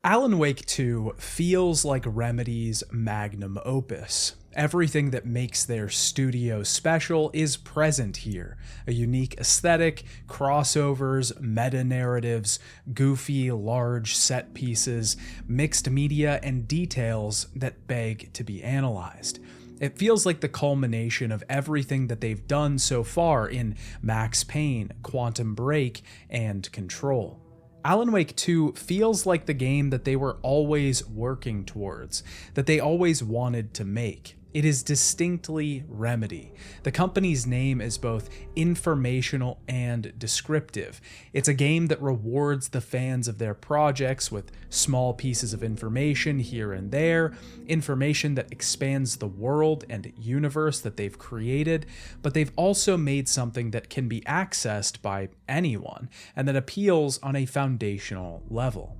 Alan Wake 2 feels like Remedy's magnum opus. Everything that makes their studio special is present here. A unique aesthetic, crossovers, meta-narratives, goofy, large set pieces, mixed media, and details that beg to be analyzed. It feels like the culmination of everything that they've done so far in Max Payne, Quantum Break, and Control. Alan Wake 2 feels like the game that they were always working towards, that they always wanted to make. It is distinctly Remedy. The company's name is both informational and descriptive. It's a game that rewards the fans of their projects with small pieces of information here and there, information that expands the world and universe that they've created, but they've also made something that can be accessed by anyone and that appeals on a foundational level.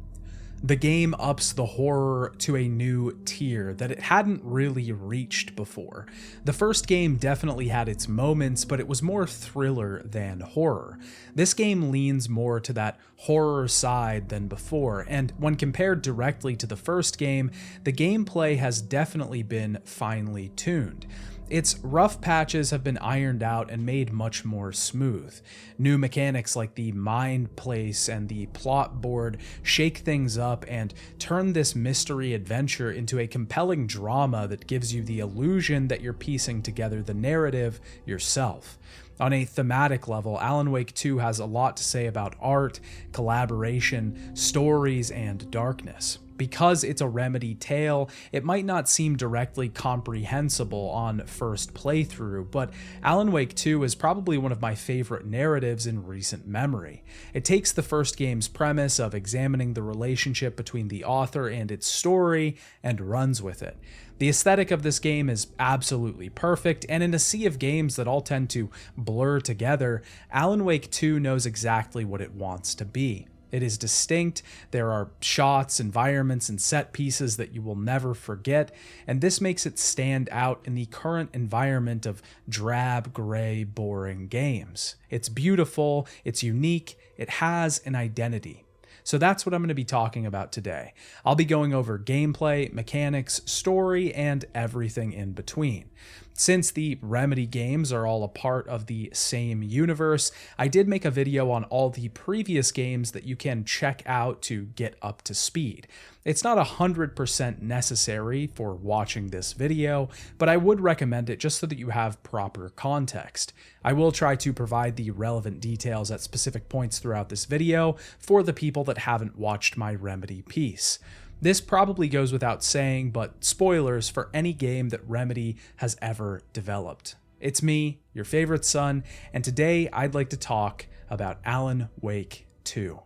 The game ups the horror to a new tier that it hadn't really reached before. The first game definitely had its moments, but it was more thriller than horror. This game leans more to that horror side than before, and when compared directly to the first game, the gameplay has definitely been finely tuned. Its rough patches have been ironed out and made much more smooth. New mechanics like the mind place and the plot board shake things up and turn this mystery adventure into a compelling drama that gives you the illusion that you're piecing together the narrative yourself. On a thematic level, Alan Wake 2 has a lot to say about art, collaboration, stories, and darkness. Because it's a Remedy tale, it might not seem directly comprehensible on first playthrough, but Alan Wake 2 is probably one of my favorite narratives in recent memory. It takes the first game's premise of examining the relationship between the author and its story and runs with it. The aesthetic of this game is absolutely perfect, and in a sea of games that all tend to blur together, Alan Wake 2 knows exactly what it wants to be. It is distinct, there are shots, environments, and set pieces that you will never forget, and this makes it stand out in the current environment of drab, gray, boring games. It's beautiful, it's unique, it has an identity. So that's what I'm going to be talking about today. I'll be going over gameplay, mechanics, story, and everything in between. Since the Remedy games are all a part of the same universe, I did make a video on all the previous games that you can check out to get up to speed. It's not 100% necessary for watching this video, but I would recommend it just so that you have proper context. I will try to provide the relevant details at specific points throughout this video for the people that haven't watched my Remedy piece. This probably goes without saying, but spoilers for any game that Remedy has ever developed. It's me, your favorite son, and today I'd like to talk about Alan Wake 2.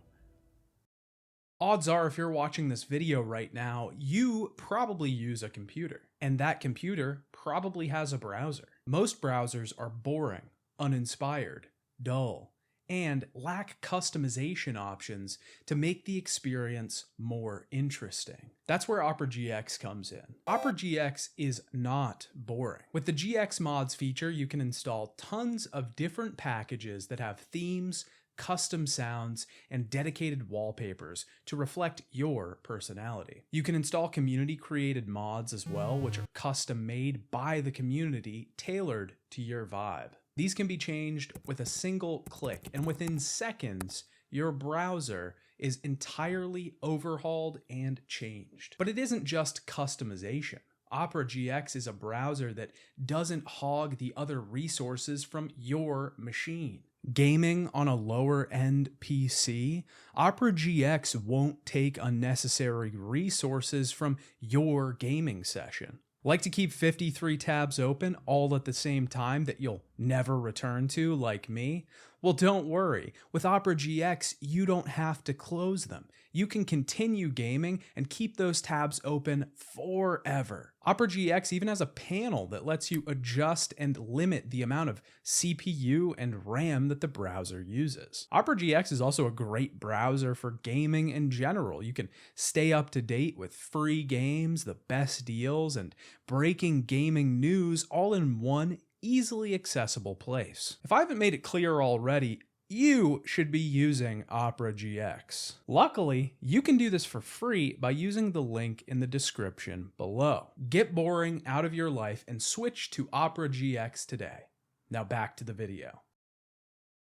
Odds are if you're watching this video right now, you probably use a computer, and that computer probably has a browser. Most browsers are boring, uninspired, dull, and lack customization options to make the experience more interesting. That's where Opera GX comes in. Opera GX is not boring. With the GX mods feature, you can install tons of different packages that have themes, custom sounds, and dedicated wallpapers to reflect your personality. You can install community-created mods as well, which are custom made by the community, tailored to your vibe. These can be changed with a single click, and within seconds, your browser is entirely overhauled and changed. But it isn't just customization. Opera GX is a browser that doesn't hog the other resources from your machine. Gaming on a lower-end PC, Opera GX won't take unnecessary resources from your gaming session. Like to keep 53 tabs open all at the same time that you'll never return to, like me? Well, don't worry. With Opera GX, you don't have to close them. You can continue gaming and keep those tabs open forever. Opera GX even has a panel that lets you adjust and limit the amount of CPU and RAM that the browser uses. Opera GX is also a great browser for gaming in general. You can stay up to date with free games, the best deals, and breaking gaming news all in one easily accessible place. If I haven't made it clear already, you should be using Opera GX. Luckily, you can do this for free by using the link in the description below. Get boring out of your life and switch to Opera GX today. Now back to the video.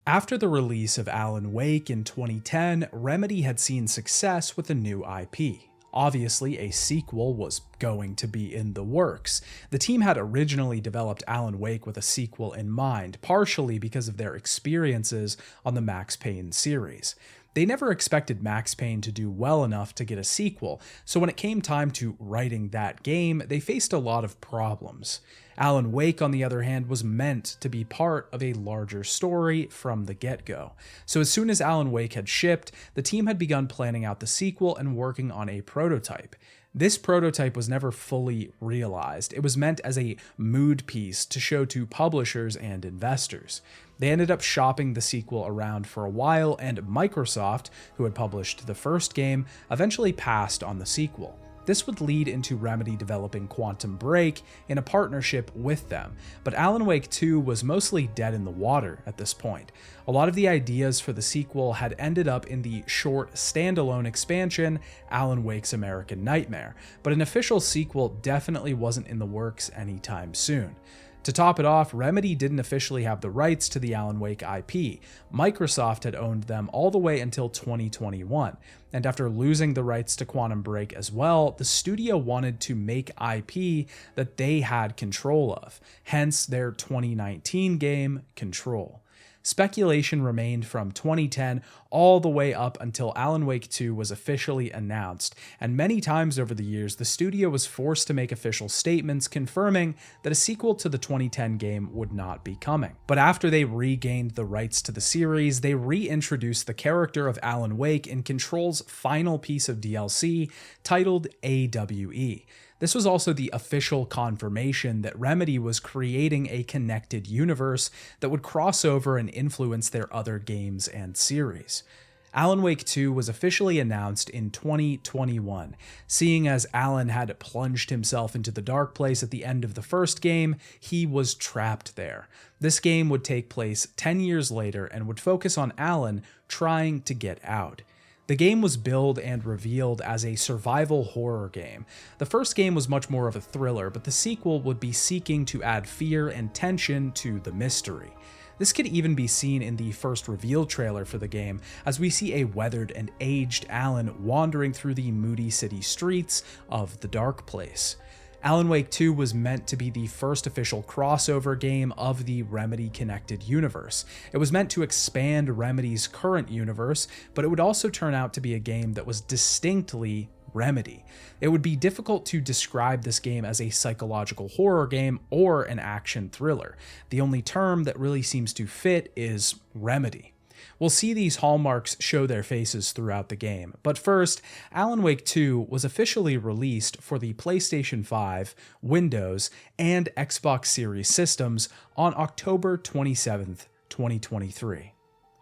After the release of Alan Wake in 2010, Remedy had seen success with a new IP. Obviously, a sequel was going to be in the works. The team had originally developed Alan Wake with a sequel in mind, partially because of their experiences on the Max Payne series. They never expected Max Payne to do well enough to get a sequel, so when it came time to writing that game, they faced a lot of problems. Alan Wake, on the other hand, was meant to be part of a larger story from the get-go. So as soon as Alan Wake had shipped, the team had begun planning out the sequel and working on a prototype. This prototype was never fully realized. It was meant as a mood piece to show to publishers and investors. They ended up shopping the sequel around for a while, and Microsoft, who had published the first game, eventually passed on the sequel. This would lead into Remedy developing Quantum Break in a partnership with them, but Alan Wake 2 was mostly dead in the water at this point. A lot of the ideas for the sequel had ended up in the short standalone expansion, Alan Wake's American Nightmare, but an official sequel definitely wasn't in the works anytime soon. To top it off, Remedy didn't officially have the rights to the Alan Wake IP. Microsoft had owned them all the way until 2021, and after losing the rights to Quantum Break as well, the studio wanted to make IP that they had control of, hence their 2019 game, Control. Speculation remained from 2010 all the way up until Alan Wake 2 was officially announced, and many times over the years the studio was forced to make official statements confirming that a sequel to the 2010 game would not be coming. But after they regained the rights to the series, they reintroduced the character of Alan Wake in Control's final piece of DLC titled AWE. This was also the official confirmation that Remedy was creating a connected universe that would cross over and influence their other games and series. Alan Wake 2 was officially announced in 2021. Seeing as Alan had plunged himself into the dark place at the end of the first game, he was trapped there. This game would take place 10 years later and would focus on Alan trying to get out. The game was billed and revealed as a survival horror game. The first game was much more of a thriller, but the sequel would be seeking to add fear and tension to the mystery. This could even be seen in the first reveal trailer for the game, as we see a weathered and aged Alan wandering through the moody city streets of the Dark Place. Alan Wake 2 was meant to be the first official crossover game of the Remedy connected universe. It was meant to expand Remedy's current universe, but it would also turn out to be a game that was distinctly Remedy. It would be difficult to describe this game as a psychological horror game or an action thriller. The only term that really seems to fit is Remedy. We'll see these hallmarks show their faces throughout the game, but first, Alan Wake 2 was officially released for the PlayStation 5, Windows, and Xbox Series systems on October 27th, 2023.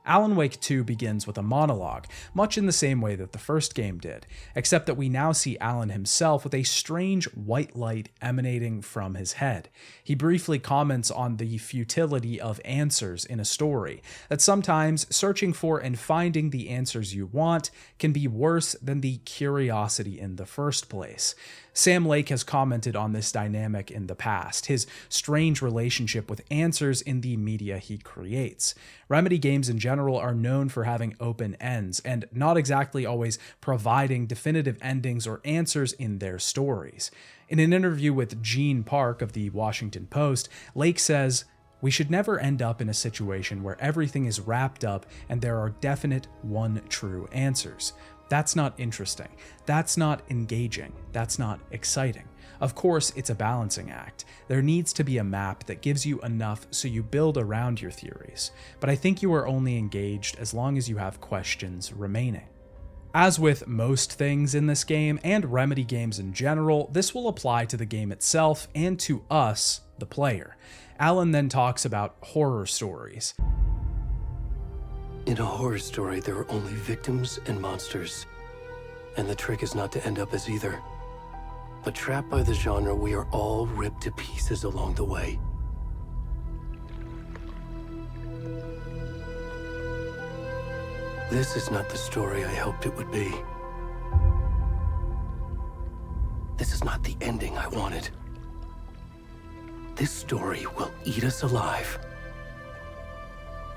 Alan Wake 2 begins with a monologue, much in the same way that the first game did, except that we now see Alan himself with a strange white light emanating from his head. He briefly comments on the futility of answers in a story, that sometimes searching for and finding the answers you want can be worse than the curiosity in the first place. Sam Lake has commented on this dynamic in the past, his strange relationship with answers in the media he creates. Remedy games in general are known for having open ends, and not exactly always providing definitive endings or answers in their stories. In an interview with Gene Park of the Washington Post, Lake says, "We should never end up in a situation where everything is wrapped up and there are definite one true answers. That's not interesting. That's not engaging. That's not exciting. Of course, it's a balancing act. There needs to be a map that gives you enough so you build around your theories. But I think you are only engaged as long as you have questions remaining." As with most things in this game, and Remedy games in general, this will apply to the game itself and to us, the player. Alan then talks about horror stories. In a horror story, there are only victims and monsters. And the trick is not to end up as either. But trapped by the genre, we are all ripped to pieces along the way. This is not the story I hoped it would be. This is not the ending I wanted. This story will eat us alive.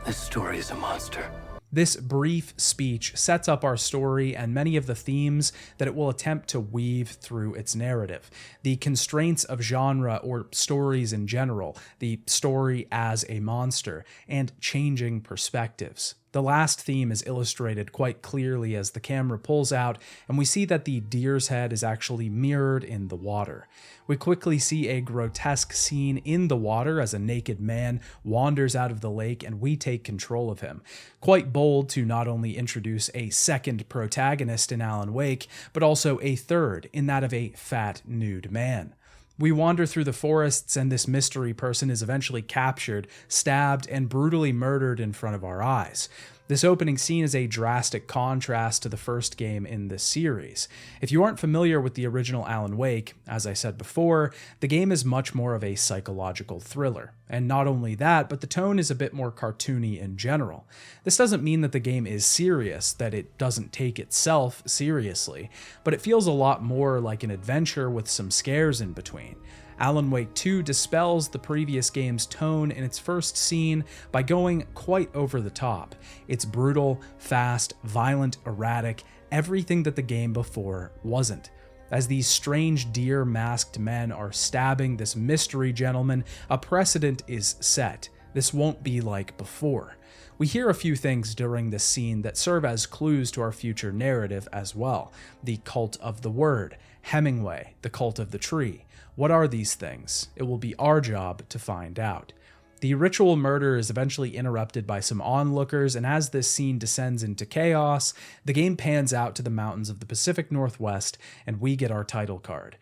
This story is a monster. This brief speech sets up our story and many of the themes that it will attempt to weave through its narrative. The constraints of genre or stories in general, the story as a monster, and changing perspectives. The last theme is illustrated quite clearly as the camera pulls out and we see that the deer's head is actually mirrored in the water. We quickly see a grotesque scene in the water as a naked man wanders out of the lake and we take control of him. Quite bold to not only introduce a second protagonist in Alan Wake, but also a third in that of a fat nude man. We wander through the forests and this mystery person is eventually captured, stabbed, and brutally murdered in front of our eyes. This opening scene is a drastic contrast to the first game in this series. If you aren't familiar with the original Alan Wake, as I said before, the game is much more of a psychological thriller. And not only that, but the tone is a bit more cartoony in general. This doesn't mean that the game is serious, that it doesn't take itself seriously, but it feels a lot more like an adventure with some scares in between. Alan Wake 2 dispels the previous game's tone in its first scene by going quite over the top. It's brutal, fast, violent, erratic, everything that the game before wasn't. As these strange deer-masked men are stabbing this mystery gentleman, a precedent is set. This won't be like before. We hear a few things during this scene that serve as clues to our future narrative as well. The cult of the word, Hemingway, the cult of the tree. What are these things? It will be our job to find out. The ritual murder is eventually interrupted by some onlookers, and as this scene descends into chaos, the game pans out to the mountains of the Pacific Northwest, and we get our title card.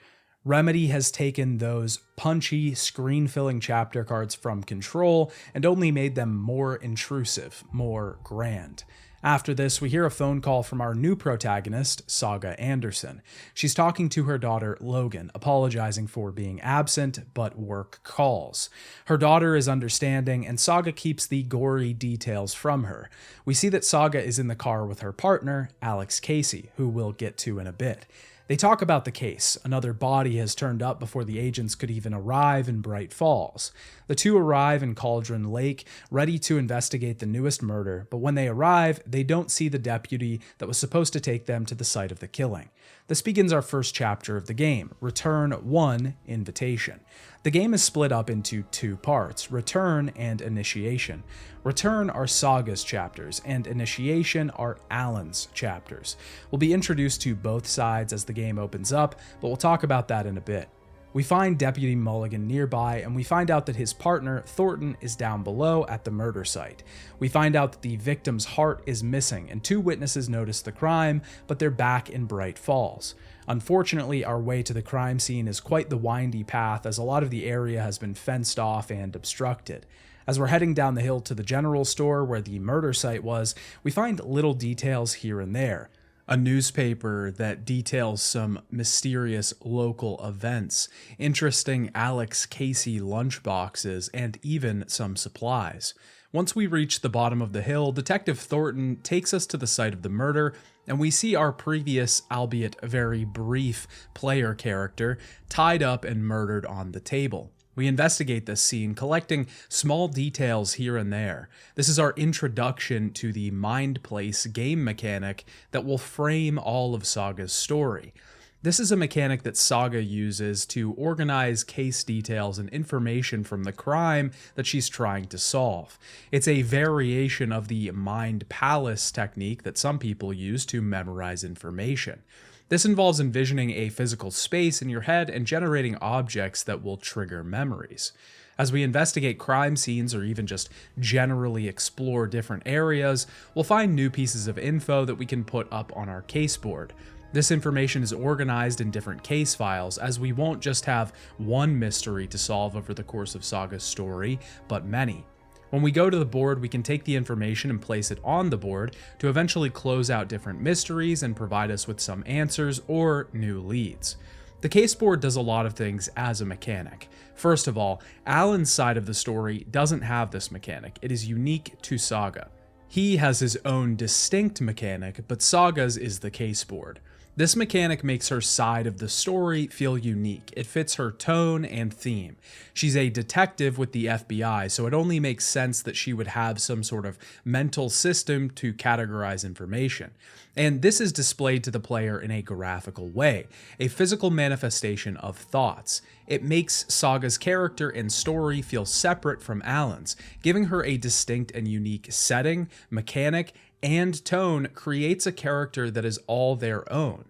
Remedy has taken those punchy, screen-filling chapter cards from Control and only made them more intrusive, more grand. After this, we hear a phone call from our new protagonist, Saga Anderson. She's talking to her daughter, Logan, apologizing for being absent, but work calls. Her daughter is understanding, and Saga keeps the gory details from her. We see that Saga is in the car with her partner, Alex Casey, who we'll get to in a bit. They talk about the case. Another body has turned up before the agents could even arrive in Bright Falls. The two arrive in Cauldron Lake, ready to investigate the newest murder, but when they arrive, they don't see the deputy that was supposed to take them to the site of the killing. This begins our first chapter of the game, Return 1, Invitation. The game is split up into two parts, Return and Initiation. Return are Saga's chapters, and Initiation are Alan's chapters. We'll be introduced to both sides as the game opens up, but we'll talk about that in a bit. We find Deputy Mulligan nearby, and we find out that his partner, Thornton, is down below at the murder site. We find out that the victim's heart is missing, and two witnesses notice the crime, but they're back in Bright Falls. Unfortunately, our way to the crime scene is quite the windy path, as a lot of the area has been fenced off and obstructed. As we're heading down the hill to the general store where the murder site was, we find little details here and there. A newspaper that details some mysterious local events, interesting Alex Casey lunchboxes, and even some supplies. Once we reach the bottom of the hill, Detective Thornton takes us to the site of the murder, and we see our previous, albeit very brief, player character tied up and murdered on the table. We investigate this scene, collecting small details here and there. This is our introduction to the Mind Place game mechanic that will frame all of Saga's story. This is a mechanic that Saga uses to organize case details and information from the crime that she's trying to solve. It's a variation of the Mind Palace technique that some people use to memorize information. This involves envisioning a physical space in your head and generating objects that will trigger memories. As we investigate crime scenes or even just generally explore different areas, we'll find new pieces of info that we can put up on our case board. This information is organized in different case files, as we won't just have one mystery to solve over the course of Saga's story, but many. When we go to the board, we can take the information and place it on the board to eventually close out different mysteries and provide us with some answers or new leads. The case board does a lot of things as a mechanic. First of all, Alan's side of the story doesn't have this mechanic. It is unique to Saga. He has his own distinct mechanic, but Saga's is the caseboard. This mechanic makes her side of the story feel unique. It fits her tone and theme. She's a detective with the FBI, so it only makes sense that she would have some sort of mental system to categorize information. And this is displayed to the player in a graphical way, a physical manifestation of thoughts. It makes Saga's character and story feel separate from Alan's, giving her a distinct and unique setting, mechanic, and tone creates a character that is all their own.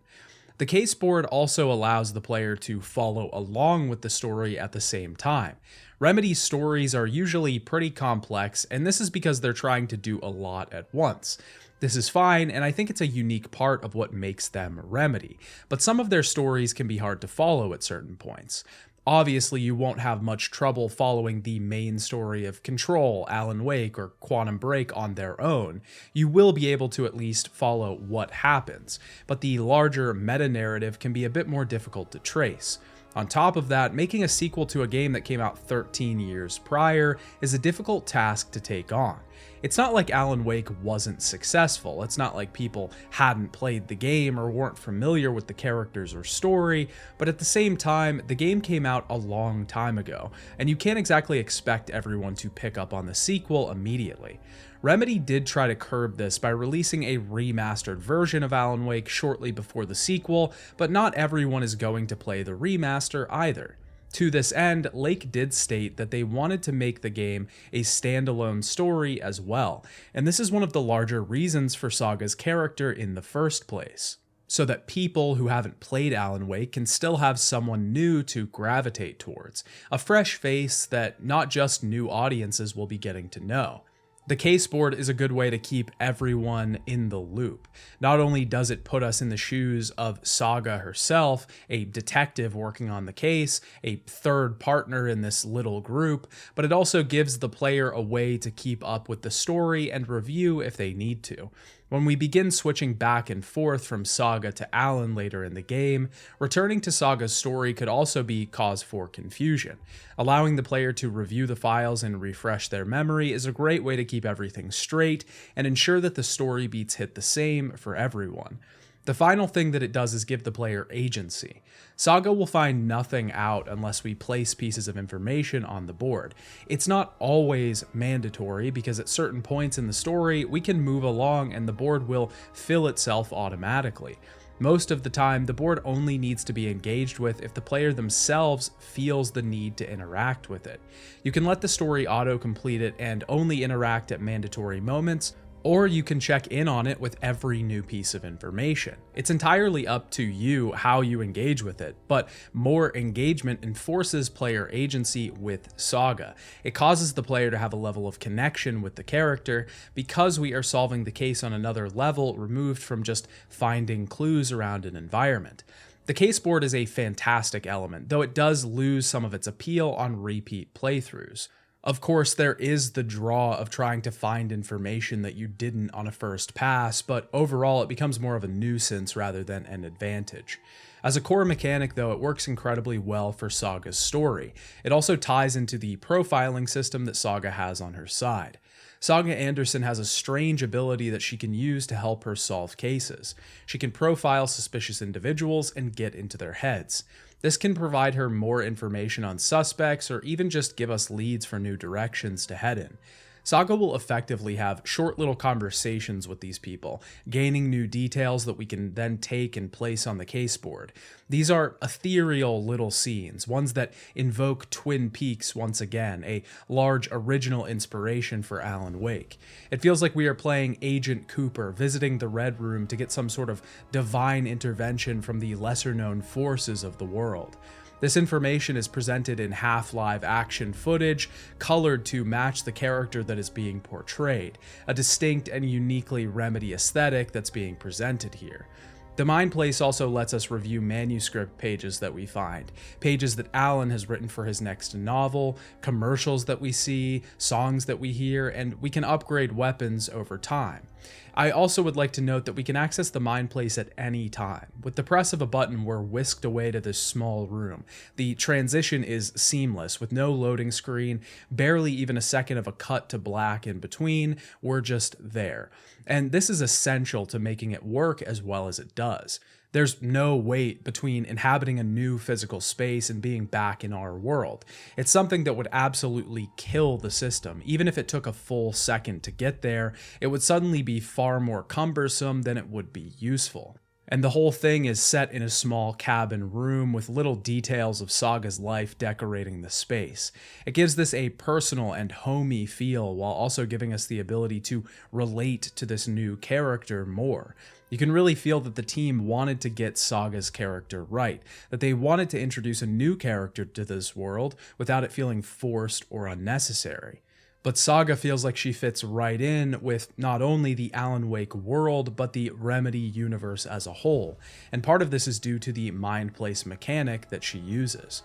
The caseboard also allows the player to follow along with the story at the same time. Remedy's stories are usually pretty complex, and this is because they're trying to do a lot at once. This is fine, and I think it's a unique part of what makes them Remedy, but some of their stories can be hard to follow at certain points. Obviously, you won't have much trouble following the main story of Control, Alan Wake, or Quantum Break on their own. You will be able to at least follow what happens, but the larger meta-narrative can be a bit more difficult to trace. On top of that, making a sequel to a game that came out 13 years prior is a difficult task to take on. It's not like Alan Wake wasn't successful. It's not like people hadn't played the game or weren't familiar with the characters or story, but at the same time, the game came out a long time ago, and you can't exactly expect everyone to pick up on the sequel immediately. Remedy did try to curb this by releasing a remastered version of Alan Wake shortly before the sequel, but not everyone is going to play the remaster either. To this end, Lake did state that they wanted to make the game a standalone story as well, and this is one of the larger reasons for Saga's character in the first place, so that people who haven't played Alan Wake can still have someone new to gravitate towards, a fresh face that not just new audiences will be getting to know. The caseboard is a good way to keep everyone in the loop. Not only does it put us in the shoes of Saga herself, a detective working on the case, a third partner in this little group, but it also gives the player a way to keep up with the story and review if they need to. When we begin switching back and forth from Saga to Alan later in the game, returning to Saga's story could also be cause for confusion. Allowing the player to review the files and refresh their memory is a great way to keep everything straight and ensure that the story beats hit the same for everyone. The final thing that it does is give the player agency. Saga will find nothing out unless we place pieces of information on the board. It's not always mandatory because at certain points in the story, we can move along and the board will fill itself automatically. Most of the time, the board only needs to be engaged with if the player themselves feels the need to interact with it. You can let the story auto-complete it and only interact at mandatory moments, or you can check in on it with every new piece of information. It's entirely up to you how you engage with it, but more engagement enforces player agency with Saga. It causes the player to have a level of connection with the character because we are solving the case on another level removed from just finding clues around an environment. The caseboard is a fantastic element, though it does lose some of its appeal on repeat playthroughs. Of course, there is the draw of trying to find information that you didn't on a first pass, but overall it becomes more of a nuisance rather than an advantage. As a core mechanic though, it works incredibly well for Saga's story. It also ties into the profiling system that Saga has on her side. Saga Anderson has a strange ability that she can use to help her solve cases. She can profile suspicious individuals and get into their heads. This can provide her more information on suspects or even just give us leads for new directions to head in. Saga will effectively have short little conversations with these people, gaining new details that we can then take and place on the caseboard. These are ethereal little scenes, ones that invoke Twin Peaks once again, a large original inspiration for Alan Wake. It feels like we are playing Agent Cooper visiting the Red Room to get some sort of divine intervention from the lesser-known forces of the world. This information is presented in half-live action footage, colored to match the character that is being portrayed, a distinct and uniquely Remedy aesthetic that's being presented here. The Mind Place also lets us review manuscript pages that we find, pages that Alan has written for his next novel, commercials that we see, songs that we hear, and we can upgrade weapons over time. I also would like to note that we can access the Mind Place at any time. With the press of a button, we're whisked away to this small room. The transition is seamless, with no loading screen, barely even a second of a cut to black in between. We're just there. And this is essential to making it work as well as it does. There's no wait between inhabiting a new physical space and being back in our world. It's something that would absolutely kill the system. Even if it took a full second to get there, it would suddenly be far more cumbersome than it would be useful. And the whole thing is set in a small cabin room with little details of Saga's life decorating the space. It gives this a personal and homey feel while also giving us the ability to relate to this new character more. You can really feel that the team wanted to get Saga's character right, that they wanted to introduce a new character to this world without it feeling forced or unnecessary. But Saga feels like she fits right in with not only the Alan Wake world, but the Remedy universe as a whole, and part of this is due to the Mind Place mechanic that she uses.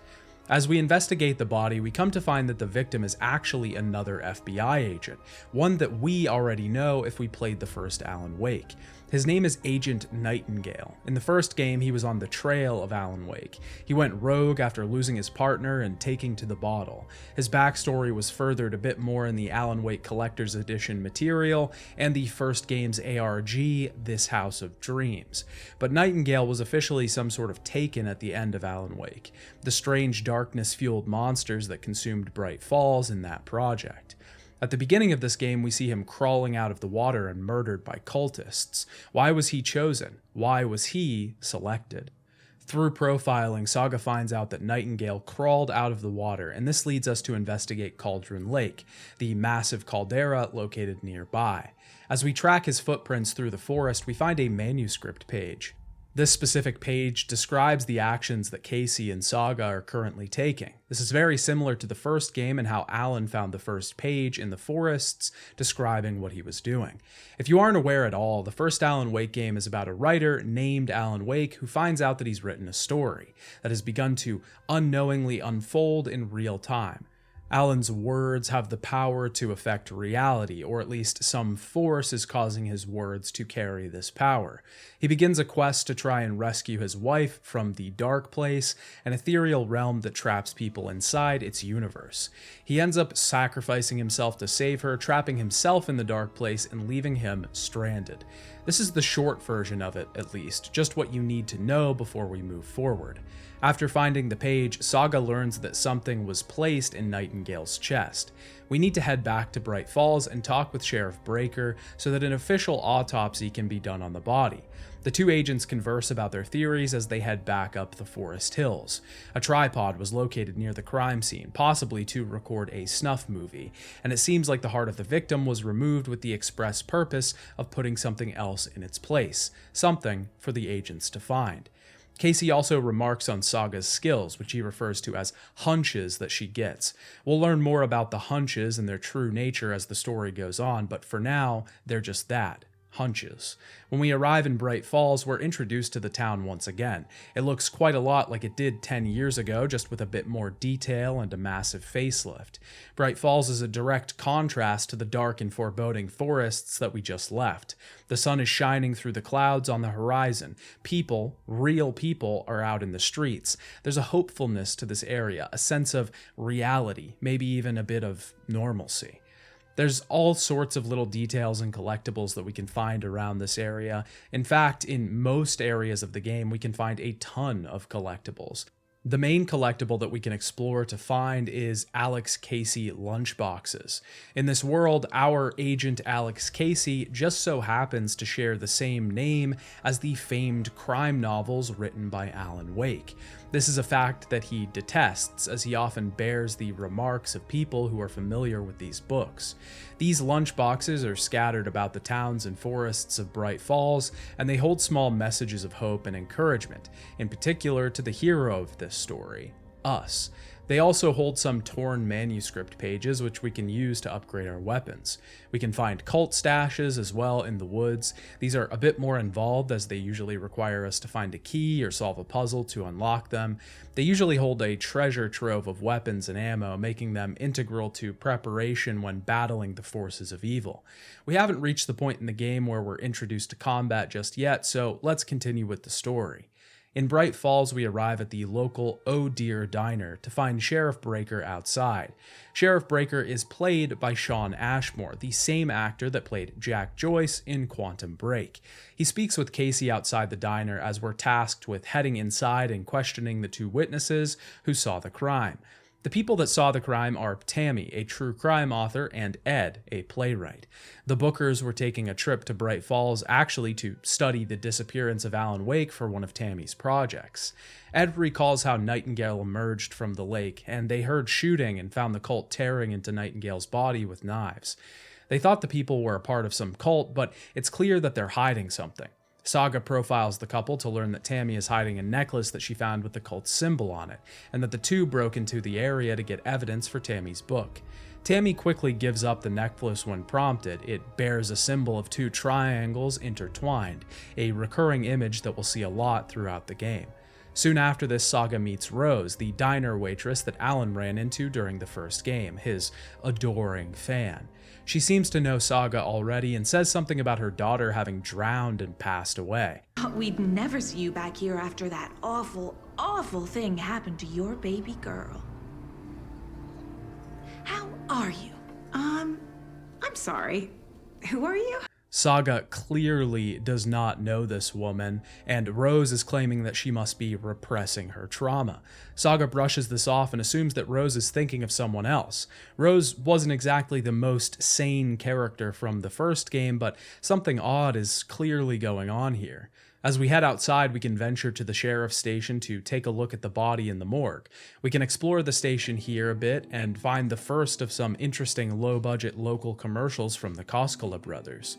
As we investigate the body, we come to find that the victim is actually another FBI agent, one that we already know if we played the first Alan Wake. His name is Agent Nightingale. In the first game, he was on the trail of Alan Wake. He went rogue after losing his partner and taking to the bottle. His backstory was furthered a bit more in the Alan Wake Collector's Edition material and the first game's ARG, This House of Dreams. But Nightingale was officially some sort of taken at the end of Alan Wake, the strange darkness-fueled monsters that consumed Bright Falls in that project. At the beginning of this game, we see him crawling out of the water and murdered by cultists. Why was he chosen? Why was he selected? Through profiling, Saga finds out that Nightingale crawled out of the water, and this leads us to investigate Cauldron Lake, the massive caldera located nearby. As we track his footprints through the forest, we find a manuscript page. This specific page describes the actions that Casey and Saga are currently taking. This is very similar to the first game and how Alan found the first page in the forests describing what he was doing. If you aren't aware at all, the first Alan Wake game is about a writer named Alan Wake who finds out that he's written a story that has begun to unknowingly unfold in real time. Alan's words have the power to affect reality, or at least some force is causing his words to carry this power. He begins a quest to try and rescue his wife from the Dark Place, an ethereal realm that traps people inside its universe. He ends up sacrificing himself to save her, trapping himself in the Dark Place and leaving him stranded. This is the short version of it, at least, just what you need to know before we move forward. After finding the page, Saga learns that something was placed in Nightingale's chest. We need to head back to Bright Falls and talk with Sheriff Breaker so that an official autopsy can be done on the body. The two agents converse about their theories as they head back up the forest hills. A tripod was located near the crime scene, possibly to record a snuff movie, and it seems like the heart of the victim was removed with the express purpose of putting something else in its place, something for the agents to find. Casey also remarks on Saga's skills, which he refers to as hunches that she gets. We'll learn more about the hunches and their true nature as the story goes on, but for now, they're just that. Hunches. When we arrive in Bright Falls, we're introduced to the town once again. It looks quite a lot like it did 10 years ago, just with a bit more detail and a massive facelift. Bright Falls is a direct contrast to the dark and foreboding forests that we just left. The sun is shining through the clouds on the horizon. People, real people, are out in the streets. There's a hopefulness to this area, a sense of reality, maybe even a bit of normalcy. There's all sorts of little details and collectibles that we can find around this area. In fact, in most areas of the game, we can find a ton of collectibles. The main collectible that we can explore to find is Alex Casey lunchboxes. In this world, our agent Alex Casey just so happens to share the same name as the famed crime novels written by Alan Wake. This is a fact that he detests, as he often bears the remarks of people who are familiar with these books. These lunchboxes are scattered about the towns and forests of Bright Falls, and they hold small messages of hope and encouragement, in particular to the hero of this story, us. They also hold some torn manuscript pages which we can use to upgrade our weapons. We can find cult stashes as well in the woods. These are a bit more involved as they usually require us to find a key or solve a puzzle to unlock them. They usually hold a treasure trove of weapons and ammo, making them integral to preparation when battling the forces of evil. We haven't reached the point in the game where we're introduced to combat just yet, so let's continue with the story. In Bright Falls, we arrive at the local Oh Dear Diner to find Sheriff Breaker outside. Sheriff Breaker is played by Shawn Ashmore, the same actor that played Jack Joyce in Quantum Break. He speaks with Casey outside the diner as we're tasked with heading inside and questioning the two witnesses who saw the crime. The people that saw the crime are Tammy, a true crime author, and Ed, a playwright. The Bookers were taking a trip to Bright Falls actually to study the disappearance of Alan Wake for one of Tammy's projects. Ed recalls how Nightingale emerged from the lake, and they heard shooting and found the cult tearing into Nightingale's body with knives. They thought the people were a part of some cult, but it's clear that they're hiding something. Saga profiles the couple to learn that Tammy is hiding a necklace that she found with the cult's symbol on it, and that the two broke into the area to get evidence for Tammy's book. Tammy quickly gives up the necklace when prompted. It bears a symbol of two triangles intertwined, a recurring image that we'll see a lot throughout the game. Soon after this, Saga meets Rose, the diner waitress that Alan ran into during the first game, his adoring fan. She seems to know Saga already and says something about her daughter having drowned and passed away. We'd never see you back here after that awful, awful thing happened to your baby girl. How are you? I'm sorry. Who are you? Saga clearly does not know this woman, and Rose is claiming that she must be repressing her trauma. Saga brushes this off and assumes that Rose is thinking of someone else. Rose wasn't exactly the most sane character from the first game, but something odd is clearly going on here. As we head outside, we can venture to the sheriff's station to take a look at the body in the morgue. We can explore the station here a bit and find the first of some interesting low-budget local commercials from the Koskela brothers.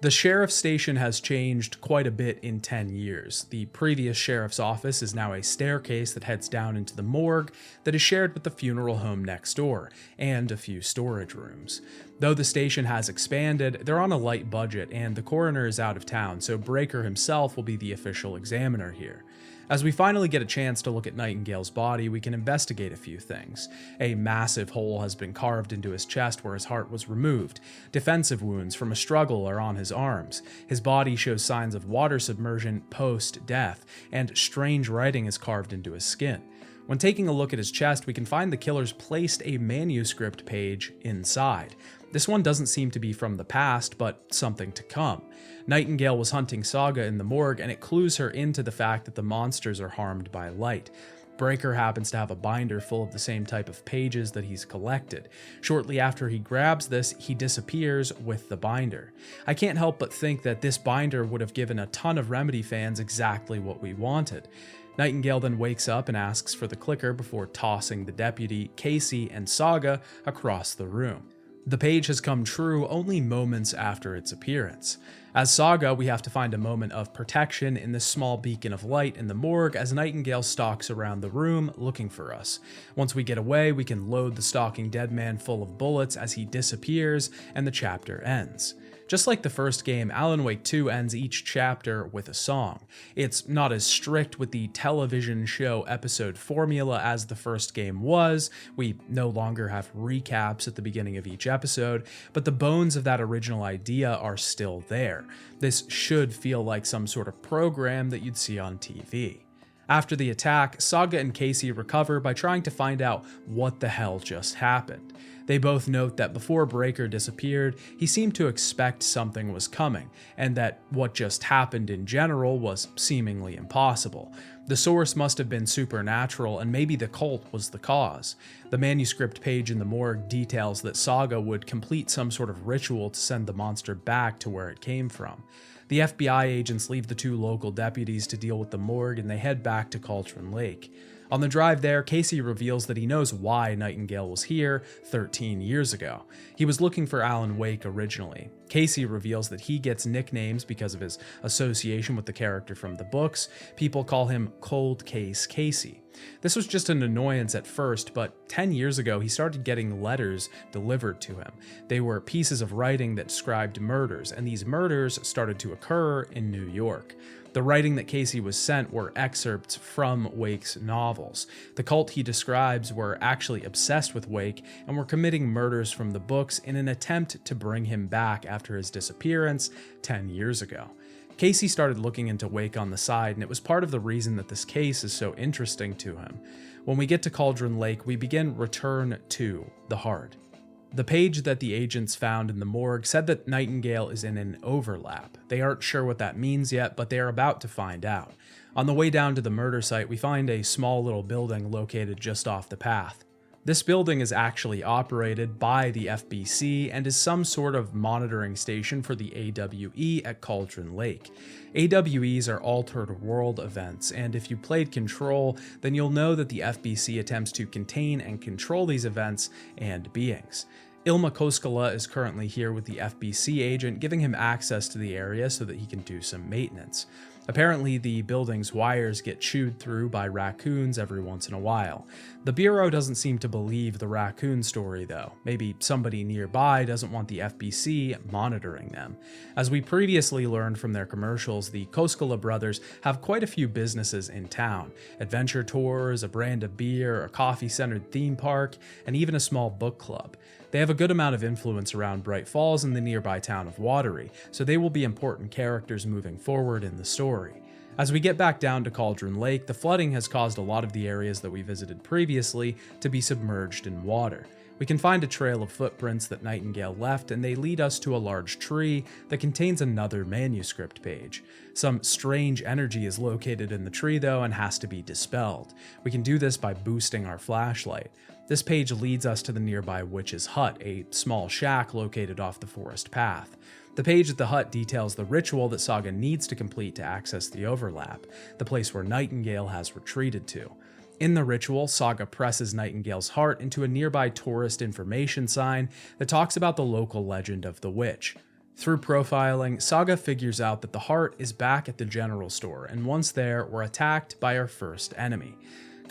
The sheriff's station has changed quite a bit in 10 years. The previous sheriff's office is now a staircase that heads down into the morgue that is shared with the funeral home next door, and a few storage rooms. Though the station has expanded, they're on a light budget, and the coroner is out of town, so Breaker himself will be the official examiner here. As we finally get a chance to look at Nightingale's body, we can investigate a few things. A massive hole has been carved into his chest where his heart was removed. Defensive wounds from a struggle are on his arms. His body shows signs of water submersion post-death, and strange writing is carved into his skin. When taking a look at his chest, we can find the killers placed a manuscript page inside. This one doesn't seem to be from the past, but something to come. Nightingale was hunting Saga in the morgue, and it clues her into the fact that the monsters are harmed by light. Breaker happens to have a binder full of the same type of pages that he's collected. Shortly after he grabs this, he disappears with the binder. I can't help but think that this binder would have given a ton of Remedy fans exactly what we wanted. Nightingale then wakes up and asks for the clicker before tossing the deputy, Casey, and Saga across the room. The page has come true only moments after its appearance. As Saga, we have to find a moment of protection in this small beacon of light in the morgue as Nightingale stalks around the room looking for us. Once we get away, we can load the stalking dead man full of bullets as he disappears and the chapter ends. Just like the first game, Alan Wake 2 ends each chapter with a song. It's not as strict with the television show episode formula as the first game was. We no longer have recaps at the beginning of each episode, but the bones of that original idea are still there. This should feel like some sort of program that you'd see on TV. After the attack, Saga and Casey recover by trying to find out what the hell just happened. They both note that before Breaker disappeared, he seemed to expect something was coming, and that what just happened in general was seemingly impossible. The source must have been supernatural, and maybe the cult was the cause. The manuscript page in the morgue details that Saga would complete some sort of ritual to send the monster back to where it came from. The FBI agents leave the two local deputies to deal with the morgue, and they head back to Cauldron Lake. On the drive there, Casey reveals that he knows why Nightingale was here 13 years ago. He was looking for Alan Wake originally. Casey reveals that he gets nicknames because of his association with the character from the books. People call him Cold Case Casey. This was just an annoyance at first, but 10 years ago he started getting letters delivered to him. They were pieces of writing that described murders, and these murders started to occur in New York. The writing that Casey was sent were excerpts from Wake's novels. The cult he describes were actually obsessed with Wake and were committing murders from the books in an attempt to bring him back after his disappearance 10 years ago. Casey started looking into Wake on the side, and it was part of the reason that this case is so interesting to him. When we get to Cauldron Lake, we begin Return to the Heart. The page that the agents found in the morgue said that Nightingale is in an overlap. They aren't sure what that means yet, but they are about to find out. On the way down to the murder site, we find a small little building located just off the path. This building is actually operated by the FBC and is some sort of monitoring station for the AWE at Cauldron Lake. AWEs are altered world events, and if you played Control, then you'll know that the FBC attempts to contain and control these events and beings. Ilma Koskela is currently here with the FBC agent, giving him access to the area so that he can do some maintenance. Apparently, the building's wires get chewed through by raccoons every once in a while. The Bureau doesn't seem to believe the raccoon story, though. Maybe somebody nearby doesn't want the FBC monitoring them. As we previously learned from their commercials, the Koskela brothers have quite a few businesses in town. Adventure tours, a brand of beer, a coffee-centered theme park, and even a small book club. They have a good amount of influence around Bright Falls and the nearby town of Watery, so they will be important characters moving forward in the story. As we get back down to Cauldron Lake, the flooding has caused a lot of the areas that we visited previously to be submerged in water. We can find a trail of footprints that Nightingale left, and they lead us to a large tree that contains another manuscript page. Some strange energy is located in the tree though and has to be dispelled. We can do this by boosting our flashlight. This page leads us to the nearby witch's hut, a small shack located off the forest path. The page at the hut details the ritual that Saga needs to complete to access the overlap, the place where Nightingale has retreated to. In the ritual, Saga presses Nightingale's heart into a nearby tourist information sign that talks about the local legend of the witch. Through profiling, Saga figures out that the heart is back at the general store, and once there, we're attacked by our first enemy.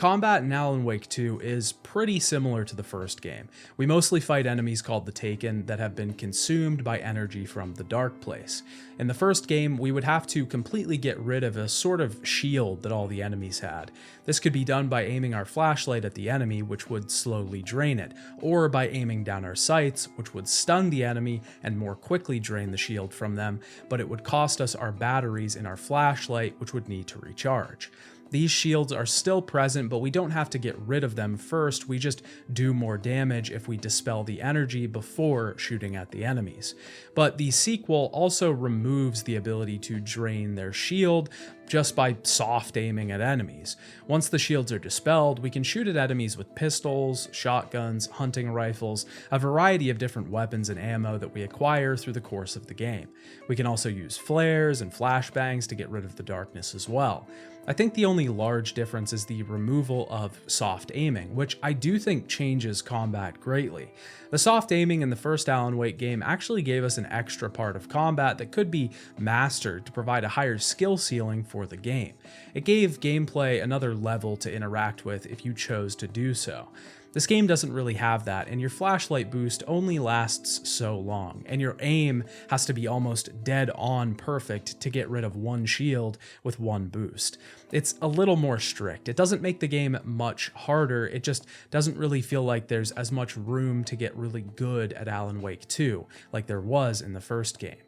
Combat in Alan Wake 2 is pretty similar to the first game. We mostly fight enemies called the Taken that have been consumed by energy from the Dark Place. In the first game, we would have to completely get rid of a sort of shield that all the enemies had. This could be done by aiming our flashlight at the enemy, which would slowly drain it, or by aiming down our sights, which would stun the enemy and more quickly drain the shield from them, but it would cost us our batteries in our flashlight, which would need to recharge. These shields are still present, but we don't have to get rid of them first, we just do more damage if we dispel the energy before shooting at the enemies. But the sequel also removes the ability to drain their shield just by soft aiming at enemies. Once the shields are dispelled, we can shoot at enemies with pistols, shotguns, hunting rifles, a variety of different weapons and ammo that we acquire through the course of the game. We can also use flares and flashbangs to get rid of the darkness as well. I think the only large difference is the removal of soft aiming, which I do think changes combat greatly. The soft aiming in the first Alan Wake game actually gave us an extra part of combat that could be mastered to provide a higher skill ceiling for the game. It gave gameplay another level to interact with if you chose to do so. This game doesn't really have that, and your flashlight boost only lasts so long, and your aim has to be almost dead on perfect to get rid of one shield with one boost. It's a little more strict. It doesn't make the game much harder, it just doesn't really feel like there's as much room to get really good at Alan Wake 2, like there was in the first game.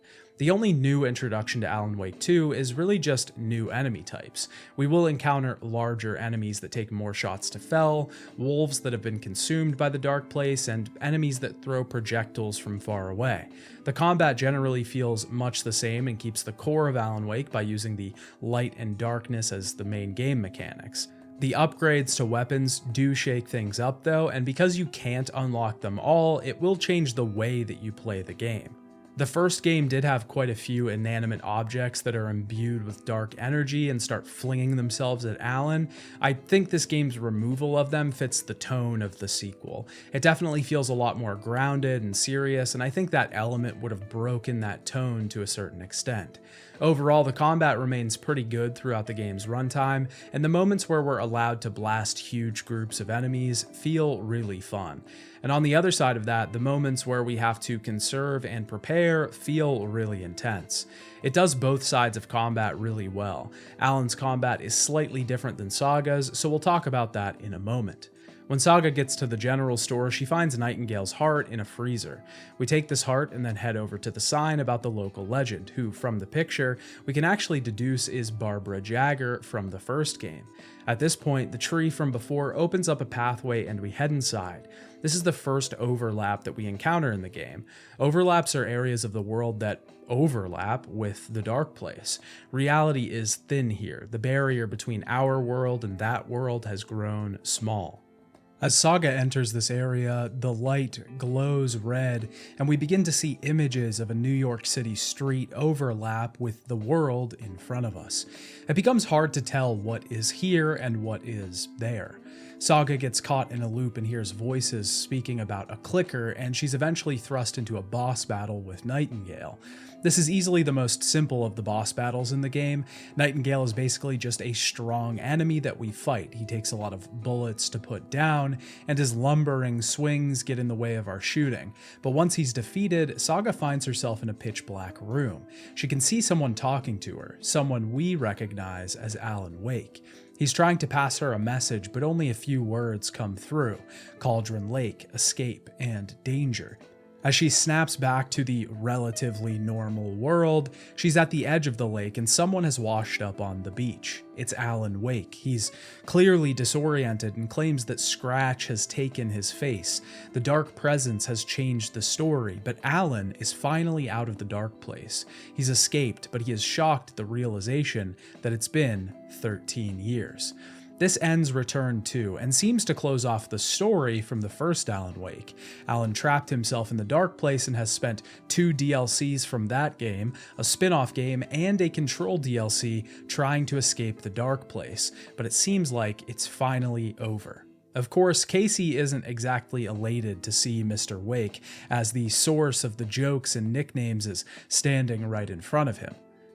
The only new introduction to Alan Wake 2 is really just new enemy types. We will encounter larger enemies that take more shots to fell, wolves that have been consumed by the Dark Place, and enemies that throw projectiles from far away. The combat generally feels much the same and keeps the core of Alan Wake by using the light and darkness as the main game mechanics. The upgrades to weapons do shake things up though, and because you can't unlock them all, it will change the way that you play the game. The first game did have quite a few inanimate objects that are imbued with dark energy and start flinging themselves at Alan. I think this game's removal of them fits the tone of the sequel. It definitely feels a lot more grounded and serious, and I think that element would have broken that tone to a certain extent. Overall, the combat remains pretty good throughout the game's runtime, and the moments where we're allowed to blast huge groups of enemies feel really fun. And on the other side of that, the moments where we have to conserve and prepare feel really intense. It does both sides of combat really well. Alan's combat is slightly different than Saga's, so we'll talk about that in a moment. When Saga gets to the general store, she finds Nightingale's heart in a freezer. We take this heart and then head over to the sign about the local legend, who, from the picture, we can actually deduce is Barbara Jagger from the first game. At this point, the tree from before opens up a pathway and we head inside. This is the first overlap that we encounter in the game. Overlaps are areas of the world that overlap with the dark place. Reality is thin here. The barrier between our world and that world has grown small. As Saga enters this area, the light glows red, and we begin to see images of a New York City street overlap with the world in front of us. It becomes hard to tell what is here and what is there. Saga gets caught in a loop and hears voices speaking about a clicker, and she's eventually thrust into a boss battle with Nightingale. This is easily the most simple of the boss battles in the game. Nightingale is basically just a strong enemy that we fight. He takes a lot of bullets to put down, and his lumbering swings get in the way of our shooting. But once he's defeated, Saga finds herself in a pitch black room. She can see someone talking to her, someone we recognize as Alan Wake. He's trying to pass her a message, but only a few words come through: Cauldron Lake, escape, and danger. As she snaps back to the relatively normal world, she's at the edge of the lake and someone has washed up on the beach. It's Alan Wake. He's clearly disoriented and claims that Scratch has taken his face. The dark presence has changed the story, but Alan is finally out of the dark place. He's escaped, but he is shocked at the realization that it's been 13 years. This ends Return 2 and seems to close off the story from the first Alan Wake. Alan trapped himself in the dark place and has spent 2 DLCs from that game, a spin-off game, and a Control DLC trying to escape the dark place, but it seems like it's finally over. Of course, Casey isn't exactly elated to see Mr. Wake, as the source of the jokes and nicknames is standing right in front of him.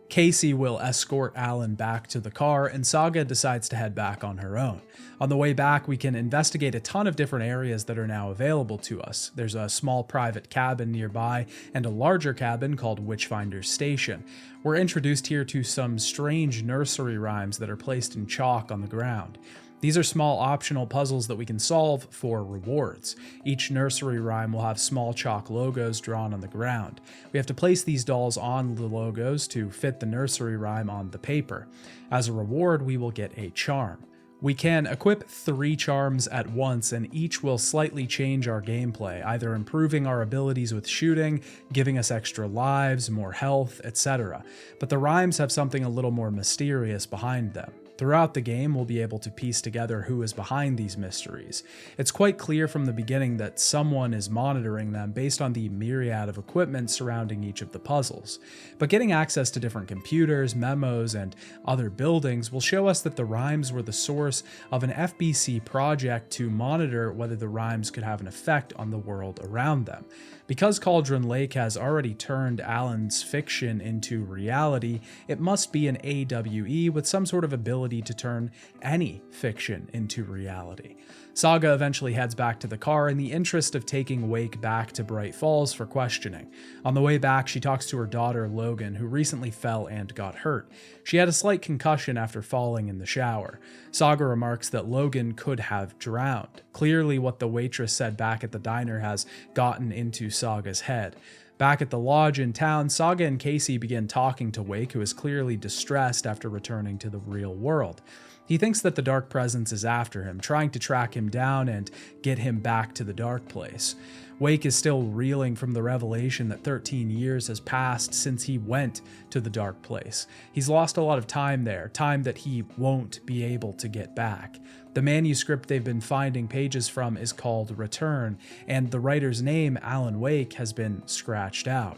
Casey will escort Alan back to the car, and Saga decides to head back on her own. On the way back, we can investigate a ton of different areas that are now available to us. There's a small private cabin nearby, and a larger cabin called Witchfinder's Station. We're introduced here to some strange nursery rhymes that are placed in chalk on the ground. These are small optional puzzles that we can solve for rewards. Each nursery rhyme will have small chalk logos drawn on the ground. We have to place these dolls on the logos to fit the nursery rhyme on the paper. As a reward, we will get a charm. We can equip 3 charms at once, and each will slightly change our gameplay, either improving our abilities with shooting, giving us extra lives, more health, etc. But the rhymes have something a little more mysterious behind them. Throughout the game, we'll be able to piece together who is behind these mysteries. It's quite clear from the beginning that someone is monitoring them based on the myriad of equipment surrounding each of the puzzles. But getting access to different computers, memos, and other buildings will show us that the rhymes were the source of an FBC project to monitor whether the rhymes could have an effect on the world around them. Because Cauldron Lake has already turned Alan's fiction into reality, it must be an AWE with some sort of ability to turn any fiction into reality. Saga eventually heads back to the car in the interest of taking Wake back to Bright Falls for questioning. On the way back, she talks to her daughter Logan, who recently fell and got hurt. She had a slight concussion after falling in the shower. Saga remarks that Logan could have drowned. Clearly, what the waitress said back at the diner has gotten into Saga's head. Back at the lodge in town, Saga and Casey begin talking to Wake, who is clearly distressed after returning to the real world. He thinks that the dark presence is after him, trying to track him down and get him back to the dark place. Wake is still reeling from the revelation that 13 years has passed since he went to the dark place. He's lost a lot of time there, time that he won't be able to get back. The manuscript they've been finding pages from is called Return, and the writer's name, Alan Wake, has been scratched out.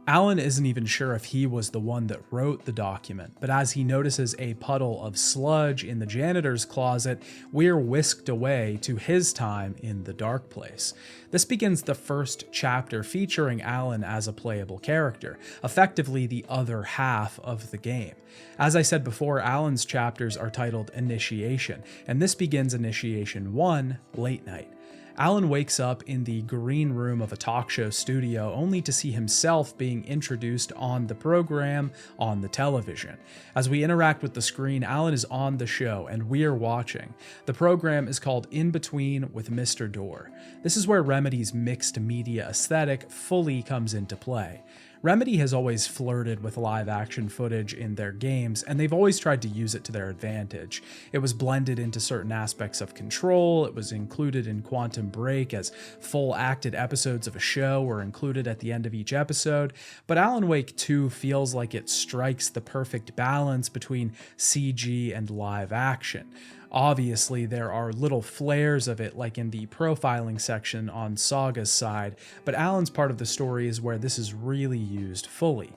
Alan isn't even sure if he was the one that wrote the document, but as he notices a puddle of sludge in the janitor's closet, we're whisked away to his time in the dark place. This begins the first chapter featuring Alan as a playable character, effectively the other half of the game. As I said before, Alan's chapters are titled Initiation, and this begins Initiation 1, Late Night. Alan wakes up in the green room of a talk show studio only to see himself being introduced on the program on the television. As we interact with the screen, Alan is on the show and we're watching. The program is called In Between with Mr. Door. This is where Remedy's mixed media aesthetic fully comes into play. Remedy has always flirted with live action footage in their games, and they've always tried to use it to their advantage. It was blended into certain aspects of Control, it was included in Quantum Break as full acted episodes of a show were included at the end of each episode, but Alan Wake 2 feels like it strikes the perfect balance between CG and live action. Obviously, there are little flares of it like in the profiling section on Saga's side, but Alan's part of the story is where this is really used fully.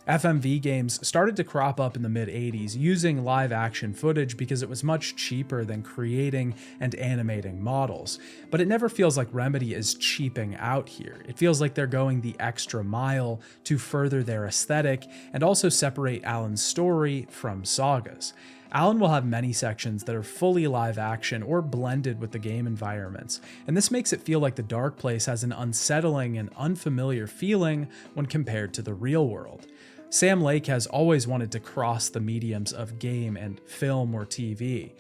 FMV games started to crop up in the mid-80s using live action footage because it was much cheaper than creating and animating models, but it never feels like Remedy is cheaping out here. It feels like they're going the extra mile to further their aesthetic and also separate Alan's story from Saga's. Alan will have many sections that are fully live action or blended with the game environments, and this makes it feel like the Dark Place has an unsettling and unfamiliar feeling when compared to the real world. Sam Lake has always wanted to cross the mediums of game and film or TV.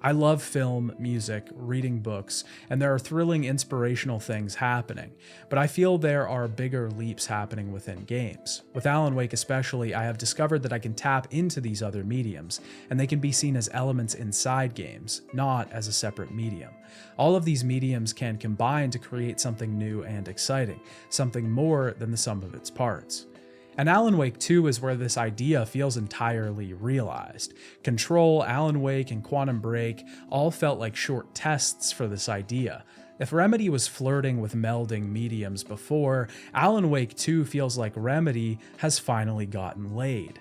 I love film, music, reading books, and there are thrilling inspirational things happening, but I feel there are bigger leaps happening within games. With Alan Wake especially, I have discovered that I can tap into these other mediums, and they can be seen as elements inside games, not as a separate medium. All of these mediums can combine to create something new and exciting, something more than the sum of its parts. And Alan Wake 2 is where this idea feels entirely realized. Control, Alan Wake, and Quantum Break all felt like short tests for this idea. If Remedy was flirting with melding mediums before, Alan Wake 2 feels like Remedy has finally gotten laid.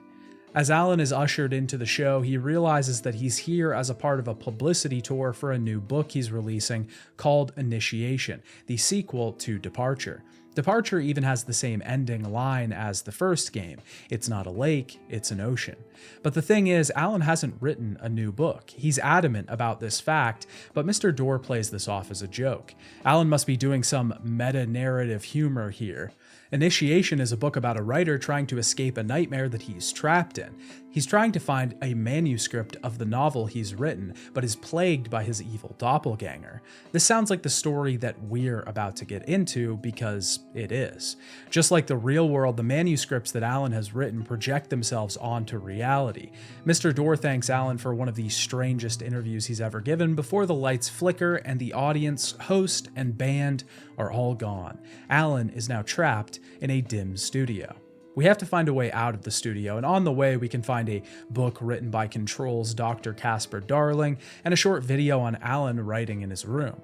As Alan is ushered into the show, he realizes that he's here as a part of a publicity tour for a new book he's releasing called Initiation, the sequel to Departure. Departure even has the same ending line as the first game. It's not a lake, it's an ocean. But the thing is, Alan hasn't written a new book. He's adamant about this fact, but Mr. Door plays this off as a joke. Alan must be doing some meta-narrative humor here. Initiation is a book about a writer trying to escape a nightmare that he's trapped in. He's trying to find a manuscript of the novel he's written, but is plagued by his evil doppelganger. This sounds like the story that we're about to get into because it is. Just like the real world, the manuscripts that Alan has written project themselves onto reality. Mr. Door thanks Alan for one of the strangest interviews he's ever given before the lights flicker and the audience, host, and band are all gone. Alan is now trapped in a dim studio. We have to find a way out of the studio, and on the way we can find a book written by Control's Dr. Casper Darling and a short video on Alan writing in his room.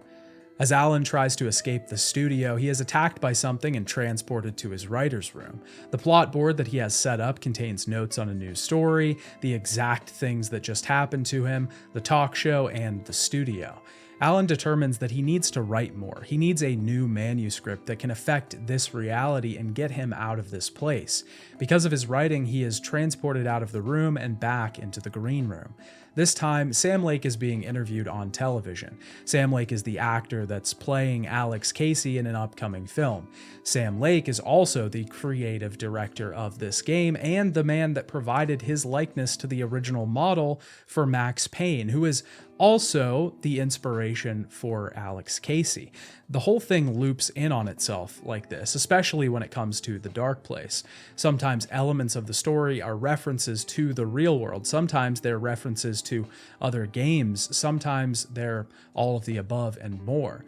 As Alan tries to escape the studio, he is attacked by something and transported to his writer's room. The plot board that he has set up contains notes on a new story, the exact things that just happened to him, the talk show, and the studio. Alan determines that he needs to write more. He needs a new manuscript that can affect this reality and get him out of this place. Because of his writing, he is transported out of the room and back into the green room. This time, Sam Lake is being interviewed on television. Sam Lake is the actor that's playing Alex Casey in an upcoming film. Sam Lake is also the creative director of this game and the man that provided his likeness to the original model for Max Payne, who is also the inspiration for Alex Casey. The whole thing loops in on itself like this, especially when it comes to the Dark Place. Sometimes elements of the story are references to the real world. Sometimes they're references to other games. Sometimes they're all of the above and more.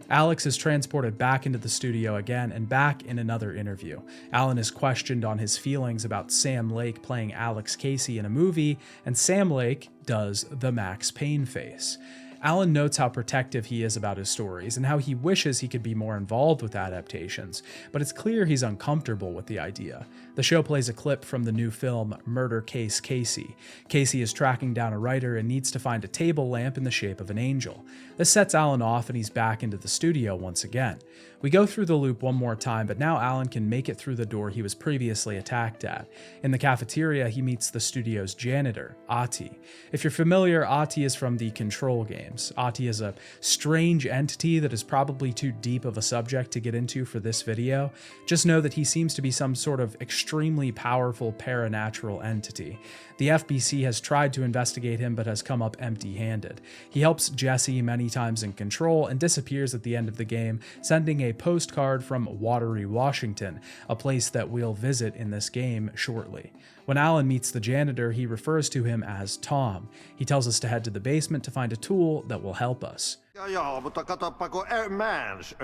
Alex is transported back into the studio again and back in another interview. Alan is questioned on his feelings about Sam Lake playing Alex Casey in a movie, and Sam Lake does the Max Payne face. Alan notes how protective he is about his stories and how he wishes he could be more involved with adaptations, but it's clear he's uncomfortable with the idea. The show plays a clip from the new film Murder Case Casey. Casey is tracking down a writer and needs to find a table lamp in the shape of an angel. This sets Alan off and he's back into the studio once again. We go through the loop one more time, but now Alan can make it through the door he was previously attacked at. In the cafeteria, he meets the studio's janitor, Ati. If you're familiar, Ati is from the Control games. Ati is a strange entity that is probably too deep of a subject to get into for this video. Just know that he seems to be some sort of extremely powerful paranatural entity. The FBC has tried to investigate him but has come up empty-handed. He helps Jesse many times in Control and disappears at the end of the game, sending a postcard from Watery, Washington, a place that we'll visit in this game shortly. When Alan meets the janitor, he refers to him as Tom. He tells us to head to the basement to find a tool that will help us. Ja, mutta katsoppa, kun a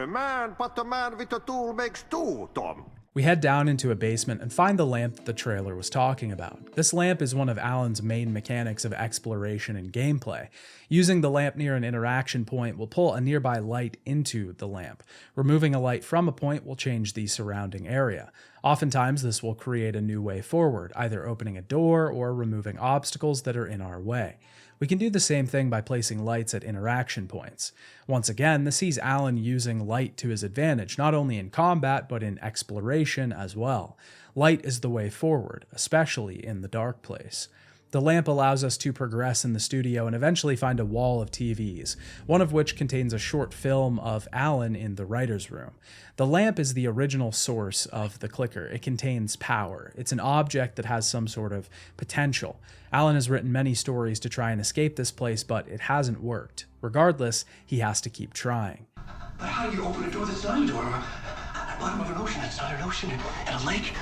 man, but a man with a tool makes two, Tom. We head down into a basement and find the lamp that the trailer was talking about. This lamp is one of Alan's main mechanics of exploration and gameplay. Using the lamp near an interaction point will pull a nearby light into the lamp. Removing a light from a point will change the surrounding area. Oftentimes, this will create a new way forward, either opening a door or removing obstacles that are in our way. We can do the same thing by placing lights at interaction points. Once again, this sees Alan using light to his advantage, not only in combat, but in exploration as well. Light is the way forward, especially in the dark place. The lamp allows us to progress in the studio and eventually find a wall of TVs, one of which contains a short film of Alan in the writer's room. The lamp is the original source of the clicker. It contains power. It's an object that has some sort of potential. Alan has written many stories to try and escape this place, but it hasn't worked. Regardless, he has to keep trying. But how do you open a door that's not a door? At the bottom of an ocean, that's not an ocean. And a lake,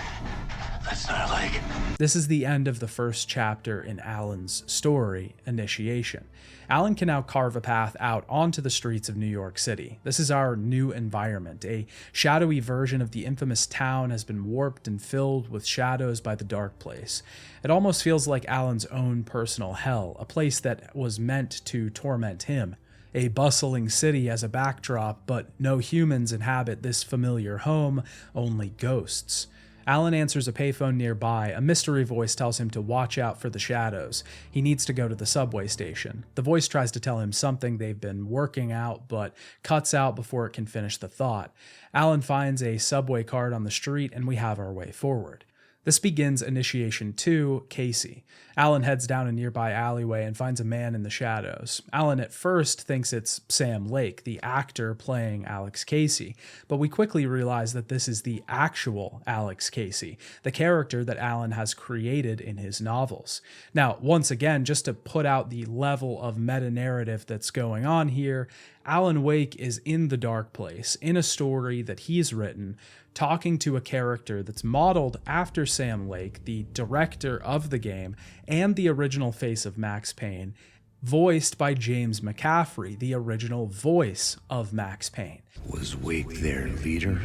that's not a lake. This is the end of the first chapter in Alan's story, Initiation. Alan can now carve a path out onto the streets of New York City. This is our new environment. A shadowy version of the infamous town has been warped and filled with shadows by the dark place. It almost feels like Alan's own personal hell, a place that was meant to torment him. A bustling city as a backdrop, but no humans inhabit this familiar home, only ghosts. Alan answers a payphone nearby. A mystery voice tells him to watch out for the shadows. He needs to go to the subway station. The voice tries to tell him something they've been working out, but cuts out before it can finish the thought. Alan finds a subway card on the street, and we have our way forward. This begins Initiation 2, Casey. Alan heads down a nearby alleyway and finds a man in the shadows. Alan at first thinks it's Sam Lake, the actor playing Alex Casey, but we quickly realize that this is the actual Alex Casey, the character that Alan has created in his novels. Now, once again, just to put out the level of meta-narrative that's going on here, Alan Wake is in the dark place, in a story that he's written, talking to a character that's modeled after Sam Lake, the director of the game, and the original face of Max Payne, voiced by James McCaffrey, the original voice of Max Payne. Was Wake their leader?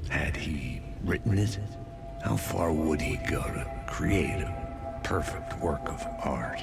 Had he written it? How far would he go to create a perfect work of art?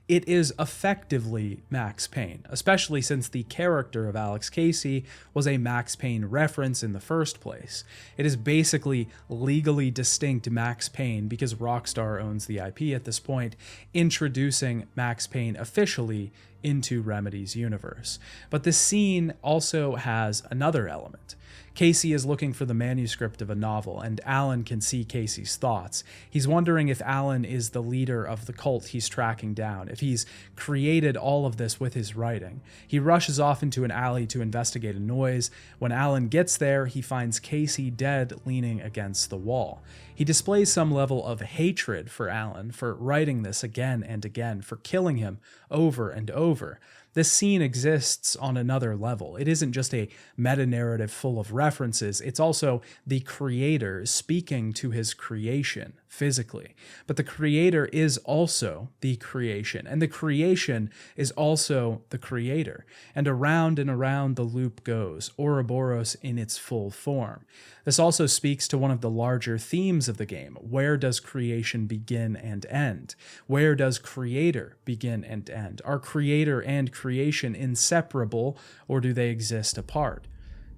It is effectively Max Payne, especially since the character of Alex Casey was a Max Payne reference in the first place. It is basically legally distinct Max Payne because Rockstar owns the IP at this point, introducing Max Payne officially into Remedy's universe. But this scene also has another element. Casey is looking for the manuscript of a novel, and Alan can see Casey's thoughts. He's wondering if Alan is the leader of the cult he's tracking down, if he's created all of this with his writing. He rushes off into an alley to investigate a noise. When Alan gets there, he finds Casey dead, leaning against the wall. He displays some level of hatred for Alan, for writing this again and again, for killing him over and over. This scene exists on another level. It isn't just a meta-narrative full of references, it's also the creator speaking to his creation physically. But the creator is also the creation, and the creation is also the creator. And around the loop goes, Ouroboros in its full form. This also speaks to one of the larger themes of the game. Where does creation begin and end? Where does creator begin and end? Are creator and creator creation inseparable, or do they exist apart?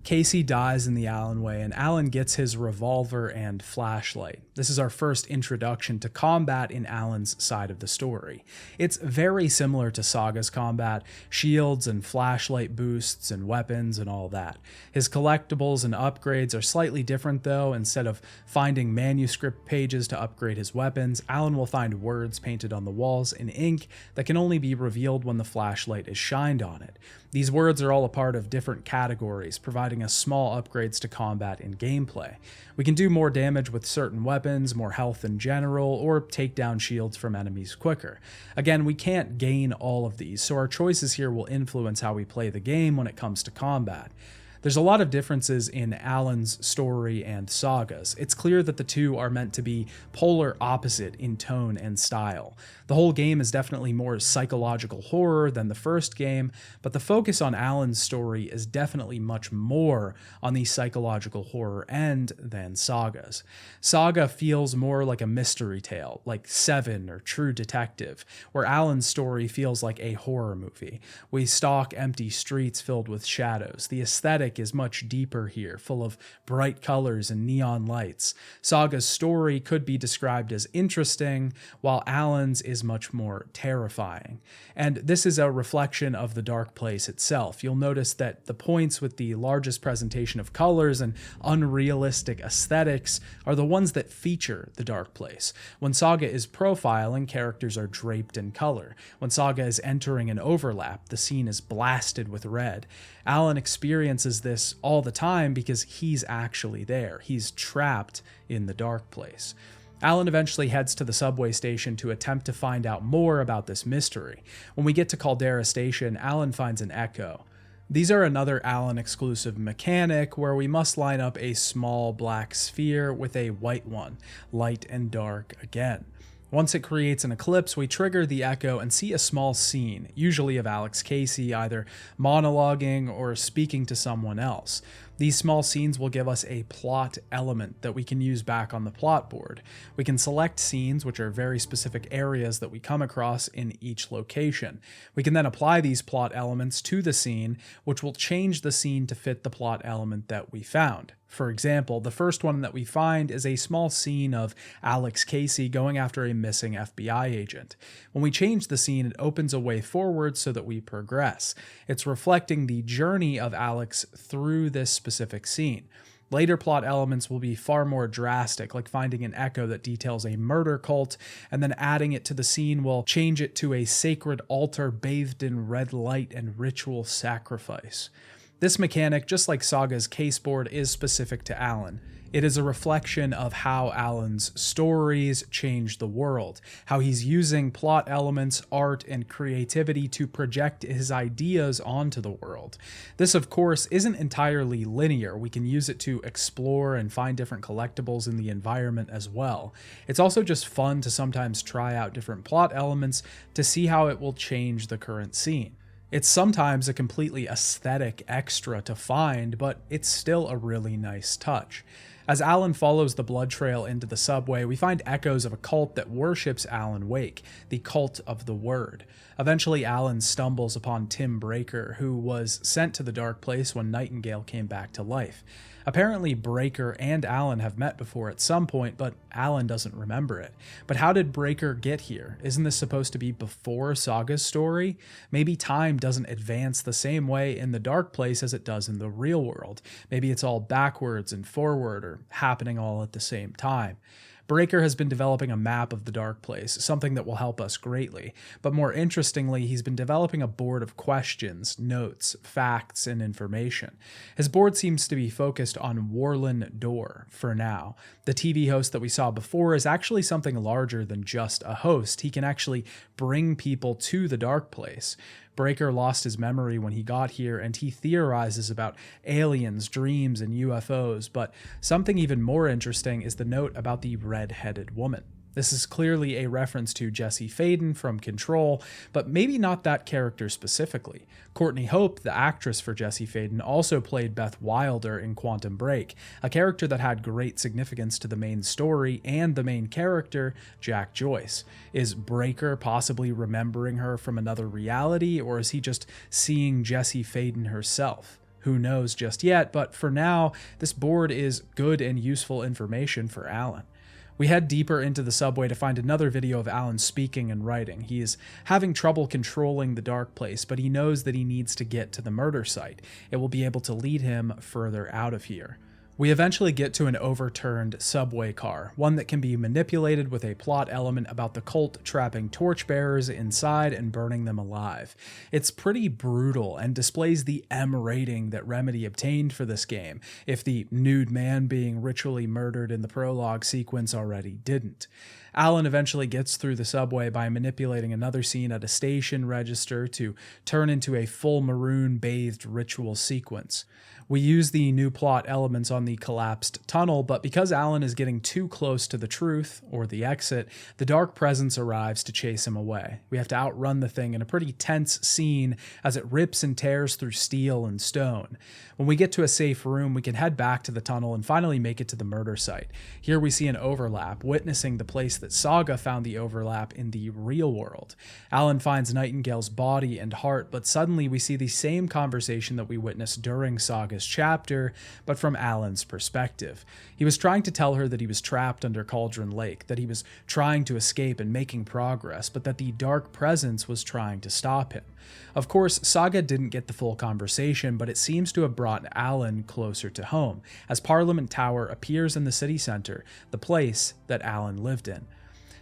Casey dies in the alleyway, and Alan gets his revolver and flashlight. This is our first introduction to combat in Alan's side of the story. It's very similar to Saga's combat, shields and flashlight boosts and weapons and all that. His collectibles and upgrades are slightly different though. Instead of finding manuscript pages to upgrade his weapons, Alan will find words painted on the walls in ink that can only be revealed when the flashlight is shined on it. These words are all a part of different categories, providing us small upgrades to combat in gameplay. We can do more damage with certain weapons, more health in general, or take down shields from enemies quicker. Again, we can't gain all of these, so our choices here will influence how we play the game when it comes to combat. There's a lot of differences in Alan's story and Saga's. It's clear that the two are meant to be polar opposite in tone and style. The whole game is definitely more psychological horror than the first game, but the focus on Alan's story is definitely much more on the psychological horror end than Saga's. Saga feels more like a mystery tale, like Seven or True Detective, where Alan's story feels like a horror movie. We stalk empty streets filled with shadows. The aesthetic is much deeper here, full of bright colors and neon lights. Saga's story could be described as interesting, while Alan's is much more terrifying. And this is a reflection of the Dark Place itself. You'll notice that the points with the largest presentation of colors and unrealistic aesthetics are the ones that feature the Dark Place. When Saga is profiling, characters are draped in color. When Saga is entering an overlap, the scene is blasted with red. Alan experiences this all the time because he's actually there. He's trapped in the Dark Place. Alan eventually heads to the subway station to attempt to find out more about this mystery. When we get to Caldera Station, Alan finds an echo. These are another Alan exclusive mechanic where we must line up a small black sphere with a white one, light and dark again. Once it creates an eclipse, we trigger the echo and see a small scene, usually of Alex Casey either monologuing or speaking to someone else. These small scenes will give us a plot element that we can use back on the plot board. We can select scenes, which are very specific areas that we come across in each location. We can then apply these plot elements to the scene, which will change the scene to fit the plot element that we found. For example, the first one that we find is a small scene of Alex Casey going after a missing FBI agent. When we change the scene, it opens a way forward so that we progress. It's reflecting the journey of Alex through this specific scene. Later plot elements will be far more drastic, like finding an echo that details a murder cult, and then adding it to the scene will change it to a sacred altar bathed in red light and ritual sacrifice. This mechanic, just like Saga's caseboard, is specific to Alan. It is a reflection of how Alan's stories change the world, how he's using plot elements, art, and creativity to project his ideas onto the world. This, of course, isn't entirely linear. We can use it to explore and find different collectibles in the environment as well. It's also just fun to sometimes try out different plot elements to see how it will change the current scene. It's sometimes a completely aesthetic extra to find, but it's still a really nice touch. As Alan follows the blood trail into the subway, we find echoes of a cult that worships Alan Wake, the Cult of the Word. Eventually, Alan stumbles upon Tim Breaker, who was sent to the Dark Place when Nightingale came back to life. Apparently, Breaker and Alan have met before at some point, but Alan doesn't remember it. But how did Breaker get here? Isn't this supposed to be before Saga's story? Maybe time doesn't advance the same way in the Dark Place as it does in the real world. Maybe it's all backwards and forward, or happening all at the same time. Breaker has been developing a map of the Dark Place, something that will help us greatly. But more interestingly, he's been developing a board of questions, notes, facts, and information. His board seems to be focused on Warlin Door for now. The TV host that we saw before is actually something larger than just a host. He can actually bring people to the Dark Place. Breaker lost his memory when he got here, and he theorizes about aliens, dreams, and UFOs, but something even more interesting is the note about the red-headed woman. This is clearly a reference to Jesse Faden from Control, but maybe not that character specifically. Courtney Hope, the actress for Jesse Faden, also played Beth Wilder in Quantum Break, a character that had great significance to the main story and the main character, Jack Joyce. Is Breaker possibly remembering her from another reality, or is he just seeing Jesse Faden herself? Who knows just yet, but for now, this board is good and useful information for Alan. We head deeper into the subway to find another video of Alan speaking and writing. He is having trouble controlling the dark place, but he knows that he needs to get to the murder site. It will be able to lead him further out of here. We eventually get to an overturned subway car, one that can be manipulated with a plot element about the cult trapping torchbearers inside and burning them alive. It's pretty brutal and displays the M rating that Remedy obtained for this game, if the nude man being ritually murdered in the prologue sequence already didn't. Alan eventually gets through the subway by manipulating another scene at a station register to turn into a full maroon-bathed ritual sequence. We use the new plot elements on the collapsed tunnel, but because Alan is getting too close to the truth, or the exit, the dark presence arrives to chase him away. We have to outrun the thing in a pretty tense scene as it rips and tears through steel and stone. When we get to a safe room, we can head back to the tunnel and finally make it to the murder site. Here we see an overlap, witnessing the place that Saga found the overlap in the real world. Alan finds Nightingale's body and heart, but suddenly we see the same conversation that we witnessed during Saga's chapter, but from Alan's perspective. He was trying to tell her that he was trapped under Cauldron Lake, that he was trying to escape and making progress, but that the dark presence was trying to stop him. Of course, Saga didn't get the full conversation, but it seems to have brought Alan closer to home, as Parliament Tower appears in the city center, the place that Alan lived in.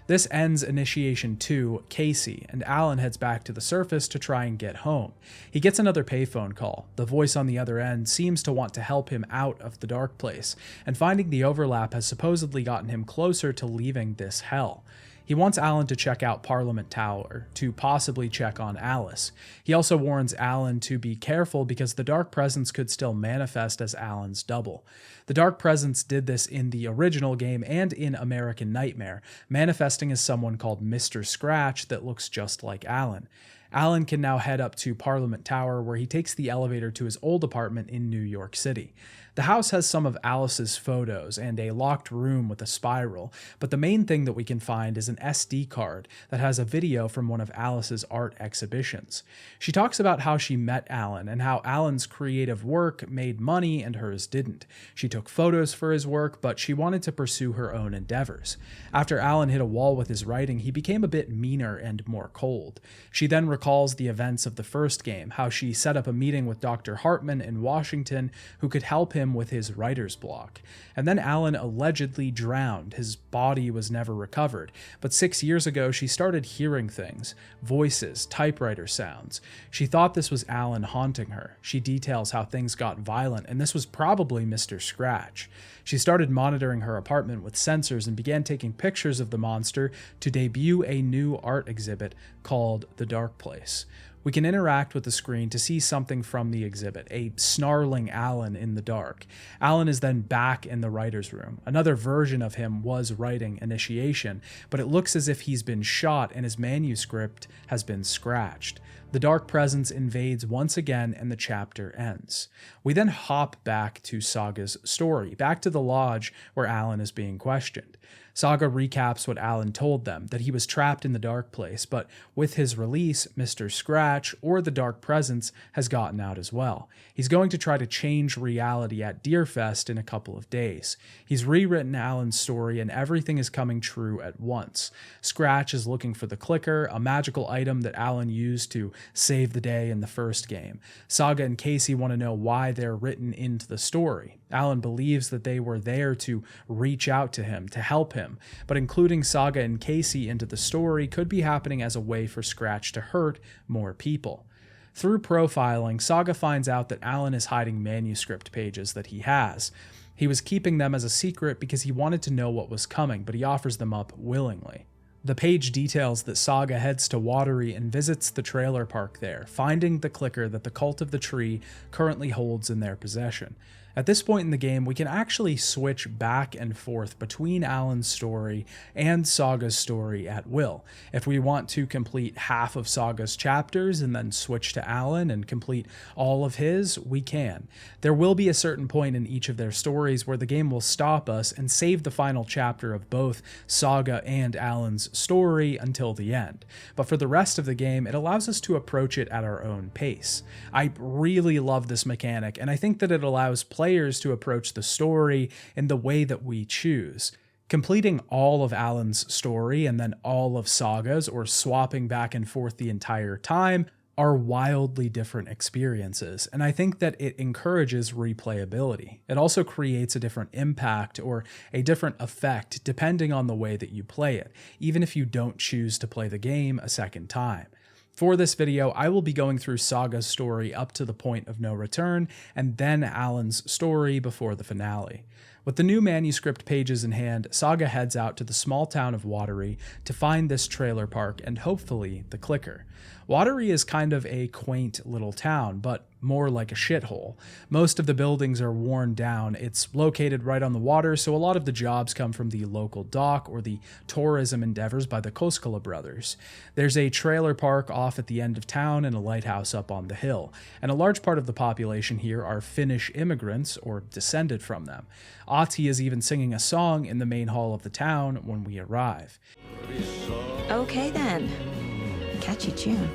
This ends Initiation 2, Casey, and Alan heads back to the surface to try and get home. He gets another payphone call. The voice on the other end seems to want to help him out of the dark place, and finding the overlap has supposedly gotten him closer to leaving this hell. He wants Alan to check out Parliament Tower, to possibly check on Alice. He also warns Alan to be careful because the Dark Presence could still manifest as Alan's double. The Dark Presence did this in the original game and in American Nightmare, manifesting as someone called Mr. Scratch that looks just like Alan. Alan can now head up to Parliament Tower, where he takes the elevator to his old apartment in New York City. The house has some of Alice's photos and a locked room with a spiral, but the main thing that we can find is an SD card that has a video from one of Alice's art exhibitions. She talks about how she met Alan and how Alan's creative work made money and hers didn't. She took photos for his work, but she wanted to pursue her own endeavors. After Alan hit a wall with his writing, he became a bit meaner and more cold. She then recalls the events of the first game, how she set up a meeting with Dr. Hartman in Washington who could help him with his writer's block. And then Alan allegedly drowned. His body was never recovered. But 6 years ago, she started hearing things, voices, typewriter sounds. She thought this was Alan haunting her. She details how things got violent, and this was probably Mr. Scratch. She started monitoring her apartment with sensors and began taking pictures of the monster to debut a new art exhibit called The Dark Place. We can interact with the screen to see something from the exhibit, a snarling Alan in the dark. Alan is then back in the writer's room. Another version of him was writing Initiation, but it looks as if he's been shot and his manuscript has been scratched. The dark presence invades once again and the chapter ends. We then hop back to Saga's story, back to the lodge where Alan is being questioned. Saga recaps what Alan told them, that he was trapped in the dark place, but with his release, Mr. Scratch, or the Dark Presence, has gotten out as well. He's going to try to change reality at Deerfest in a couple of days. He's rewritten Alan's story and everything is coming true at once. Scratch is looking for the clicker, a magical item that Alan used to save the day in the first game. Saga and Casey want to know why they're written into the story. Alan believes that they were there to reach out to him, to help him, but including Saga and Casey into the story could be happening as a way for Scratch to hurt more people. Through profiling, Saga finds out that Alan is hiding manuscript pages that he has. He was keeping them as a secret because he wanted to know what was coming, but he offers them up willingly. The page details that Saga heads to Watery and visits the trailer park there, finding the clicker that the Cult of the Tree currently holds in their possession. At this point in the game, we can actually switch back and forth between Alan's story and Saga's story at will. If we want to complete half of Saga's chapters and then switch to Alan and complete all of his, we can. There will be a certain point in each of their stories where the game will stop us and save the final chapter of both Saga and Alan's story until the end. But for the rest of the game, it allows us to approach it at our own pace. I really love this mechanic, and I think that it allows players to approach the story in the way that we choose. Completing all of Alan's story and then all of Saga's, or swapping back and forth the entire time, are wildly different experiences, and I think that it encourages replayability. It also creates a different impact or a different effect depending on the way that you play it, even if you don't choose to play the game a second time. For this video, I will be going through Saga's story up to the point of no return, and then Alan's story before the finale. With the new manuscript pages in hand, Saga heads out to the small town of Watery to find this trailer park and hopefully the clicker. Watery is kind of a quaint little town, but more like a shithole. Most of the buildings are worn down. It's located right on the water, so a lot of the jobs come from the local dock or the tourism endeavors by the Koskela brothers. There's a trailer park off at the end of town and a lighthouse up on the hill, and a large part of the population here are Finnish immigrants or descended from them. Ahti is even singing a song in the main hall of the town when we arrive. Okay then. Catchy tune.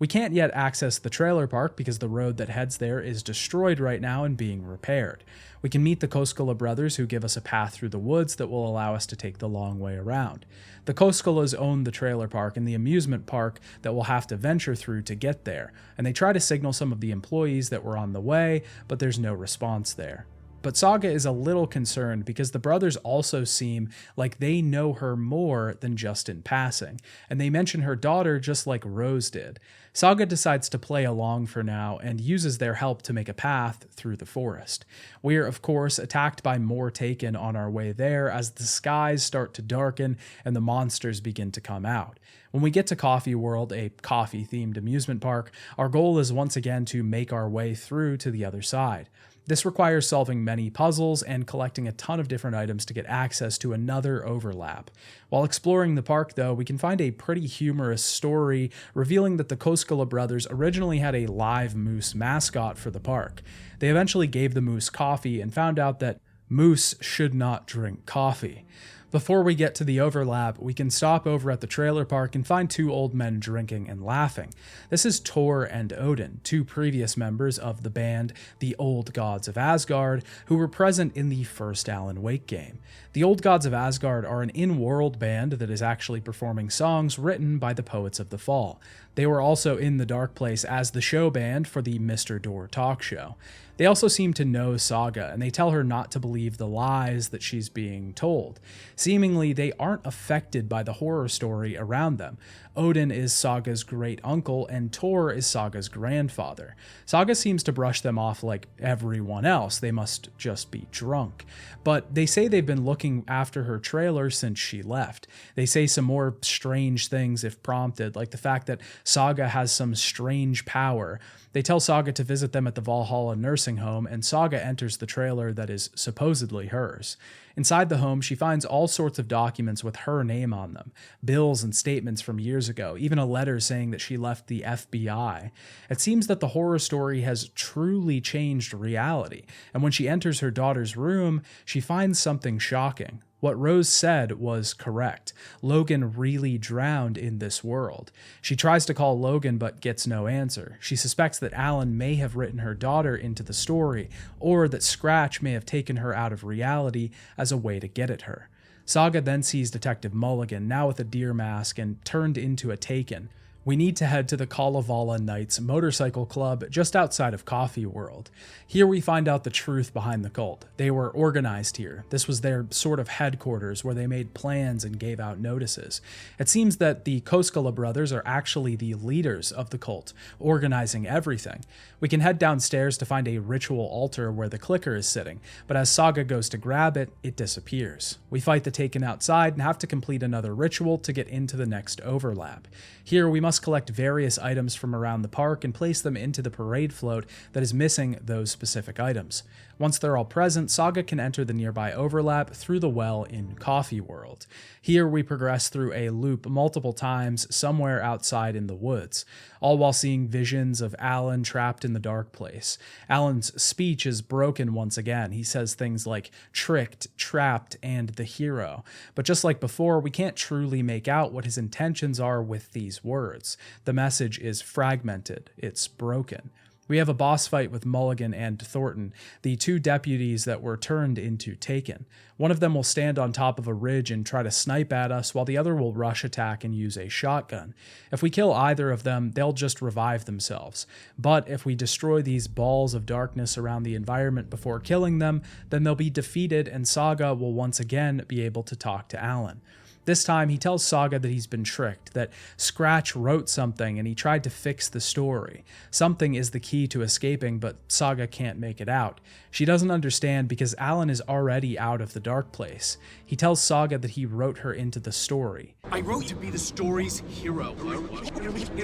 We can't yet access the trailer park because the road that heads there is destroyed right now and being repaired. We can meet the Koskela brothers who give us a path through the woods that will allow us to take the long way around. The Koskelas own the trailer park and the amusement park that we'll have to venture through to get there, and they try to signal some of the employees that we're on the way, but there's no response there. But Saga is a little concerned because the brothers also seem like they know her more than just in passing, and they mention her daughter just like Rose did. Saga decides to play along for now and uses their help to make a path through the forest. We are, of course, attacked by more Taken on our way there as the skies start to darken and the monsters begin to come out. When we get to Coffee World, a coffee-themed amusement park, our goal is once again to make our way through to the other side. This requires solving many puzzles and collecting a ton of different items to get access to another overlap. While exploring the park, though, we can find a pretty humorous story revealing that the Koskela brothers originally had a live moose mascot for the park. They eventually gave the moose coffee and found out that moose should not drink coffee. Before we get to the overlap, we can stop over at the trailer park and find two old men drinking and laughing. This is Tor and Odin, two previous members of the band The Old Gods of Asgard, who were present in the first Alan Wake game. The Old Gods of Asgard are an in-world band that is actually performing songs written by the Poets of the Fall. They were also in the Dark Place as the show band for the Mr. Door talk show. They also seem to know Saga, and they tell her not to believe the lies that she's being told. Seemingly, they aren't affected by the horror story around them. Odin is Saga's great uncle, and Tor is Saga's grandfather. Saga seems to brush them off like everyone else. They must just be drunk. But they say they've been looking after her trailer since she left. They say some more strange things if prompted, like the fact that Saga has some strange power. They tell Saga to visit them at the Valhalla nursing home, and Saga enters the trailer that is supposedly hers. Inside the home, she finds all sorts of documents with her name on them, bills and statements from years ago, even a letter saying that she left the FBI. It seems that the horror story has truly changed reality, and when she enters her daughter's room, she finds something shocking. What Rose said was correct. Logan really drowned in this world. She tries to call Logan but gets no answer. She suspects that Alan may have written her daughter into the story, or that Scratch may have taken her out of reality as a way to get at her. Saga then sees Detective Mulligan, now with a deer mask and turned into a Taken. We need to head to the Kalevala Knights Motorcycle Club just outside of Coffee World. Here we find out the truth behind the cult. They were organized here. This was their sort of headquarters where they made plans and gave out notices. It seems that the Koskela brothers are actually the leaders of the cult, organizing everything. We can head downstairs to find a ritual altar where the clicker is sitting, but as Saga goes to grab it, it disappears. We fight the Taken outside and have to complete another ritual to get into the next overlap. Here we must collect various items from around the park and place them into the parade float that is missing those specific items. Once they're all present, Saga can enter the nearby overlap through the well in Coffee World. Here we progress through a loop multiple times somewhere outside in the woods, all while seeing visions of Alan trapped in the dark place. Alan's speech is broken once again. He says things like tricked, trapped, and the hero. But just like before, we can't truly make out what his intentions are with these words. The message is fragmented. It's broken. We have a boss fight with Mulligan and Thornton, the two deputies that were turned into Taken. One of them will stand on top of a ridge and try to snipe at us, while the other will rush attack and use a shotgun. If we kill either of them, they'll just revive themselves. But if we destroy these balls of darkness around the environment before killing them, then they'll be defeated and Saga will once again be able to talk to Alan. This time, he tells Saga that he's been tricked, that Scratch wrote something and he tried to fix the story. Something is the key to escaping, but Saga can't make it out. She doesn't understand because Alan is already out of the dark place. He tells Saga that he wrote her into the story. I wrote to be the story's hero.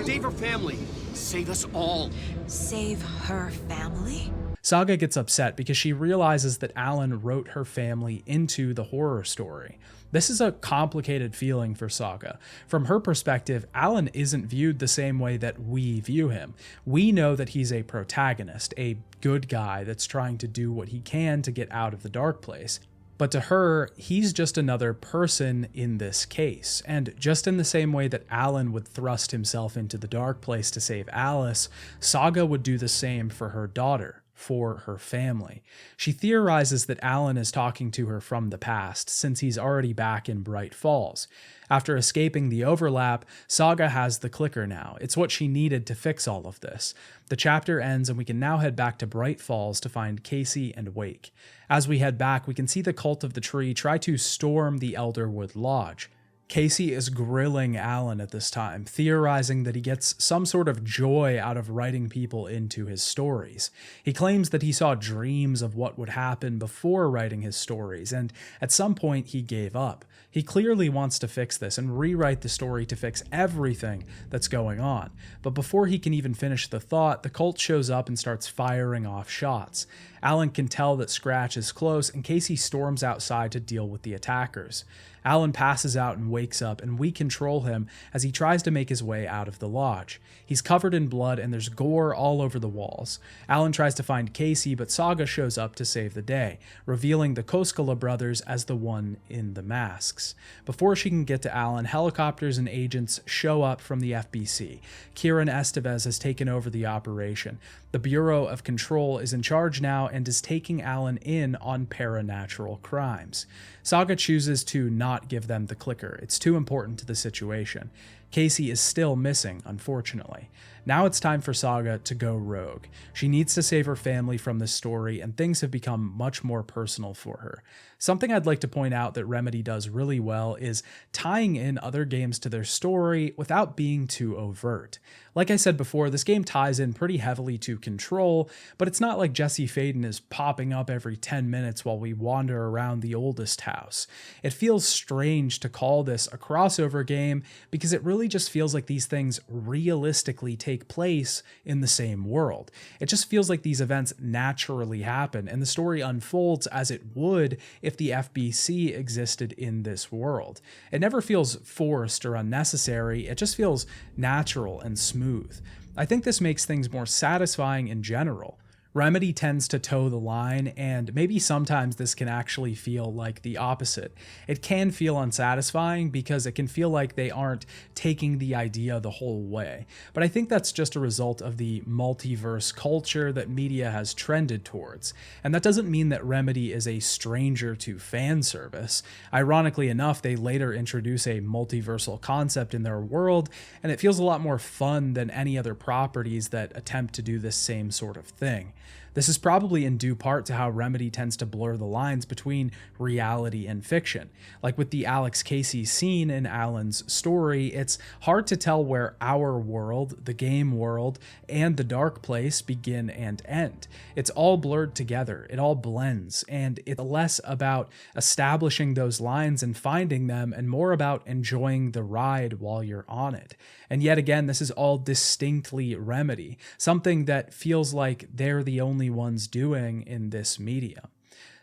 Save her family. Save us all. Save her family? Saga gets upset because she realizes that Alan wrote her family into the horror story. This is a complicated feeling for Saga. From her perspective, Alan isn't viewed the same way that we view him. We know that he's a protagonist, a good guy that's trying to do what he can to get out of the dark place. But to her, he's just another person in this case. And just in the same way that Alan would thrust himself into the dark place to save Alice, Saga would do the same for her daughter, for her family. She theorizes that Alan is talking to her from the past, since he's already back in Bright Falls. After escaping the overlap, Saga has the clicker now. It's what she needed to fix all of this. The chapter ends and we can now head back to Bright Falls to find Casey and Wake. As we head back, we can see the Cult of the Tree try to storm the Elderwood Lodge. Casey is grilling Alan at this time, theorizing that he gets some sort of joy out of writing people into his stories. He claims that he saw dreams of what would happen before writing his stories, and at some point he gave up. He clearly wants to fix this and rewrite the story to fix everything that's going on. But before he can even finish the thought, the cult shows up and starts firing off shots. Alan can tell that Scratch is close, and Casey storms outside to deal with the attackers. Alan passes out and wakes up, and we control him as he tries to make his way out of the lodge. He's covered in blood and there's gore all over the walls. Alan tries to find Casey, but Saga shows up to save the day, revealing the Koskela brothers as the one in the masks. Before she can get to Alan, helicopters and agents show up from the FBC. Kieran Estevez has taken over the operation. The Bureau of Control is in charge now and is taking Alan in on paranatural crimes. Saga chooses to not give them the clicker. It's too important to the situation. Casey is still missing, unfortunately. Now it's time for Saga to go rogue. She needs to save her family from this story, and things have become much more personal for her. Something I'd like to point out that Remedy does really well is tying in other games to their story without being too overt. Like I said before, this game ties in pretty heavily to Control, but it's not like Jesse Faden is popping up every 10 minutes while we wander around the oldest house. It feels strange to call this a crossover game because it really just feels like these things realistically take place in the same world. It just feels like these events naturally happen and the story unfolds as it would if the FBC existed in this world. It never feels forced or unnecessary, it just feels natural and smooth. I think this makes things more satisfying in general. Remedy tends to toe the line, and maybe sometimes this can actually feel like the opposite. It can feel unsatisfying because it can feel like they aren't taking the idea the whole way. But I think that's just a result of the multiverse culture that media has trended towards. And that doesn't mean that Remedy is a stranger to fan service. Ironically enough, they later introduce a multiversal concept in their world, and it feels a lot more fun than any other properties that attempt to do this same sort of thing. This is probably in due part to how Remedy tends to blur the lines between reality and fiction. Like with the Alex Casey scene in Alan's story, it's hard to tell where our world, the game world, and the dark place begin and end. It's all blurred together, it all blends, and it's less about establishing those lines and finding them, and more about enjoying the ride while you're on it. And yet again, this is all distinctly Remedy, something that feels like they're the only ones doing in this medium.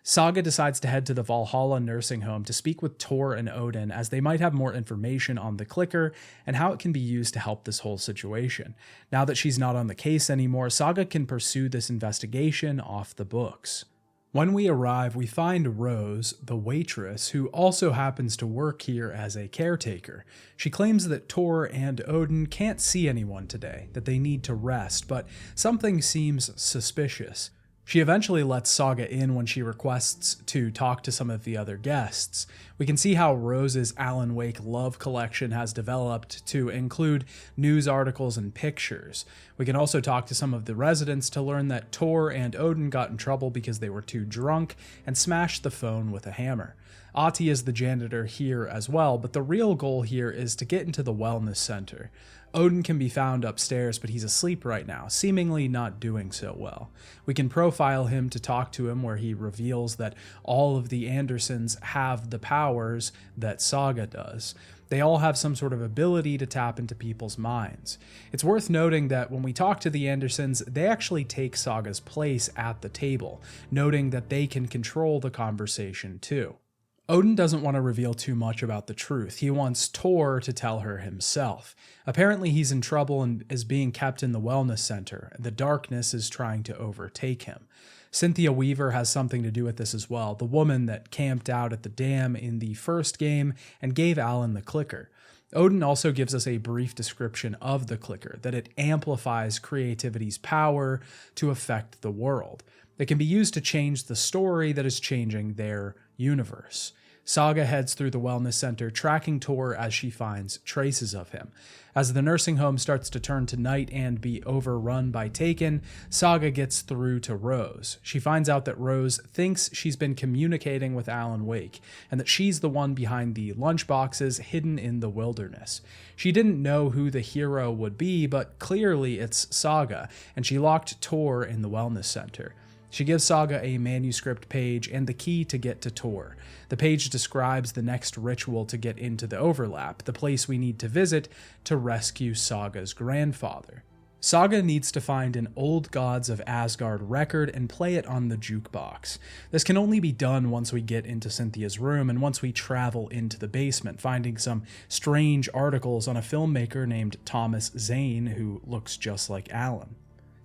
Saga decides to head to the Valhalla nursing home to speak with Tor and Odin, as they might have more information on the clicker and how it can be used to help this whole situation. Now that she's not on the case anymore, Saga can pursue this investigation off the books. When we arrive, we find Rose, the waitress, who also happens to work here as a caretaker. She claims that Tor and Odin can't see anyone today, that they need to rest, but something seems suspicious. She eventually lets Saga in when she requests to talk to some of the other guests. We can see how Rose's Alan Wake love collection has developed to include news articles and pictures. We can also talk to some of the residents to learn that Tor and Odin got in trouble because they were too drunk and smashed the phone with a hammer. Ahti is the janitor here as well, but the real goal here is to get into the wellness center. Odin can be found upstairs, but he's asleep right now, seemingly not doing so well. We can profile him to talk to him, where he reveals that all of the Andersons have the powers that Saga does. They all have some sort of ability to tap into people's minds. It's worth noting that when we talk to the Andersons, they actually take Saga's place at the table, noting that they can control the conversation too. Odin doesn't want to reveal too much about the truth. He wants Tor to tell her himself. Apparently he's in trouble and is being kept in the wellness center. The darkness is trying to overtake him. Cynthia Weaver has something to do with this as well, the woman that camped out at the dam in the first game and gave Alan the clicker. Odin also gives us a brief description of the clicker, that it amplifies creativity's power to affect the world. It can be used to change the story that is changing their universe. Saga heads through the wellness center, tracking Tor as she finds traces of him. As the nursing home starts to turn to night and be overrun by Taken, Saga gets through to Rose. She finds out that Rose thinks she's been communicating with Alan Wake, and that she's the one behind the lunchboxes hidden in the wilderness. She didn't know who the hero would be, but clearly it's Saga, and she locked Tor in the wellness center. She gives Saga a manuscript page and the key to get to Tor. The page describes the next ritual to get into the overlap, the place we need to visit to rescue Saga's grandfather. Saga needs to find an Old Gods of Asgard record and play it on the jukebox. This can only be done once we get into Cynthia's room and once we travel into the basement, finding some strange articles on a filmmaker named Thomas Zane who looks just like Alan.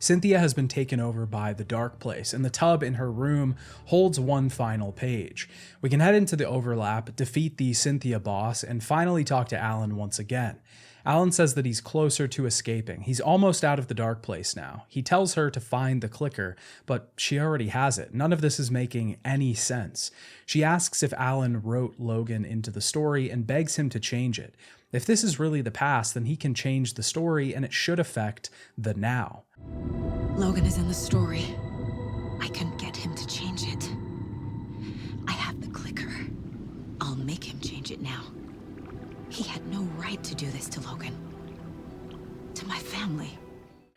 Cynthia has been taken over by the dark place, and the tub in her room holds one final page. We can head into the overlap, defeat the Cynthia boss, and finally talk to Alan once again. Alan says that he's closer to escaping. He's almost out of the dark place now. He tells her to find the clicker, but she already has it. None of this is making any sense. She asks if Alan wrote Logan into the story and begs him to change it. If this is really the past, then he can change the story and it should affect the now. Logan is in the story. I can get him to change it. I have the clicker. I'll make him change it now. He had no right to do this to Logan. To my family.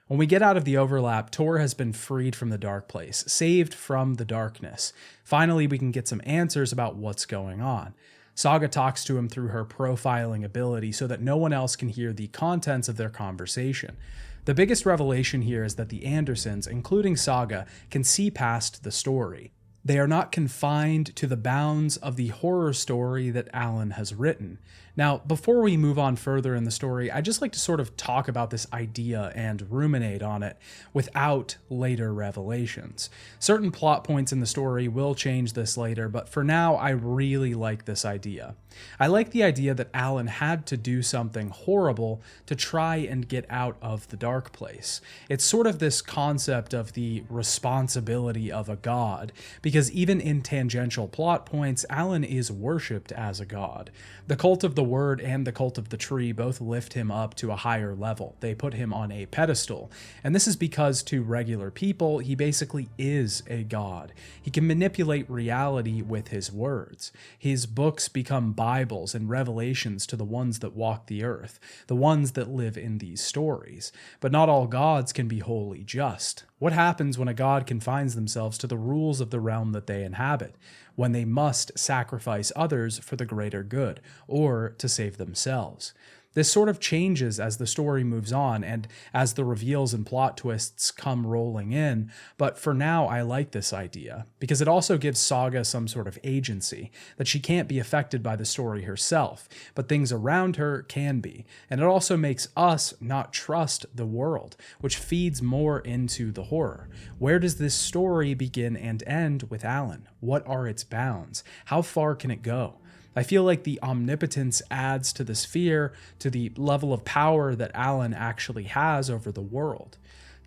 When we get out of the overlap, Tor has been freed from the dark place, saved from the darkness. Finally, we can get some answers about what's going on. Saga talks to him through her profiling ability so that no one else can hear the contents of their conversation. The biggest revelation here is that the Andersons, including Saga, can see past the story. They are not confined to the bounds of the horror story that Alan has written. Now, before we move on further in the story, I'd just like to sort of talk about this idea and ruminate on it without later revelations. Certain plot points in the story will change this later, but for now, I really like this idea. I like the idea that Alan had to do something horrible to try and get out of the dark place. It's sort of this concept of the responsibility of a god, because even in tangential plot points, Alan is worshipped as a god. The cult of the word and the cult of the tree both lift him up to a higher level. They put him on a pedestal, and this is because to regular people, he basically is a god. He can manipulate reality with his words. His books become Bibles and revelations to the ones that walk the earth, the ones that live in these stories. But not all gods can be wholly just. What happens when a god confines themselves to the rules of the realm that they inhabit, when they must sacrifice others for the greater good, or to save themselves? This sort of changes as the story moves on and as the reveals and plot twists come rolling in, but for now I like this idea, because it also gives Saga some sort of agency, that she can't be affected by the story herself, but things around her can be, and it also makes us not trust the world, which feeds more into the horror. Where does this story begin and end with Alan? What are its bounds? How far can it go? I feel like the omnipotence adds to this fear, to the level of power that Alan actually has over the world.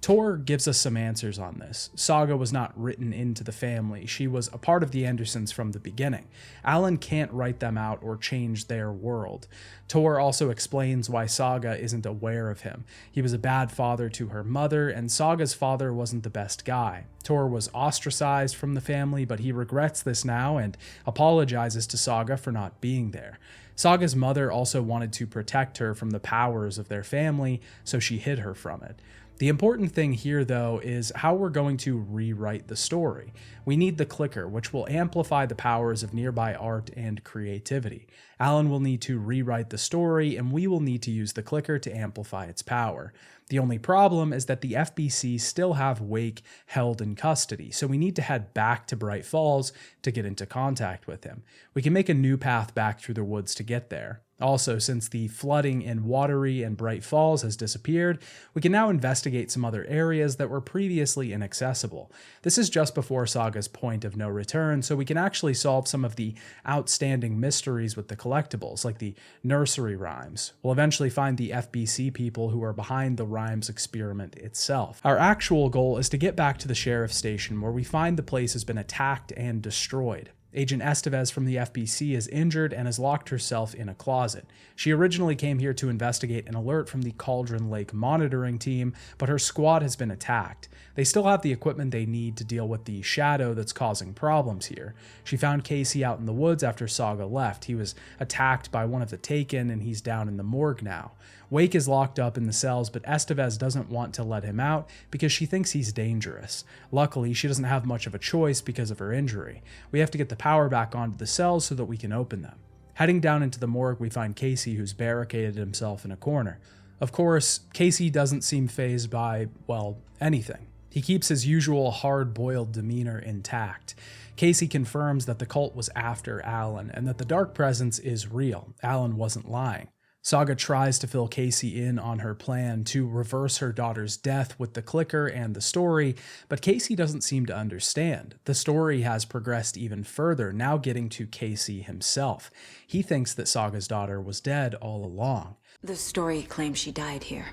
Tor gives us some answers on this. Saga was not written into the family. She was a part of the Andersons from the beginning. Alan can't write them out or change their world. Tor also explains why Saga isn't aware of him. He was a bad father to her mother, and Saga's father wasn't the best guy. Tor was ostracized from the family, but he regrets this now and apologizes to Saga for not being there. Saga's mother also wanted to protect her from the powers of their family, so she hid her from it. The important thing here, though, is how we're going to rewrite the story. We need the clicker, which will amplify the powers of nearby art and creativity. Alan will need to rewrite the story, and we will need to use the clicker to amplify its power. The only problem is that the FBC still have Wake held in custody, so we need to head back to Bright Falls to get into contact with him. We can make a new path back through the woods to get there. Also, since the flooding in Watery and Bright Falls has disappeared, we can now investigate some other areas that were previously inaccessible. This is just before Saga's point of no return, so we can actually solve some of the outstanding mysteries with the collectibles, like the nursery rhymes. We'll eventually find the FBC people who are behind the rhymes experiment itself. Our actual goal is to get back to the sheriff's station, where we find the place has been attacked and destroyed. Agent Estevez from the FBC is injured and has locked herself in a closet. She originally came here to investigate an alert from the Cauldron Lake monitoring team, but her squad has been attacked. They still have the equipment they need to deal with the shadow that's causing problems here. She found Casey out in the woods after Saga left. He was attacked by one of the Taken, and he's down in the morgue now. Wake is locked up in the cells, but Estevez doesn't want to let him out because she thinks he's dangerous. Luckily, she doesn't have much of a choice because of her injury. We have to get the power back onto the cells so that we can open them. Heading down into the morgue, we find Casey, who's barricaded himself in a corner. Of course, Casey doesn't seem fazed by, well, anything. He keeps his usual hard-boiled demeanor intact. Casey confirms that the cult was after Alan and that the dark presence is real. Alan wasn't lying. Saga tries to fill Casey in on her plan to reverse her daughter's death with the clicker and the story, but Casey doesn't seem to understand. The story has progressed even further, now getting to Casey himself. He thinks that Saga's daughter was dead all along. The story claims she died here.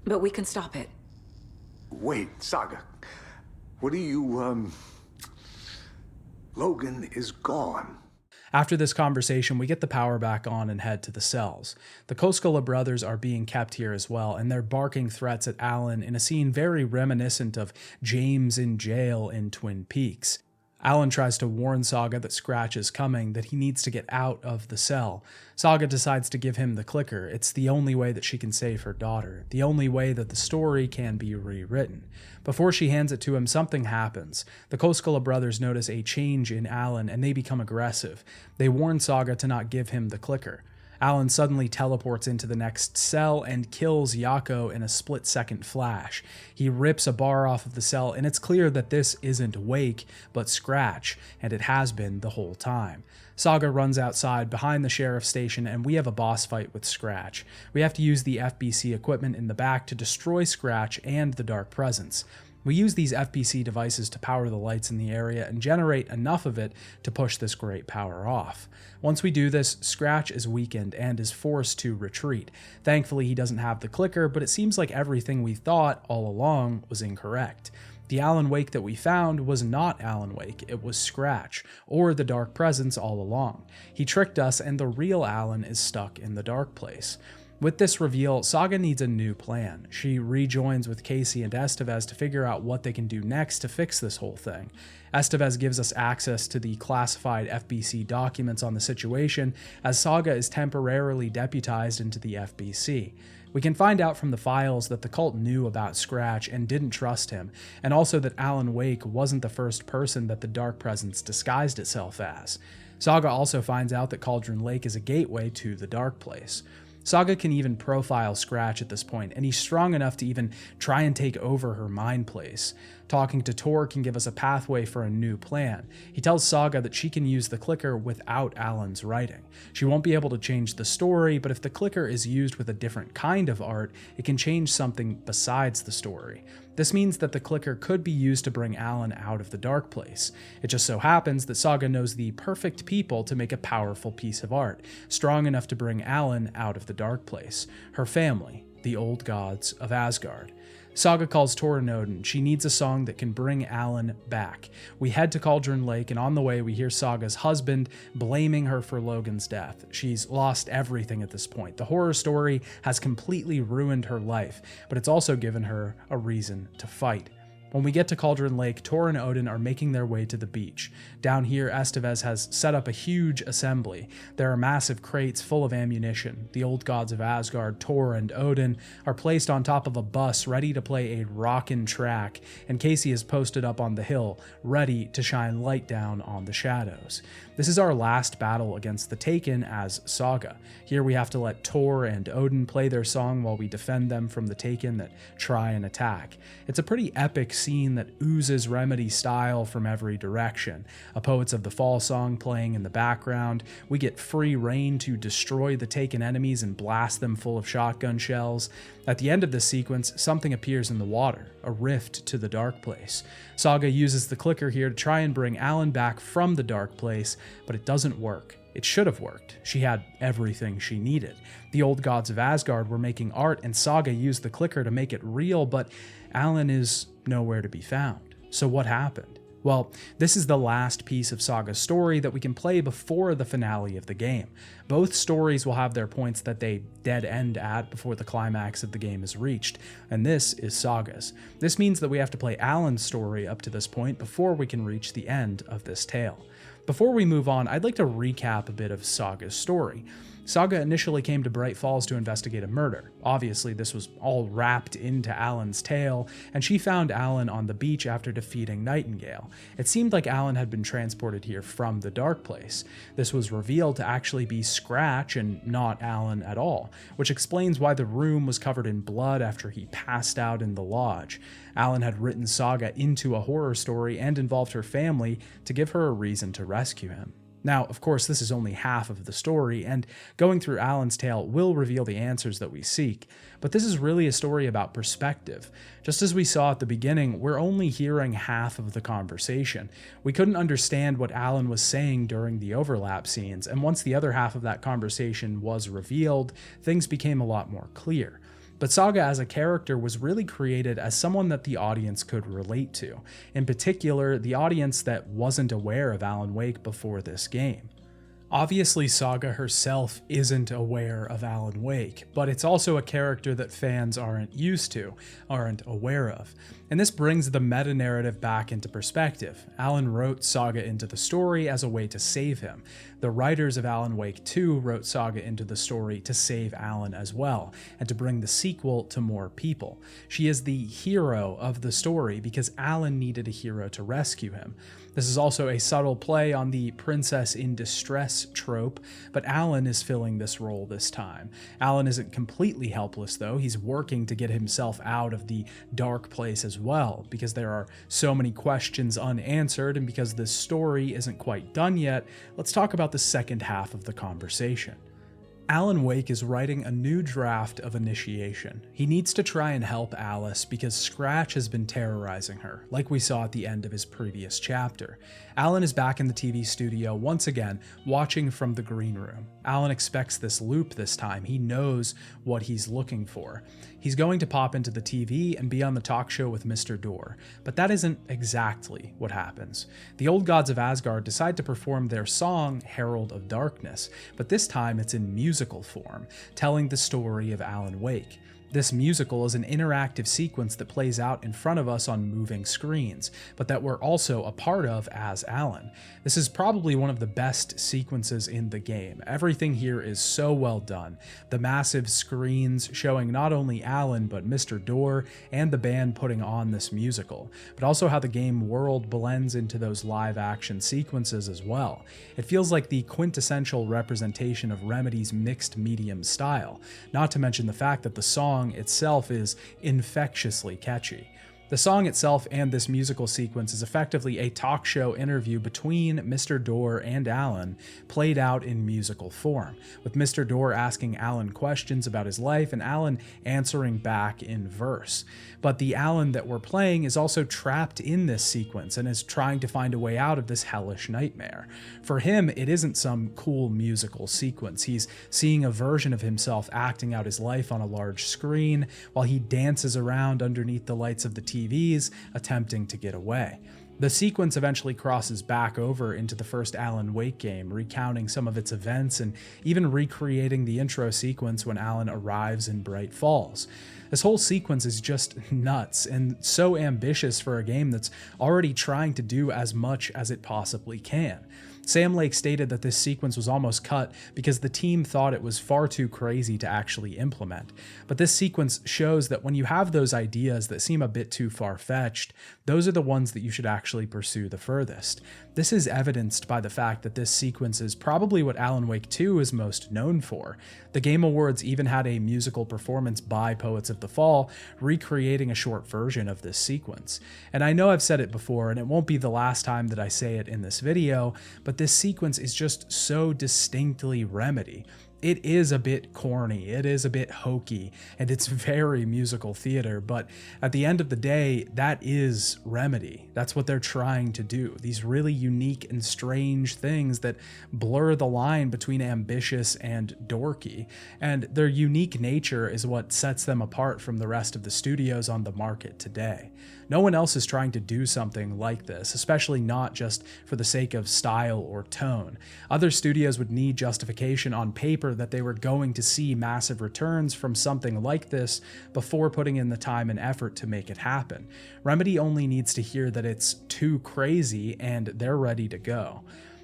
But we can stop it. Wait, Saga. What do you, Logan is gone. After this conversation, we get the power back on and head to the cells. The Koskela brothers are being kept here as well, and they're barking threats at Alan in a scene very reminiscent of James in jail in Twin Peaks. Alan tries to warn Saga that Scratch is coming, that he needs to get out of the cell. Saga decides to give him the clicker. It's the only way that she can save her daughter, the only way that the story can be rewritten. Before she hands it to him, something happens. The Koskela brothers notice a change in Alan, and they become aggressive. They warn Saga to not give him the clicker. Alan suddenly teleports into the next cell and kills Yako in a split-second flash. He rips a bar off of the cell, and it's clear that this isn't Wake, but Scratch, and it has been the whole time. Saga runs outside behind the sheriff's station, and we have a boss fight with Scratch. We have to use the FBC equipment in the back to destroy Scratch and the Dark Presence. We use these FBC devices to power the lights in the area and generate enough of it to push this great power off. Once we do this, Scratch is weakened and is forced to retreat. Thankfully, he doesn't have the clicker, but it seems like everything we thought all along was incorrect. The Alan Wake that we found was not Alan Wake, it was Scratch, or the Dark Presence all along. He tricked us, and the real Alan is stuck in the dark place. With this reveal, Saga needs a new plan. She rejoins with Casey and Estevez to figure out what they can do next to fix this whole thing. Estevez gives us access to the classified FBC documents on the situation, as Saga is temporarily deputized into the FBC. We can find out from the files that the cult knew about Scratch and didn't trust him, and also that Alan Wake wasn't the first person that the Dark Presence disguised itself as. Saga also finds out that Cauldron Lake is a gateway to the Dark Place. Saga can even profile Scratch at this point, and he's strong enough to even try and take over her mind place. Talking to Tor can give us a pathway for a new plan. He tells Saga that she can use the clicker without Alan's writing. She won't be able to change the story, but if the clicker is used with a different kind of art, it can change something besides the story. This means that the clicker could be used to bring Alan out of the dark place. It just so happens that Saga knows the perfect people to make a powerful piece of art, strong enough to bring Alan out of the dark place. Her family, the old gods of Asgard. Saga calls Tor and Odin. She needs a song that can bring Alan back. We head to Cauldron Lake, and on the way we hear Saga's husband blaming her for Logan's death. She's lost everything at this point. The horror story has completely ruined her life, but it's also given her a reason to fight. When we get to Cauldron Lake, Tor and Odin are making their way to the beach. Down here, Estevez has set up a huge assembly. There are massive crates full of ammunition. The old gods of Asgard, Tor and Odin, are placed on top of a bus ready to play a rockin' track, and Casey is posted up on the hill, ready to shine light down on the shadows. This is our last battle against the Taken as Saga. Here we have to let Tor and Odin play their song while we defend them from the Taken that try and attack. It's a pretty epic scene that oozes Remedy style from every direction. A Poets of the Fall song playing in the background. We get free reign to destroy the Taken enemies and blast them full of shotgun shells. At the end of this sequence, something appears in the water, a rift to the dark place. Saga uses the clicker here to try and bring Alan back from the dark place, but it doesn't work. It should have worked. She had everything she needed. The old gods of Asgard were making art, and Saga used the clicker to make it real, but Alan is nowhere to be found. So what happened? Well, this is the last piece of Saga's story that we can play before the finale of the game. Both stories will have their points that they dead end at before the climax of the game is reached, and this is Saga's. This means that we have to play Alan's story up to this point before we can reach the end of this tale. Before we move on, I'd like to recap a bit of Saga's story. Saga initially came to Bright Falls to investigate a murder. Obviously, this was all wrapped into Alan's tale, and she found Alan on the beach after defeating Nightingale. It seemed like Alan had been transported here from the Dark Place. This was revealed to actually be Scratch and not Alan at all, which explains why the room was covered in blood after he passed out in the lodge. Alan had written Saga into a horror story and involved her family to give her a reason to rescue him. Now, of course, this is only half of the story, and going through Alan's tale will reveal the answers that we seek, but this is really a story about perspective. Just as we saw at the beginning, we're only hearing half of the conversation. We couldn't understand what Alan was saying during the overlap scenes, and once the other half of that conversation was revealed, things became a lot more clear. But Saga as a character was really created as someone that the audience could relate to. In particular, the audience that wasn't aware of Alan Wake before this game. Obviously, Saga herself isn't aware of Alan Wake, but it's also a character that fans aren't used to, aren't aware of. And this brings the meta-narrative back into perspective. Alan wrote Saga into the story as a way to save him. The writers of Alan Wake 2 wrote Saga into the story to save Alan as well, and to bring the sequel to more people. She is the hero of the story because Alan needed a hero to rescue him. This is also a subtle play on the princess in distress trope, but Alan is filling this role this time. Alan isn't completely helpless though, he's working to get himself out of the dark place as well, because there are so many questions unanswered, and because this story isn't quite done yet, let's talk about the second half of the conversation. Alan Wake is writing a new draft of Initiation. He needs to try and help Alice because Scratch has been terrorizing her, like we saw at the end of his previous chapter. Alan is back in the TV studio once again, watching from the green room. Alan expects this loop this time. He knows what he's looking for. He's going to pop into the TV and be on the talk show with Mr. Door, but that isn't exactly what happens. The old gods of Asgard decide to perform their song, Herald of Darkness, but this time it's in musical form, telling the story of Alan Wake. This musical is an interactive sequence that plays out in front of us on moving screens, but that we're also a part of as Alan. This is probably one of the best sequences in the game. Everything here is so well done. The massive screens showing not only Alan, but Mr. Door and the band putting on this musical, but also how the game world blends into those live action sequences as well. It feels like the quintessential representation of Remedy's mixed medium style, not to mention the fact that the song itself is infectiously catchy. The song itself and this musical sequence is effectively a talk show interview between Mr. Door and Alan, played out in musical form, with Mr. Door asking Alan questions about his life and Alan answering back in verse. But the Alan that we're playing is also trapped in this sequence and is trying to find a way out of this hellish nightmare. For him, it isn't some cool musical sequence. He's seeing a version of himself acting out his life on a large screen while he dances around underneath the lights of the TVs, attempting to get away. The sequence eventually crosses back over into the first Alan Wake game, recounting some of its events and even recreating the intro sequence when Alan arrives in Bright Falls. This whole sequence is just nuts and so ambitious for a game that's already trying to do as much as it possibly can. Sam Lake stated that this sequence was almost cut because the team thought it was far too crazy to actually implement. But this sequence shows that when you have those ideas that seem a bit too far-fetched, those are the ones that you should actually pursue the furthest. This is evidenced by the fact that this sequence is probably what Alan Wake 2 is most known for. The Game Awards even had a musical performance by Poets of the Fall, recreating a short version of this sequence. And I know I've said it before, and it won't be the last time that I say it in this video, but this sequence is just so distinctly Remedy. It is a bit corny, it is a bit hokey, and it's very musical theater, but at the end of the day, that is Remedy. That's what they're trying to do. These really unique and strange things that blur the line between ambitious and dorky, and their unique nature is what sets them apart from the rest of the studios on the market today. No one else is trying to do something like this, especially not just for the sake of style or tone. Other studios would need justification on paper that they were going to see massive returns from something like this before putting in the time and effort to make it happen. Remedy only needs to hear that it's too crazy and they're ready to go.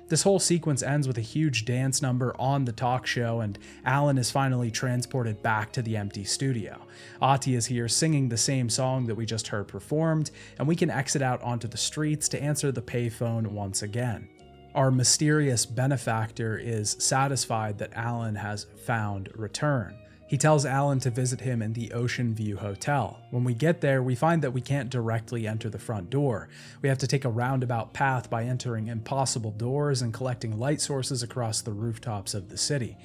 This whole sequence ends with a huge dance number on the talk show, and Alan is finally transported back to the empty studio. Ati is here singing the same song that we just heard performed, and we can exit out onto the streets to answer the payphone once again. Our mysterious benefactor is satisfied that Alan has found return. He tells Alan to visit him in the Ocean View Hotel. When we get there, we find that we can't directly enter the front door. We have to take a roundabout path by entering impossible doors and collecting light sources across the rooftops of the city.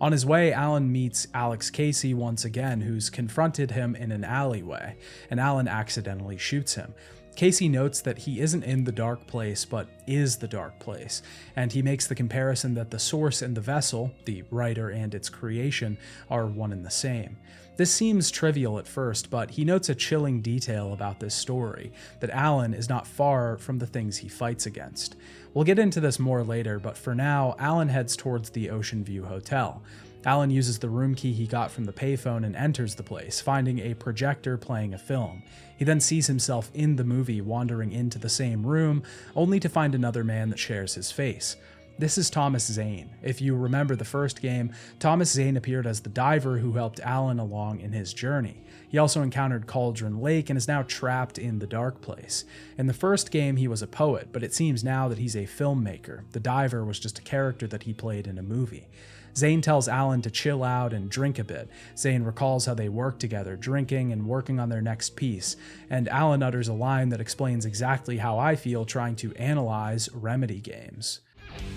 On his way, Alan meets Alex Casey once again, who's confronted him in an alleyway, and Alan accidentally shoots him. Casey notes that he isn't in the dark place, but is the dark place, and he makes the comparison that the source and the vessel, the writer and its creation, are one and the same. This seems trivial at first, but he notes a chilling detail about this story, that Alan is not far from the things he fights against. We'll get into this more later, but for now, Alan heads towards the Ocean View Hotel. Alan uses the room key he got from the payphone and enters the place, finding a projector playing a film. He then sees himself in the movie wandering into the same room, only to find another man that shares his face. This is Thomas Zane. If you remember the first game, Thomas Zane appeared as the diver who helped Alan along in his journey. He also encountered Cauldron Lake and is now trapped in the Dark Place. In the first game, he was a poet, but it seems now that he's a filmmaker. The diver was just a character that he played in a movie. Zane tells Alan to chill out and drink a bit. Zane recalls how they worked together, drinking and working on their next piece, and Alan utters a line that explains exactly how I feel trying to analyze Remedy games.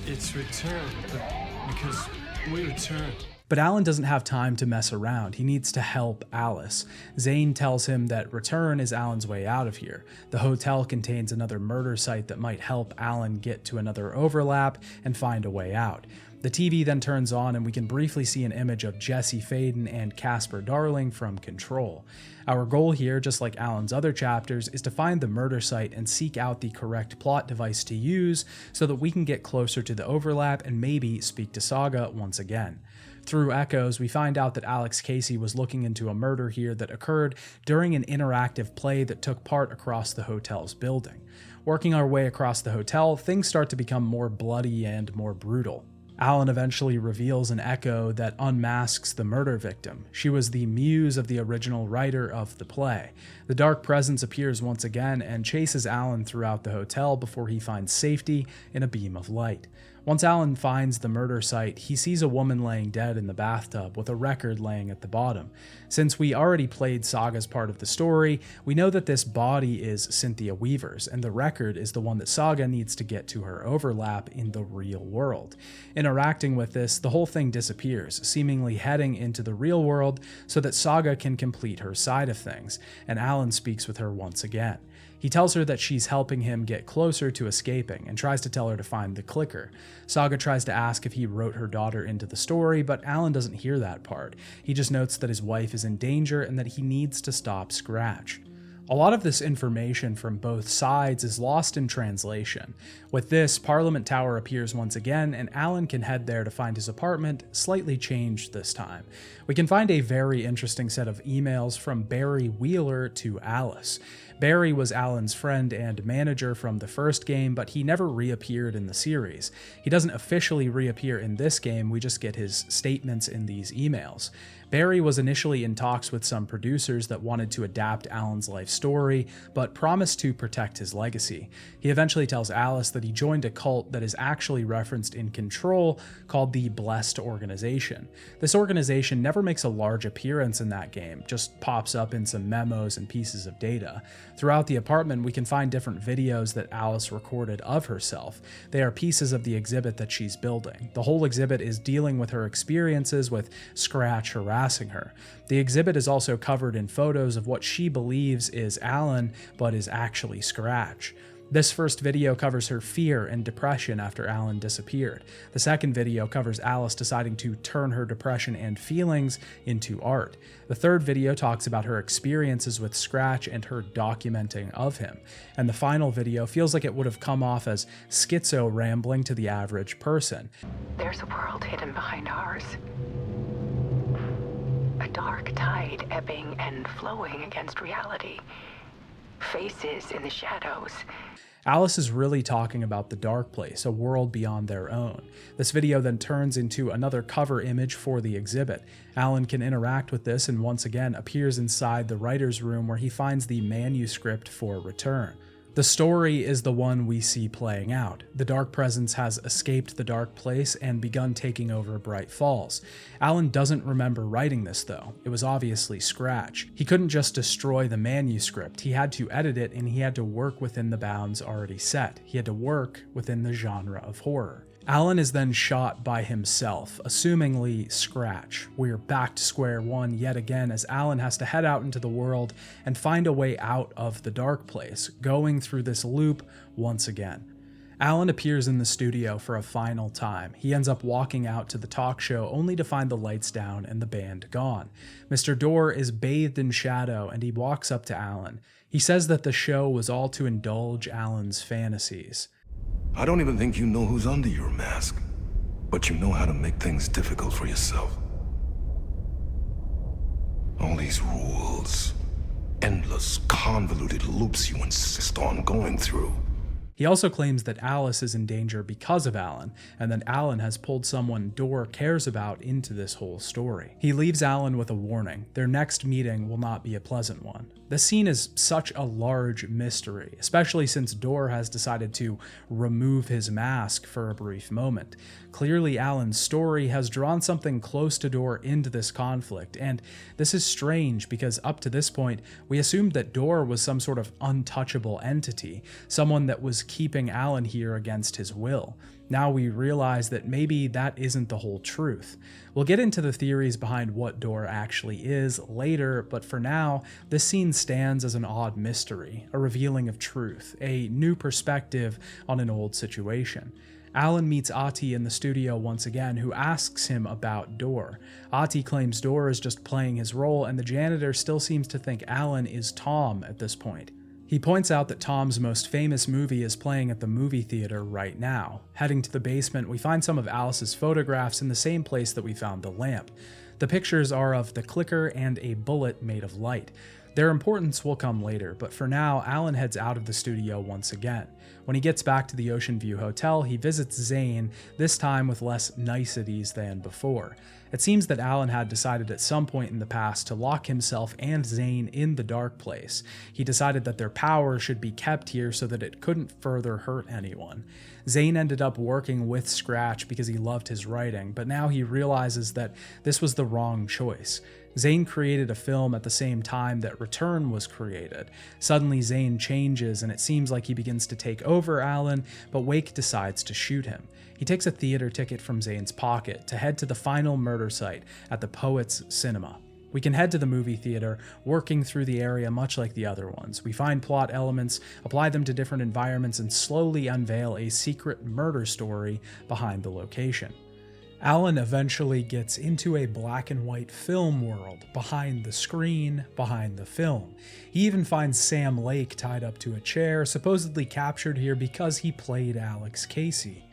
It's returned, because we returned. But Alan doesn't have time to mess around. He needs to help Alice. Zane tells him that Return is Alan's way out of here. The hotel contains another murder site that might help Alan get to another overlap and find a way out. The TV then turns on and we can briefly see an image of Jesse Faden and Casper Darling from Control. Our goal here, just like Alan's other chapters, is to find the murder site and seek out the correct plot device to use so that we can get closer to the overlap and maybe speak to Saga once again. Through echoes, we find out that Alex Casey was looking into a murder here that occurred during an interactive play that took part across the hotel's building. Working our way across the hotel, things start to become more bloody and more brutal. Alan eventually reveals an echo that unmasks the murder victim. She was the muse of the original writer of the play. The dark presence appears once again and chases Alan throughout the hotel before he finds safety in a beam of light. Once Alan finds the murder site, he sees a woman laying dead in the bathtub with a record laying at the bottom. Since we already played Saga's part of the story, we know that this body is Cynthia Weaver's, and the record is the one that Saga needs to get to her overlap in the real world. Interacting with this, the whole thing disappears, seemingly heading into the real world so that Saga can complete her side of things, and Alan speaks with her once again. He tells her that she's helping him get closer to escaping and tries to tell her to find the clicker. Saga tries to ask if he wrote her daughter into the story, but Alan doesn't hear that part. He just notes that his wife is in danger and that he needs to stop Scratch. A lot of this information from both sides is lost in translation. With this, Parliament Tower appears once again, and Alan can head there to find his apartment slightly changed this time. We can find a very interesting set of emails from Barry Wheeler to Alice. Barry was Alan's friend and manager from the first game, but he never reappeared in the series. He doesn't officially reappear in this game, we just get his statements in these emails. Barry was initially in talks with some producers that wanted to adapt Alan's life story, but promised to protect his legacy. He eventually tells Alice that he joined a cult that is actually referenced in Control called the Blessed Organization. This organization never makes a large appearance in that game, just pops up in some memos and pieces of data. Throughout the apartment, we can find different videos that Alice recorded of herself. They are pieces of the exhibit that she's building. The whole exhibit is dealing with her experiences with Scratch harassing her. The exhibit is also covered in photos of what she believes is Alan, but is actually Scratch. This first video covers her fear and depression after Alan disappeared. The second video covers Alice deciding to turn her depression and feelings into art. The third video talks about her experiences with Scratch and her documenting of him. And the final video feels like it would have come off as schizo rambling to the average person. There's a world hidden behind ours. A dark tide ebbing and flowing against reality. Faces in the shadows. Alice is really talking about the Dark Place, a world beyond their own. This video then turns into another cover image for the exhibit. Alan can interact with this and once again appears inside the writer's room where he finds the manuscript for Return. The story is the one we see playing out. The Dark Presence has escaped the Dark Place and begun taking over Bright Falls. Alan doesn't remember writing this though. It was obviously Scratch. He couldn't just destroy the manuscript. He had to edit it and he had to work within the bounds already set. He had to work within the genre of horror. Alan is then shot by himself, assumingly Scratch. We're back to square one yet again as Alan has to head out into the world and find a way out of the Dark Place, going through this loop once again. Alan appears in the studio for a final time. He ends up walking out to the talk show only to find the lights down and the band gone. Mr. Dorr is bathed in shadow and he walks up to Alan. He says that the show was all to indulge Alan's fantasies. I don't even think you know who's under your mask, but you know how to make things difficult for yourself. All these rules, endless, convoluted loops you insist on going through. He also claims that Alice is in danger because of Alan, and that Alan has pulled someone Door cares about into this whole story. He leaves Alan with a warning. Their next meeting will not be a pleasant one. This scene is such a large mystery, especially since Door has decided to remove his mask for a brief moment. Clearly, Alan's story has drawn something close to Door into this conflict, and this is strange because up to this point, we assumed that Door was some sort of untouchable entity, someone that was keeping Alan here against his will. Now we realize that maybe that isn't the whole truth. We'll get into the theories behind what Door actually is later, but for now, this scene stands as an odd mystery, a revealing of truth, a new perspective on an old situation. Alan meets Ahti in the studio once again, who asks him about Door. Ahti claims Door is just playing his role, and the janitor still seems to think Alan is Tom at this point. He points out that Tom's most famous movie is playing at the movie theater right now. Heading to the basement, we find some of Alice's photographs in the same place that we found the lamp. The pictures are of the clicker and a bullet made of light. Their importance will come later, but for now, Alan heads out of the studio once again. When he gets back to the Ocean View Hotel, he visits Zane, this time with less niceties than before. It seems that Alan had decided at some point in the past to lock himself and Zane in the dark place. He decided that their power should be kept here so that it couldn't further hurt anyone. Zane ended up working with Scratch because he loved his writing, but now he realizes that this was the wrong choice. Zane created a film at the same time that Return was created. Suddenly Zane changes and it seems like he begins to take over Alan, but Wake decides to shoot him. He takes a theater ticket from Zane's pocket to head to the final murder site at the Poets Cinema. We can head to the movie theater, working through the area much like the other ones. We find plot elements, apply them to different environments, and slowly unveil a secret murder story behind the location. Alan eventually gets into a black and white film world, behind the screen, behind the film. He even finds Sam Lake tied up to a chair, supposedly captured here because he played Alex Casey.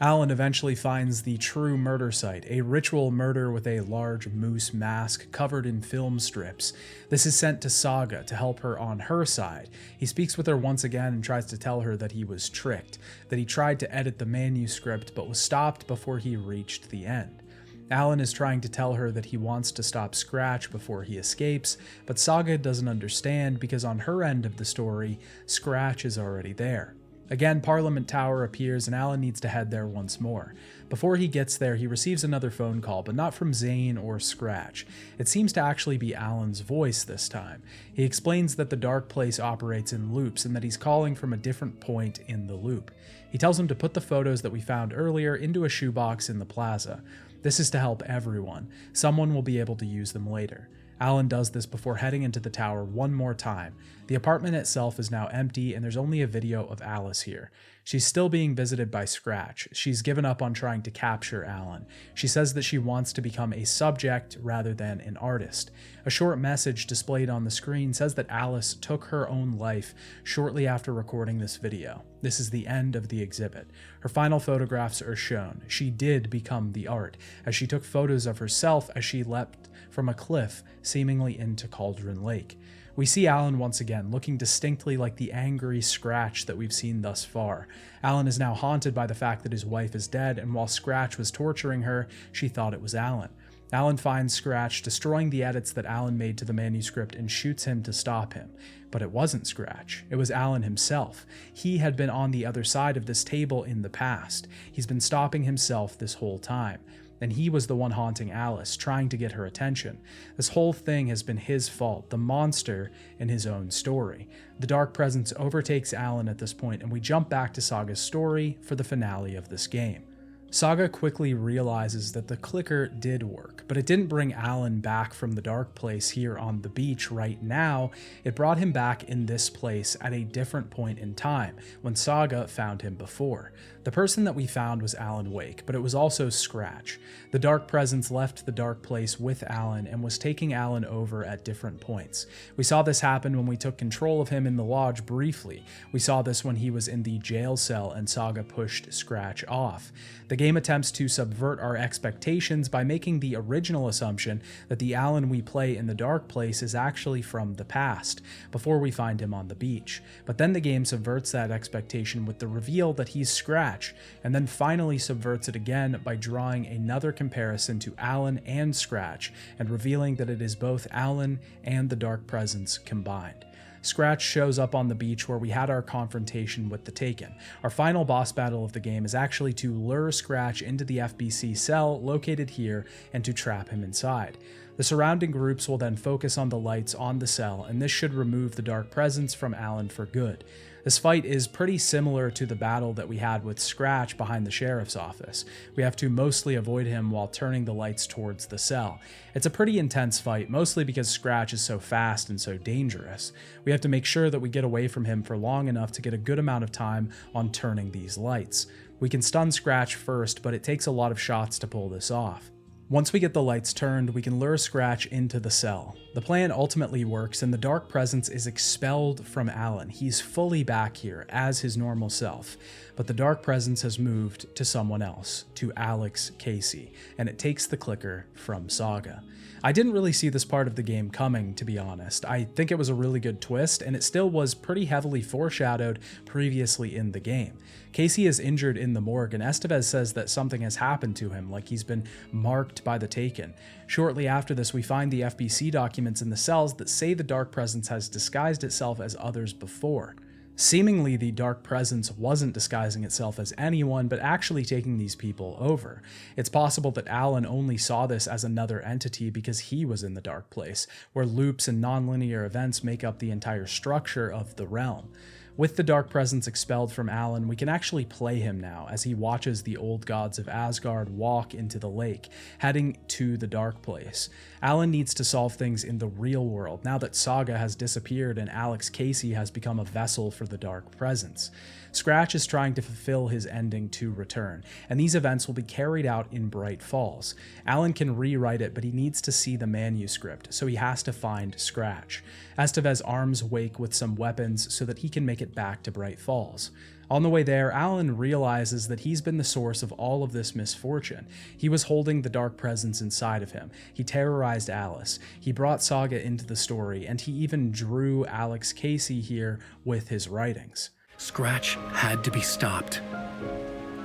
Alan eventually finds the true murder site, a ritual murder with a large moose mask covered in film strips. This is sent to Saga to help her on her side. He speaks with her once again and tries to tell her that he was tricked, that he tried to edit the manuscript but was stopped before he reached the end. Alan is trying to tell her that he wants to stop Scratch before he escapes, but Saga doesn't understand because on her end of the story, Scratch is already there. Again, Parliament Tower appears and Alan needs to head there once more. Before he gets there, he receives another phone call, but not from Zane or Scratch. It seems to actually be Alan's voice this time. He explains that the dark place operates in loops and that he's calling from a different point in the loop. He tells him to put the photos that we found earlier into a shoebox in the plaza. This is to help everyone. Someone will be able to use them later. Alan does this before heading into the tower one more time. The apartment itself is now empty and there's only a video of Alice here. She's still being visited by Scratch. She's given up on trying to capture Alan. She says that she wants to become a subject rather than an artist. A short message displayed on the screen says that Alice took her own life shortly after recording this video. This is the end of the exhibit. Her final photographs are shown. She did become the art, as she took photos of herself as she leapt from a cliff, seemingly into Cauldron Lake. We see Alan once again, looking distinctly like the angry Scratch that we've seen thus far. Alan is now haunted by the fact that his wife is dead, and while Scratch was torturing her, she thought it was Alan. Alan finds Scratch, destroying the edits that Alan made to the manuscript, and shoots him to stop him. But it wasn't Scratch. It was Alan himself. He had been on the other side of this table in the past. He's been stopping himself this whole time. And he was the one haunting Alice, trying to get her attention. This whole thing has been his fault, the monster in his own story. The dark presence overtakes Alan at this point, and we jump back to Saga's story for the finale of this game. Saga quickly realizes that the clicker did work, but it didn't bring Alan back from the dark place here on the beach right now. It brought him back in this place at a different point in time, when Saga found him before. The person that we found was Alan Wake, but it was also Scratch. The dark presence left the dark place with Alan and was taking Alan over at different points. We saw this happen when we took control of him in the lodge briefly. We saw this when he was in the jail cell and Saga pushed Scratch off. The game attempts to subvert our expectations by making the original assumption that the Alan we play in the Dark Place is actually from the past, before we find him on the beach. But then the game subverts that expectation with the reveal that he's Scratch, and then finally subverts it again by drawing another comparison to Alan and Scratch, and revealing that it is both Alan and the Dark Presence combined. Scratch shows up on the beach where we had our confrontation with the Taken. Our final boss battle of the game is actually to lure Scratch into the FBC cell located here and to trap him inside. The surrounding groups will then focus on the lights on the cell, and this should remove the Dark Presence from Alan for good. This fight is pretty similar to the battle that we had with Scratch behind the sheriff's office. We have to mostly avoid him while turning the lights towards the cell. It's a pretty intense fight, mostly because Scratch is so fast and so dangerous. We have to make sure that we get away from him for long enough to get a good amount of time on turning these lights. We can stun Scratch first, but it takes a lot of shots to pull this off. Once we get the lights turned, we can lure Scratch into the cell. The plan ultimately works, and the Dark Presence is expelled from Alan. He's fully back here as his normal self, but the Dark Presence has moved to someone else, to Alex Casey, and it takes the clicker from Saga. I didn't really see this part of the game coming, to be honest. I think it was a really good twist, and it still was pretty heavily foreshadowed previously in the game. Casey is injured in the morgue, and Estevez says that something has happened to him, like he's been marked by the Taken. Shortly after this, we find the FBC documents in the cells that say the Dark Presence has disguised itself as others before. Seemingly, the Dark Presence wasn't disguising itself as anyone, but actually taking these people over. It's possible that Alan only saw this as another entity because he was in the Dark Place, where loops and nonlinear events make up the entire structure of the realm. With the Dark Presence expelled from Alan, we can actually play him now as he watches the old gods of Asgard walk into the lake, heading to the Dark Place. Alan needs to solve things in the real world now that Saga has disappeared and Alex Casey has become a vessel for the Dark Presence. Scratch is trying to fulfill his ending to return, and these events will be carried out in Bright Falls. Alan can rewrite it, but he needs to see the manuscript, so he has to find Scratch. Estevez arms Wake with some weapons so that he can make it back to Bright Falls. On the way there, Alan realizes that he's been the source of all of this misfortune. He was holding the Dark Presence inside of him. He terrorized Alice. He brought Saga into the story, and he even drew Alex Casey here with his writings. Scratch had to be stopped.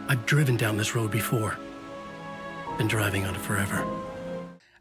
I've driven down this road before. Been driving on it forever.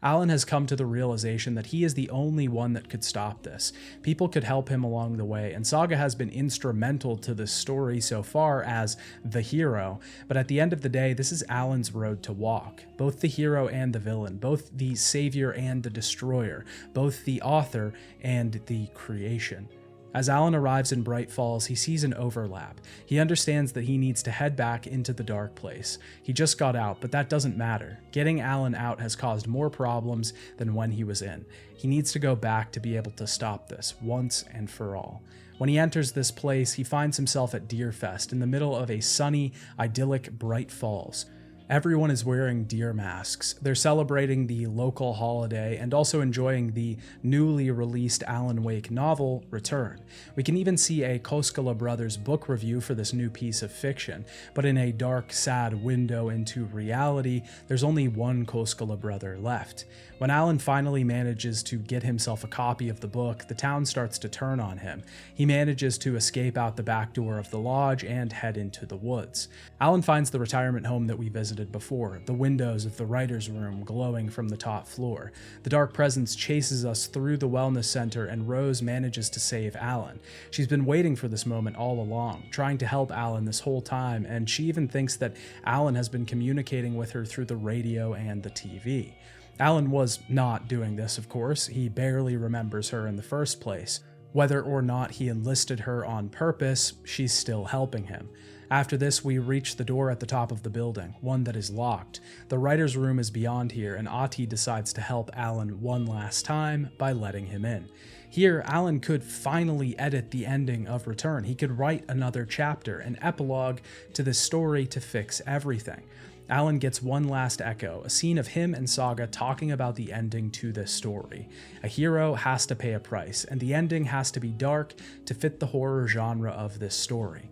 Alan has come to the realization that he is the only one that could stop this. People could help him along the way, and Saga has been instrumental to this story so far as the hero, but at the end of the day, this is Alan's road to walk. Both the hero and the villain, both the savior and the destroyer, both the author and the creation. As Alan arrives in Bright Falls, he sees an overlap. He understands that he needs to head back into the Dark Place. He just got out, but that doesn't matter. Getting Alan out has caused more problems than when he was in. He needs to go back to be able to stop this once and for all. When he enters this place, he finds himself at Deerfest in the middle of a sunny, idyllic Bright Falls. Everyone is wearing deer masks. They're celebrating the local holiday and also enjoying the newly released Alan Wake novel, Return. We can even see a Koskela Brothers book review for this new piece of fiction, but in a dark, sad window into reality, there's only one Koskela brother left. When Alan finally manages to get himself a copy of the book, the town starts to turn on him. He manages to escape out the back door of the lodge and head into the woods. Alan finds the retirement home that we visited before, the windows of the writer's room glowing from the top floor. The Dark Presence chases us through the wellness center, and Rose manages to save Alan. She's been waiting for this moment all along, trying to help Alan this whole time, and she even thinks that Alan has been communicating with her through the radio and the TV. Alan was not doing this, of course. He barely remembers her in the first place. Whether or not he enlisted her on purpose, she's still helping him. After this, we reach the door at the top of the building, one that is locked. The writer's room is beyond here, and Ati decides to help Alan one last time by letting him in. Here, Alan could finally edit the ending of Return. He could write another chapter, an epilogue to this story to fix everything. Alan gets one last echo, a scene of him and Saga talking about the ending to this story. A hero has to pay a price, and the ending has to be dark to fit the horror genre of this story.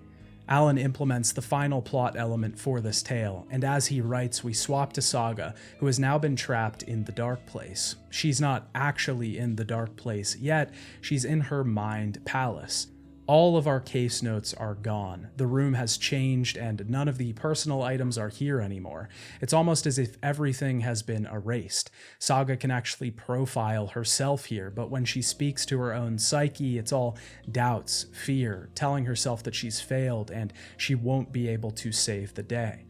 Alan implements the final plot element for this tale, and as he writes, we swap to Saga, who has now been trapped in the dark place. She's not actually in the dark place yet, she's in her mind palace. All of our case notes are gone. The room has changed and none of the personal items are here anymore. It's almost as if everything has been erased. Saga can actually profile herself here, but when she speaks to her own psyche, it's all doubts, fear, telling herself that she's failed and she won't be able to save the day.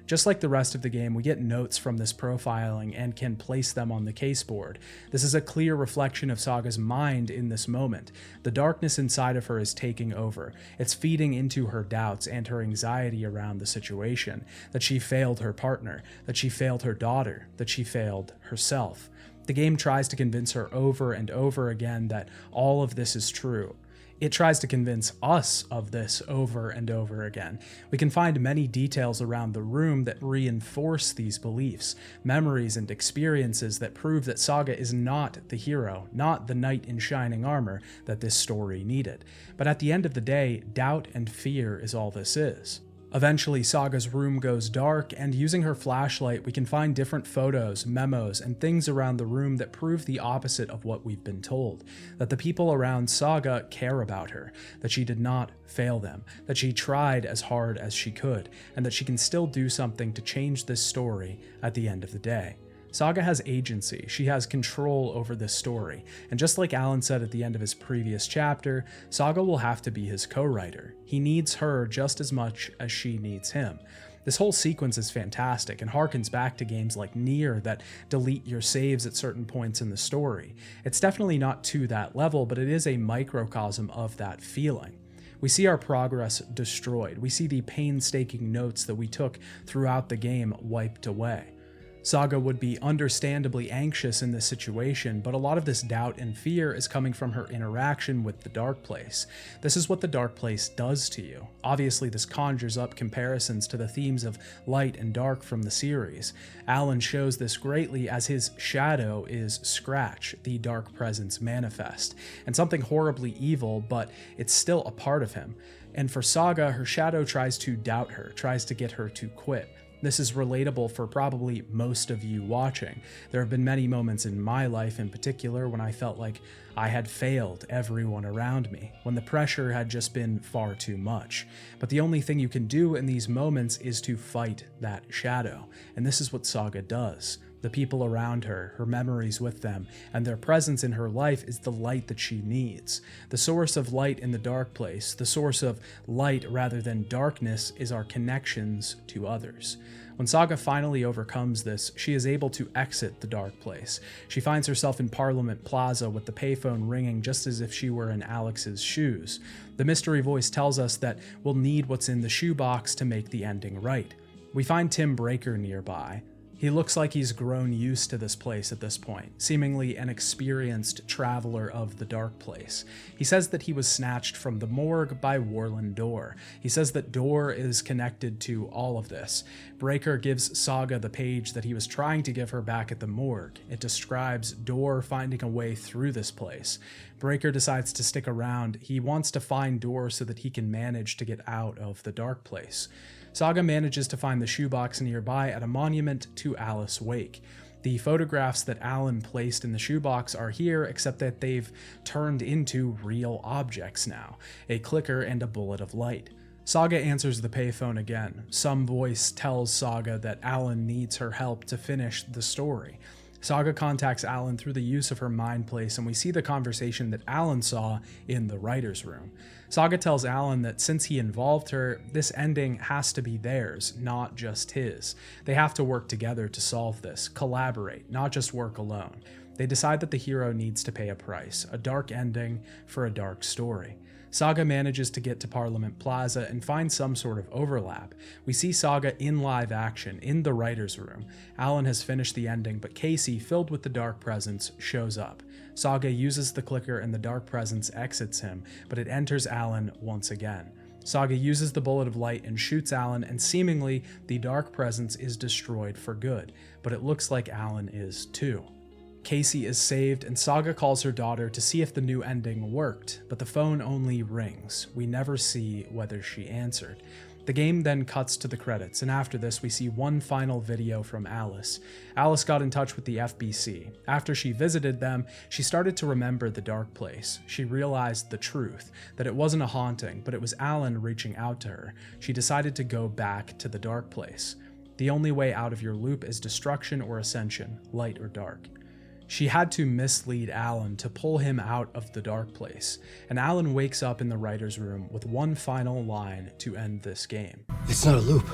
Just like the rest of the game, we get notes from this profiling and can place them on the caseboard. This is a clear reflection of Saga's mind in this moment. The darkness inside of her is taking over. It's feeding into her doubts and her anxiety around the situation, that she failed her partner, that she failed her daughter, that she failed herself. The game tries to convince her over and over again that all of this is true. It tries to convince us of this over and over again. We can find many details around the room that reinforce these beliefs, memories and experiences that prove that Saga is not the hero, not the knight in shining armor that this story needed. But at the end of the day, doubt and fear is all this is. Eventually, Saga's room goes dark, and using her flashlight, we can find different photos, memos, and things around the room that prove the opposite of what we've been told. That the people around Saga care about her, that she did not fail them, that she tried as hard as she could, and that she can still do something to change this story at the end of the day. Saga has agency, she has control over this story, and just like Alan said at the end of his previous chapter, Saga will have to be his co-writer. He needs her just as much as she needs him. This whole sequence is fantastic and harkens back to games like Nier that delete your saves at certain points in the story. It's definitely not to that level, but it is a microcosm of that feeling. We see our progress destroyed. We see the painstaking notes that we took throughout the game wiped away. Saga would be understandably anxious in this situation, but a lot of this doubt and fear is coming from her interaction with the Dark Place. This is what the Dark Place does to you. Obviously, this conjures up comparisons to the themes of light and dark from the series. Alan shows this greatly as his shadow is Scratch, the dark presence manifest, and something horribly evil, but it's still a part of him. And for Saga, her shadow tries to doubt her, tries to get her to quit. This is relatable for probably most of you watching. There have been many moments in my life in particular when I felt like I had failed everyone around me, when the pressure had just been far too much. But the only thing you can do in these moments is to fight that shadow, and this is what Saga does. The people around her, her memories with them, and their presence in her life is the light that she needs. The source of light in the dark place, the source of light rather than darkness, is our connections to others. When Saga finally overcomes this, she is able to exit the dark place. She finds herself in Parliament Plaza with the payphone ringing just as if she were in Alex's shoes. The mystery voice tells us that we'll need what's in the shoebox to make the ending right. We find Tim Breaker nearby. He looks like he's grown used to this place at this point, seemingly an experienced traveler of the dark place. He says that he was snatched from the morgue by Warland Dorr. He says that Dorr is connected to all of this. Breaker gives Saga the page that he was trying to give her back at the morgue. It describes Dorr finding a way through this place. Breaker decides to stick around. He wants to find Dorr so that he can manage to get out of the dark place. Saga manages to find the shoebox nearby at a monument to Alice Wake. The photographs that Alan placed in the shoebox are here, except that they've turned into real objects now, a clicker and a bullet of light. Saga answers the payphone again. Some voice tells Saga that Alan needs her help to finish the story. Saga contacts Alan through the use of her mind place, and we see the conversation that Alan saw in the writer's room. Saga tells Alan that since he involved her, this ending has to be theirs, not just his. They have to work together to solve this, collaborate, not just work alone. They decide that the hero needs to pay a price, a dark ending for a dark story. Saga manages to get to Parliament Plaza and find some sort of overlap. We see Saga in live action, in the writer's room. Alan has finished the ending, but Casey, filled with the dark presence, shows up. Saga uses the clicker and the dark presence exits him, but it enters Alan once again. Saga uses the bullet of light and shoots Alan, and seemingly the dark presence is destroyed for good, but it looks like Alan is too. Casey is saved, and Saga calls her daughter to see if the new ending worked, but the phone only rings. We never see whether she answered. The game then cuts to the credits, and after this we see one final video from Alice. Alice got in touch with the FBC. After she visited them, she started to remember the dark place. She realized the truth, that it wasn't a haunting, but it was Alan reaching out to her. She decided to go back to the dark place. The only way out of your loop is destruction or ascension, light or dark. She had to mislead Alan to pull him out of the dark place, and Alan wakes up in the writer's room with one final line to end this game. It's not a loop.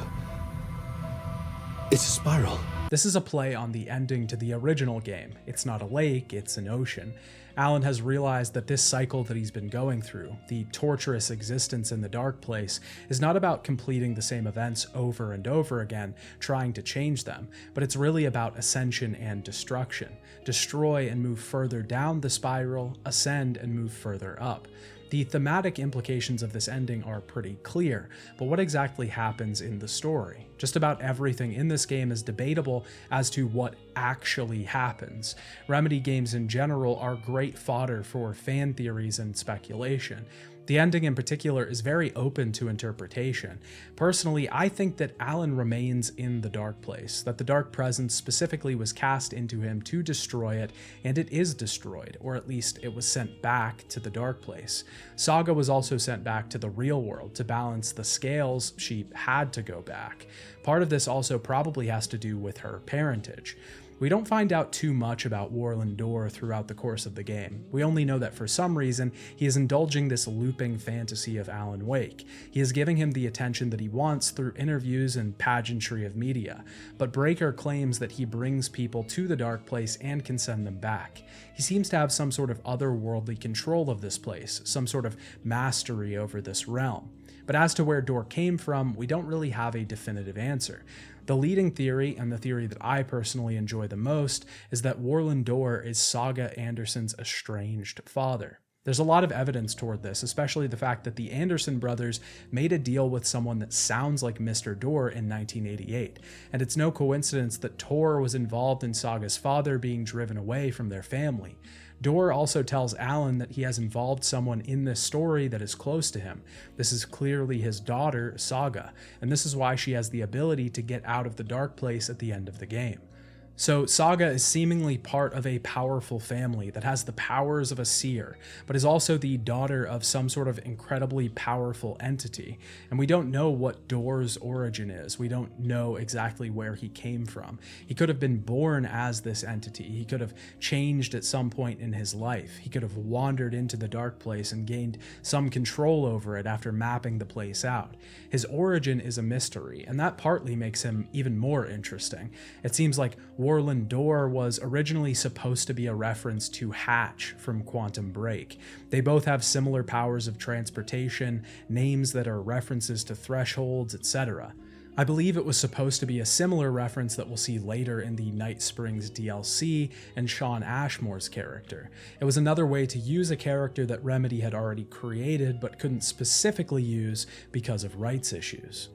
It's a spiral. This is a play on the ending to the original game. It's not a lake, it's an ocean. Alan has realized that this cycle that he's been going through, the torturous existence in the dark place, is not about completing the same events over and over again, trying to change them, but it's really about ascension and destruction. Destroy and move further down the spiral, ascend and move further up. The thematic implications of this ending are pretty clear, but what exactly happens in the story? Just about everything in this game is debatable as to what actually happens. Remedy games in general are great fodder for fan theories and speculation. The ending in particular is very open to interpretation. Personally, I think that Alan remains in the dark place, that the dark presence specifically was cast into him to destroy it, and it is destroyed, or at least it was sent back to the dark place. Saga was also sent back to the real world to balance the scales. She had to go back. Part of this also probably has to do with her parentage. We don't find out too much about Warlin Door throughout the course of the game. We only know that for some reason, he is indulging this looping fantasy of Alan Wake. He is giving him the attention that he wants through interviews and pageantry of media, but Breaker claims that he brings people to the dark place and can send them back. He seems to have some sort of otherworldly control of this place, some sort of mastery over this realm. But as to where Door came from, we don't really have a definitive answer. The leading theory, and the theory that I personally enjoy the most, is that Warlin Door is Saga Anderson's estranged father. There's a lot of evidence toward this, especially the fact that the Anderson brothers made a deal with someone that sounds like Mr. Door in 1988, and it's no coincidence that Tor was involved in Saga's father being driven away from their family. Door also tells Alan that he has involved someone in this story that is close to him. This is clearly his daughter, Saga, and this is why she has the ability to get out of the dark place at the end of the game. So Saga is seemingly part of a powerful family that has the powers of a seer, but is also the daughter of some sort of incredibly powerful entity. And we don't know what Door's origin is. We don't know exactly where he came from. He could have been born as this entity. He could have changed at some point in his life. He could have wandered into the dark place and gained some control over it after mapping the place out. His origin is a mystery, and that partly makes him even more interesting. It seems like Warlin Door was originally supposed to be a reference to Hatch from Quantum Break. They both have similar powers of transportation, names that are references to thresholds, etc. I believe it was supposed to be a similar reference that we'll see later in the Night Springs DLC and Sean Ashmore's character. It was another way to use a character that Remedy had already created but couldn't specifically use because of rights issues.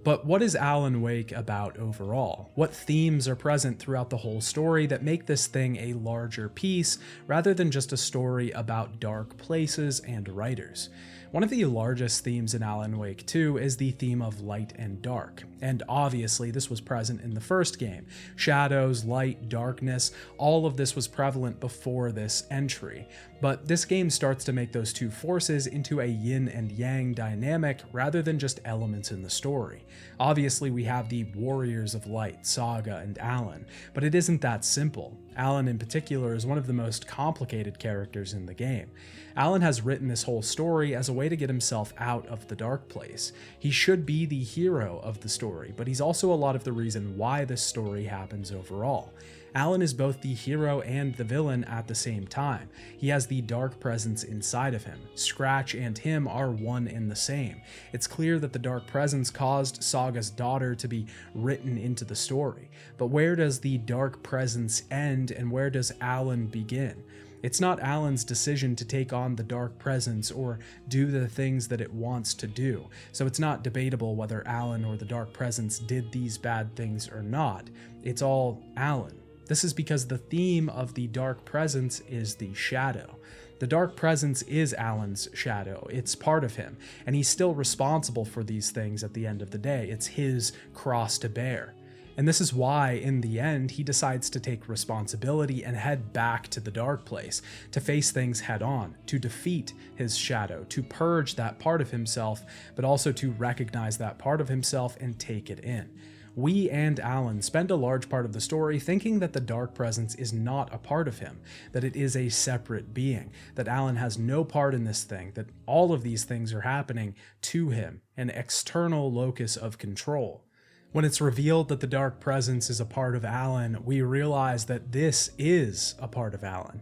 But what is Alan Wake about overall? What themes are present throughout the whole story that make this thing a larger piece rather than just a story about dark places and writers? One of the largest themes in Alan Wake 2 is the theme of light and dark, and obviously this was present in the first game. Shadows, light, darkness, all of this was prevalent before this entry, but this game starts to make those two forces into a yin and yang dynamic rather than just elements in the story. Obviously we have the warriors of light, Saga and Alan, but it isn't that simple. Alan in particular is one of the most complicated characters in the game. Alan has written this whole story as a way to get himself out of the dark place. He should be the hero of the story, but he's also a lot of the reason why this story happens overall. Alan is both the hero and the villain at the same time. He has the dark presence inside of him. Scratch and him are one and the same. It's clear that the dark presence caused Saga's daughter to be written into the story. But where does the dark presence end and where does Alan begin? It's not Alan's decision to take on the dark presence or do the things that it wants to do, so it's not debatable whether Alan or the dark presence did these bad things or not. It's all Alan. This is because the theme of the Dark Presence is the shadow. The Dark Presence is Alan's shadow. It's part of him, and he's still responsible for these things at the end of the day. It's his cross to bear. And this is why, in the end, he decides to take responsibility and head back to the dark place, to face things head on, to defeat his shadow, to purge that part of himself, but also to recognize that part of himself and take it in. We and Alan spend a large part of the story thinking that the Dark Presence is not a part of him, that it is a separate being, that Alan has no part in this thing, that all of these things are happening to him, an external locus of control. When it's revealed that the Dark Presence is a part of Alan, we realize that this is a part of Alan.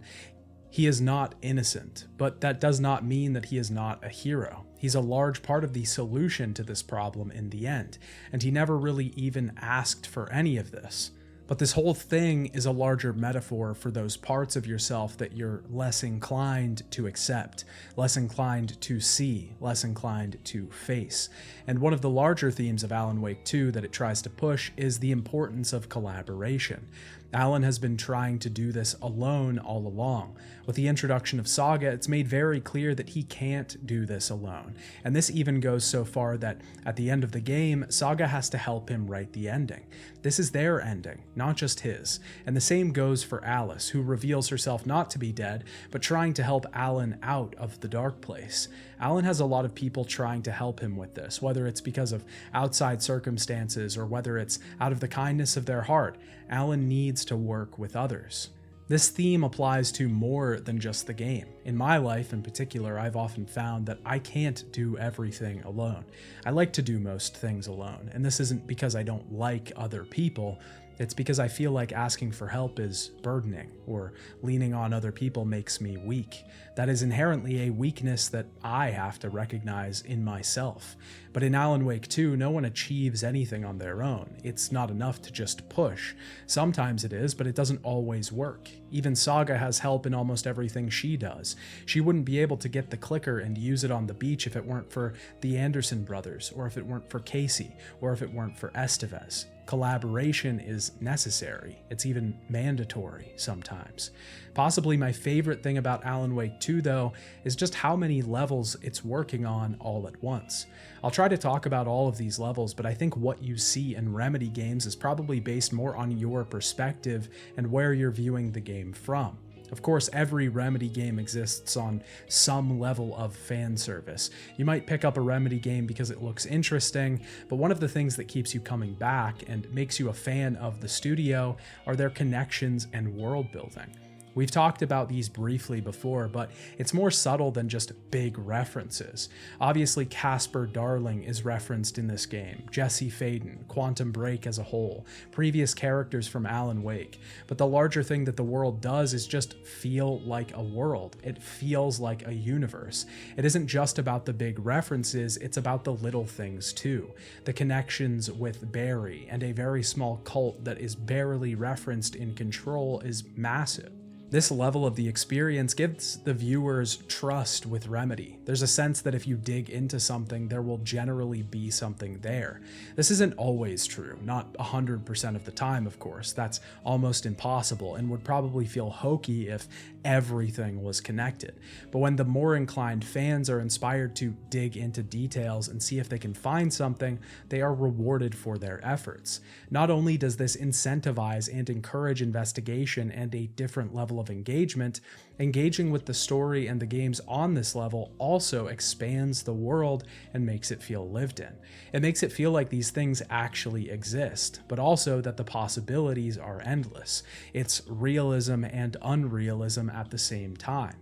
He is not innocent, but that does not mean that he is not a hero. He's a large part of the solution to this problem in the end, and he never really even asked for any of this. But this whole thing is a larger metaphor for those parts of yourself that you're less inclined to accept, less inclined to see, less inclined to face. And one of the larger themes of Alan Wake 2 that it tries to push is the importance of collaboration. Alan has been trying to do this alone all along. With the introduction of Saga, it's made very clear that he can't do this alone. And this even goes so far that at the end of the game, Saga has to help him write the ending. This is their ending, not just his. And the same goes for Alice, who reveals herself not to be dead, but trying to help Alan out of the dark place. Alan has a lot of people trying to help him with this, whether it's because of outside circumstances or whether it's out of the kindness of their heart. Alan needs to work with others. This theme applies to more than just the game. In my life in particular, I've often found that I can't do everything alone. I like to do most things alone, and this isn't because I don't like other people. It's because I feel like asking for help is burdening, or leaning on other people makes me weak. That is inherently a weakness that I have to recognize in myself. But in Alan Wake 2, no one achieves anything on their own. It's not enough to just push. Sometimes it is, but it doesn't always work. Even Saga has help in almost everything she does. She wouldn't be able to get the clicker and use it on the beach if it weren't for the Anderson brothers, or if it weren't for Casey, or if it weren't for Estevez. Collaboration is necessary. It's even mandatory sometimes. Possibly my favorite thing about Alan Wake 2, though, is just how many levels it's working on all at once. I'll try to talk about all of these levels, but I think what you see in Remedy games is probably based more on your perspective and where you're viewing the game from. Of course, every Remedy game exists on some level of fan service. You might pick up a Remedy game because it looks interesting, but one of the things that keeps you coming back and makes you a fan of the studio are their connections and world building. We've talked about these briefly before, but it's more subtle than just big references. Obviously, Casper Darling is referenced in this game, Jesse Faden, Quantum Break as a whole, previous characters from Alan Wake. But the larger thing that the world does is just feel like a world. It feels like a universe. It isn't just about the big references, it's about the little things too. The connections with Barry and a very small cult that is barely referenced in Control is massive. This level of the experience gives the viewers trust with Remedy. There's a sense that if you dig into something, there will generally be something there. This isn't always true, not 100% of the time, of course. That's almost impossible and would probably feel hokey if everything was connected. But when the more inclined fans are inspired to dig into details and see if they can find something, they are rewarded for their efforts. Not only does this incentivize and encourage investigation and a different level of engagement, engaging with the story and the games on this level also expands the world and makes it feel lived in. It makes it feel like these things actually exist, but also that the possibilities are endless. It's realism and unrealism at the same time.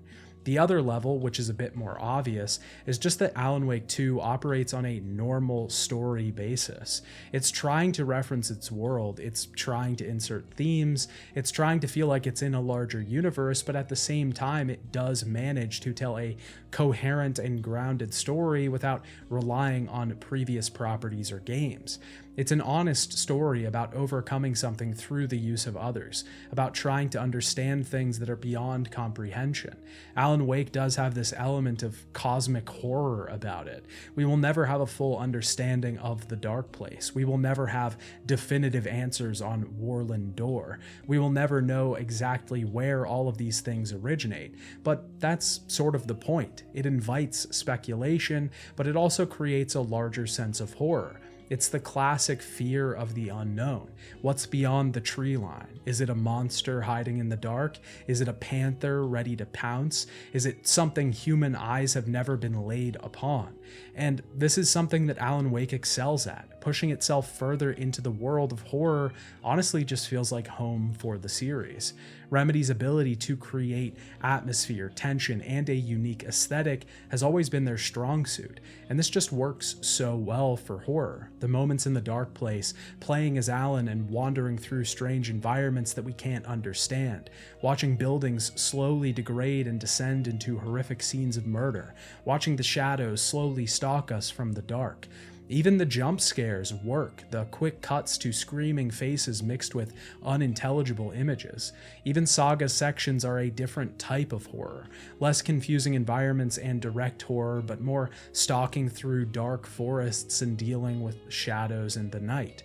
The other level, which is a bit more obvious, is just that Alan Wake 2 operates on a normal story basis. It's trying to reference its world, it's trying to insert themes, it's trying to feel like it's in a larger universe, but at the same time it does manage to tell a coherent and grounded story without relying on previous properties or games. It's an honest story about overcoming something through the use of others, about trying to understand things that are beyond comprehension. Alan Wake does have this element of cosmic horror about it. We will never have a full understanding of the Dark Place. We will never have definitive answers on Warland Door. We will never know exactly where all of these things originate, but that's sort of the point. It invites speculation, but it also creates a larger sense of horror. It's the classic fear of the unknown. What's beyond the tree line? Is it a monster hiding in the dark? Is it a panther ready to pounce? Is it something human eyes have never been laid upon? And this is something that Alan Wake excels at. Pushing itself further into the world of horror honestly just feels like home for the series. Remedy's ability to create atmosphere, tension, and a unique aesthetic has always been their strong suit, and this just works so well for horror. The moments in the Dark Place, playing as Alan and wandering through strange environments that we can't understand, watching buildings slowly degrade and descend into horrific scenes of murder, watching the shadows slowly stalk us from the dark. Even the jump scares work, the quick cuts to screaming faces mixed with unintelligible images. Even Saga's sections are a different type of horror, less confusing environments and direct horror, but more stalking through dark forests and dealing with shadows in the night.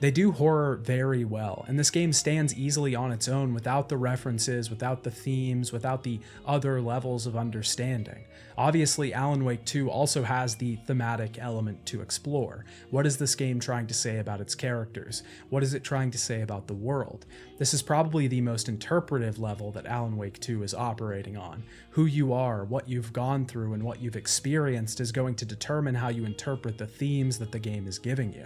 They do horror very well, and this game stands easily on its own without the references, without the themes, without the other levels of understanding. Obviously, Alan Wake 2 also has the thematic element to explore. What is this game trying to say about its characters? What is it trying to say about the world? This is probably the most interpretive level that Alan Wake 2 is operating on. Who you are, what you've gone through, and what you've experienced is going to determine how you interpret the themes that the game is giving you.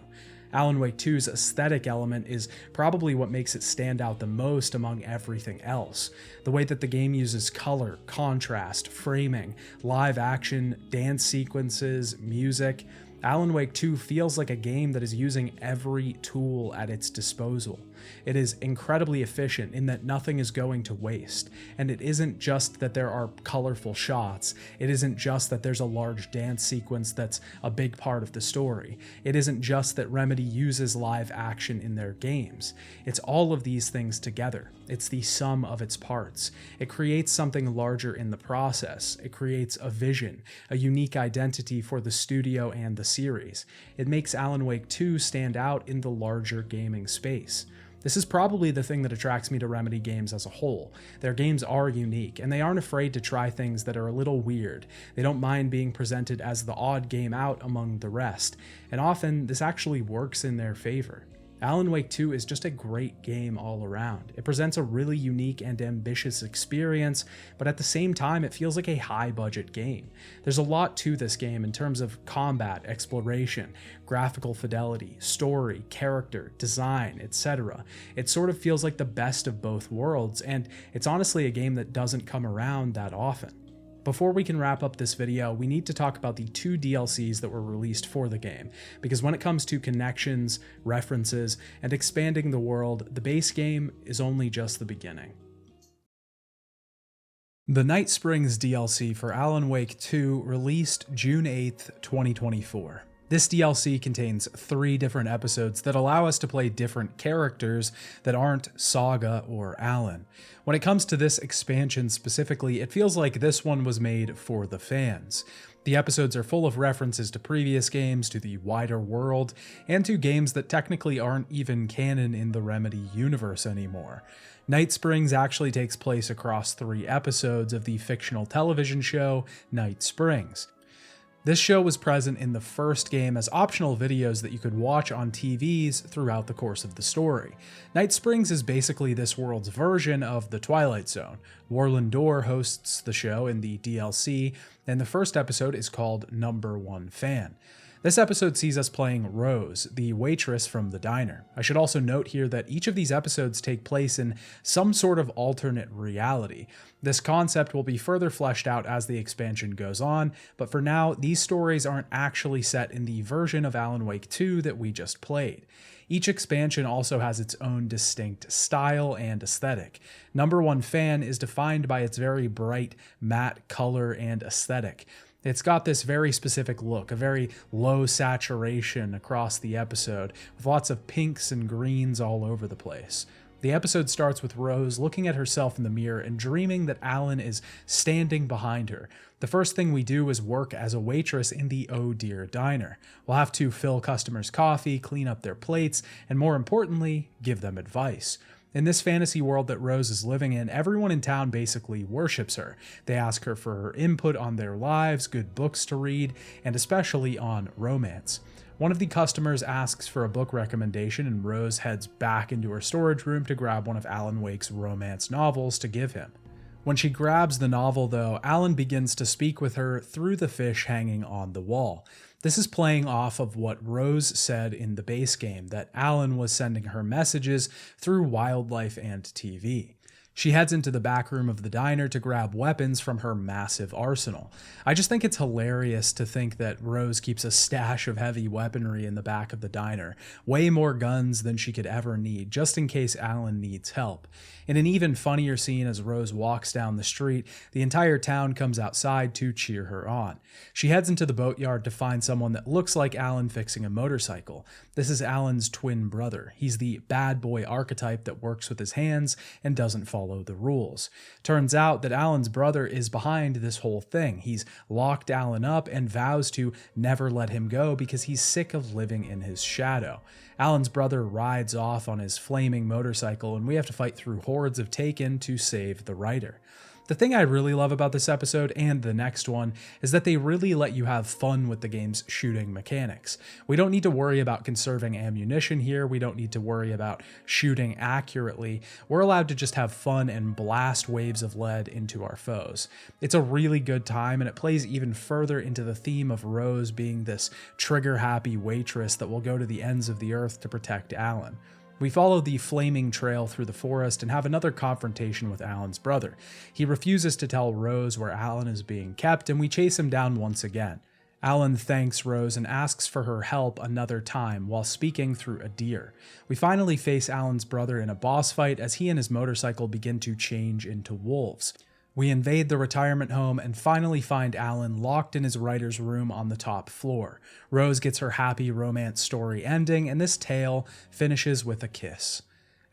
Alan Wake 2's aesthetic element is probably what makes it stand out the most among everything else. The way that the game uses color, contrast, framing, live action, dance sequences, music. Alan Wake 2 feels like a game that is using every tool at its disposal. It is incredibly efficient in that nothing is going to waste, and it isn't just that there are colorful shots, it isn't just that there's a large dance sequence that's a big part of the story, it isn't just that Remedy uses live action in their games. It's all of these things together. It's the sum of its parts. It creates something larger in the process. It creates a vision, a unique identity for the studio and the series. It makes Alan Wake 2 stand out in the larger gaming space. This is probably the thing that attracts me to Remedy games as a whole. Their games are unique, and they aren't afraid to try things that are a little weird. They don't mind being presented as the odd game out among the rest, and often this actually works in their favor. Alan Wake 2 is just a great game all around. It presents a really unique and ambitious experience, but at the same time it feels like a high-budget game. There's a lot to this game in terms of combat, exploration, graphical fidelity, story, character, design, etc. It sort of feels like the best of both worlds, and it's honestly a game that doesn't come around that often. Before we can wrap up this video, we need to talk about the 2 DLCs that were released for the game, because when it comes to connections, references, and expanding the world, the base game is only just the beginning. The Night Springs DLC for Alan Wake 2 released June 8th, 2024. This DLC contains 3 different episodes that allow us to play different characters that aren't Saga or Alan. When it comes to this expansion specifically, it feels like this one was made for the fans. The episodes are full of references to previous games, to the wider world, and to games that technically aren't even canon in the Remedy universe anymore. Night Springs actually takes place across 3 episodes of the fictional television show Night Springs. This show was present in the first game as optional videos that you could watch on TVs throughout the course of the story. Night Springs is basically this world's version of The Twilight Zone. Warland Door hosts the show in the DLC, and the first episode is called Number 1 Fan. This episode sees us playing Rose, the waitress from the diner. I should also note here that each of these episodes take place in some sort of alternate reality. This concept will be further fleshed out as the expansion goes on, but for now, these stories aren't actually set in the version of Alan Wake 2 that we just played. Each expansion also has its own distinct style and aesthetic. Number 1 Fan is defined by its very bright, matte color and aesthetic. It's got this very specific look, a very low saturation across the episode, with lots of pinks and greens all over the place. The episode starts with Rose looking at herself in the mirror and dreaming that Alan is standing behind her. The first thing we do is work as a waitress in the Oh Dear Diner. We'll have to fill customers' coffee, clean up their plates, and more importantly, give them advice. In this fantasy world that Rose is living in, everyone in town basically worships her. They ask her for her input on their lives, good books to read, and especially on romance. One of the customers asks for a book recommendation, and Rose heads back into her storage room to grab one of Alan Wake's romance novels to give him. When she grabs the novel, though, Alan begins to speak with her through the fish hanging on the wall. This is playing off of what Rose said in the base game, that Alan was sending her messages through wildlife and TV. She heads into the back room of the diner to grab weapons from her massive arsenal. I just think it's hilarious to think that Rose keeps a stash of heavy weaponry in the back of the diner, way more guns than she could ever need, just in case Alan needs help. In an even funnier scene as Rose walks down the street, the entire town comes outside to cheer her on. She heads into the boatyard to find someone that looks like Alan fixing a motorcycle. This is Alan's twin brother. He's the bad boy archetype that works with his hands and doesn't follow the rules. Turns out that Alan's brother is behind this whole thing. He's locked Alan up and vows to never let him go because he's sick of living in his shadow. Alan's brother rides off on his flaming motorcycle, and we have to fight through hordes of Taken to save the writer. The thing I really love about this episode and the next one is that they really let you have fun with the game's shooting mechanics. We don't need to worry about conserving ammunition here. We don't need to worry about shooting accurately. We're allowed to just have fun and blast waves of lead into our foes. It's a really good time, and it plays even further into the theme of Rose being this trigger-happy waitress that will go to the ends of the earth to protect Alan. We follow the flaming trail through the forest and have another confrontation with Alan's brother. He refuses to tell Rose where Alan is being kept, and we chase him down once again. Alan thanks Rose and asks for her help another time while speaking through a deer. We finally face Alan's brother in a boss fight as he and his motorcycle begin to change into wolves. We invade the retirement home and finally find Alan locked in his writer's room on the top floor. Rose gets her happy romance story ending, and this tale finishes with a kiss.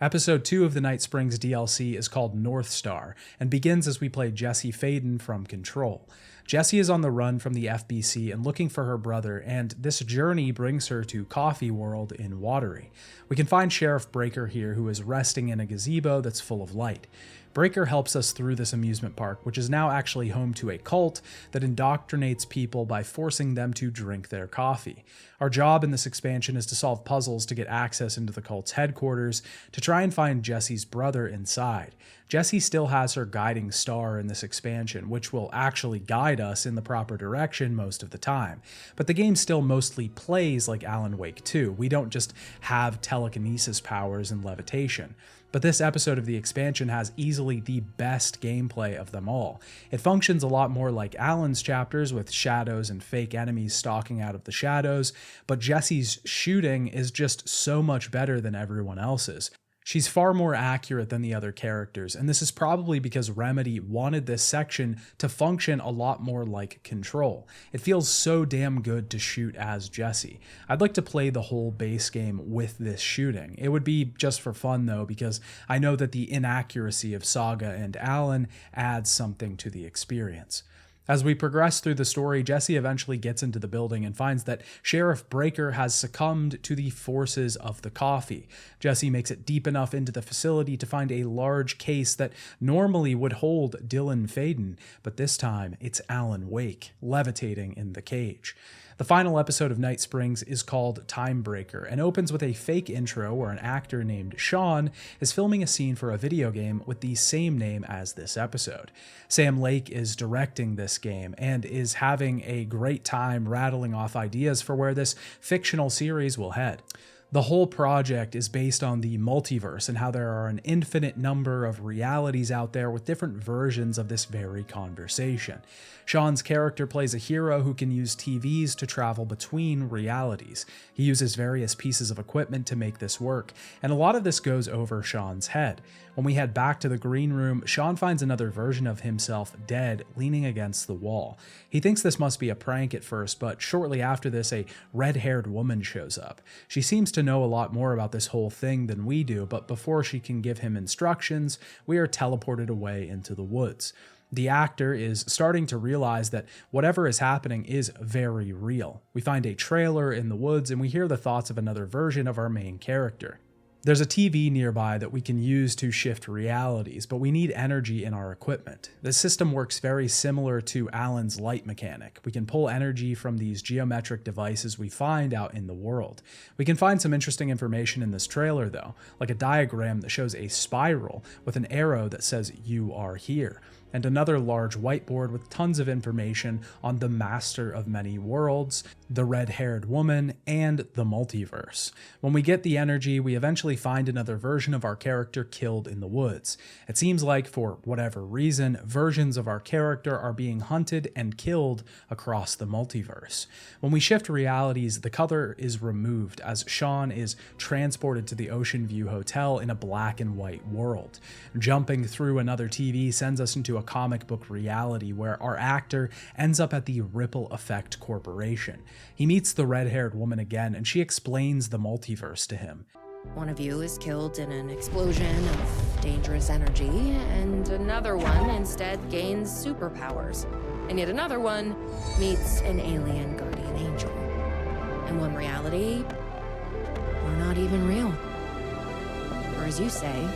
Episode 2 of the Night Springs DLC is called North Star, and begins as we play Jessie Faden from Control. Jessie is on the run from the FBC and looking for her brother, and this journey brings her to Coffee World in Watery. We can find Sheriff Breaker here, who is resting in a gazebo that's full of light. Breaker helps us through this amusement park, which is now actually home to a cult that indoctrinates people by forcing them to drink their coffee. Our job in this expansion is to solve puzzles to get access into the cult's headquarters to try and find Jessie's brother inside. Jessie still has her guiding star in this expansion, which will actually guide us in the proper direction most of the time. But the game still mostly plays like Alan Wake 2. We don't just have telekinesis powers and levitation. But this episode of the expansion has easily the best gameplay of them all. It functions a lot more like Alan's chapters, with shadows and fake enemies stalking out of the shadows, but Jessie's shooting is just so much better than everyone else's. She's far more accurate than the other characters, and this is probably because Remedy wanted this section to function a lot more like Control. It feels so damn good to shoot as Jessie. I'd like to play the whole base game with this shooting. It would be just for fun though, because I know that the inaccuracy of Saga and Alan adds something to the experience. As we progress through the story, Jessie eventually gets into the building and finds that Sheriff Breaker has succumbed to the forces of the coffee. Jessie makes it deep enough into the facility to find a large case that normally would hold Dylan Faden, but this time it's Alan Wake, levitating in the cage. The final episode of Night Springs is called Timebreaker and opens with a fake intro where an actor named Sean is filming a scene for a video game with the same name as this episode. Sam Lake is directing this game and is having a great time rattling off ideas for where this fictional series will head. The whole project is based on the multiverse and how there are an infinite number of realities out there with different versions of this very conversation. Sean's character plays a hero who can use TVs to travel between realities. He uses various pieces of equipment to make this work, and a lot of this goes over Sean's head. When we head back to the green room, Sean finds another version of himself dead, leaning against the wall. He thinks this must be a prank at first, but shortly after this, a red-haired woman shows up. She seems to know a lot more about this whole thing than we do, but before she can give him instructions, we are teleported away into the woods. The actor is starting to realize that whatever is happening is very real. We find a trailer in the woods and we hear the thoughts of another version of our main character. There's a TV nearby that we can use to shift realities, but we need energy in our equipment. This system works very similar to Alan's light mechanic. We can pull energy from these geometric devices we find out in the world. We can find some interesting information in this trailer though, like a diagram that shows a spiral with an arrow that says "You are here," and another large whiteboard with tons of information on the Master of Many Worlds, the red-haired woman, and the multiverse. When we get the energy, we eventually find another version of our character killed in the woods. It seems like, for whatever reason, versions of our character are being hunted and killed across the multiverse. When we shift realities, the color is removed as Sean is transported to the Ocean View Hotel in a black and white world. Jumping through another TV sends us into a comic book reality where our actor ends up at the Ripple Effect Corporation. He meets the red-haired woman again and she explains the multiverse to him. One of you is killed in an explosion of dangerous energy, and another one instead gains superpowers. And yet another one meets an alien guardian angel. In one reality, we're not even real. Or as you say,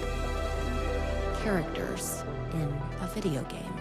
characters in a video game.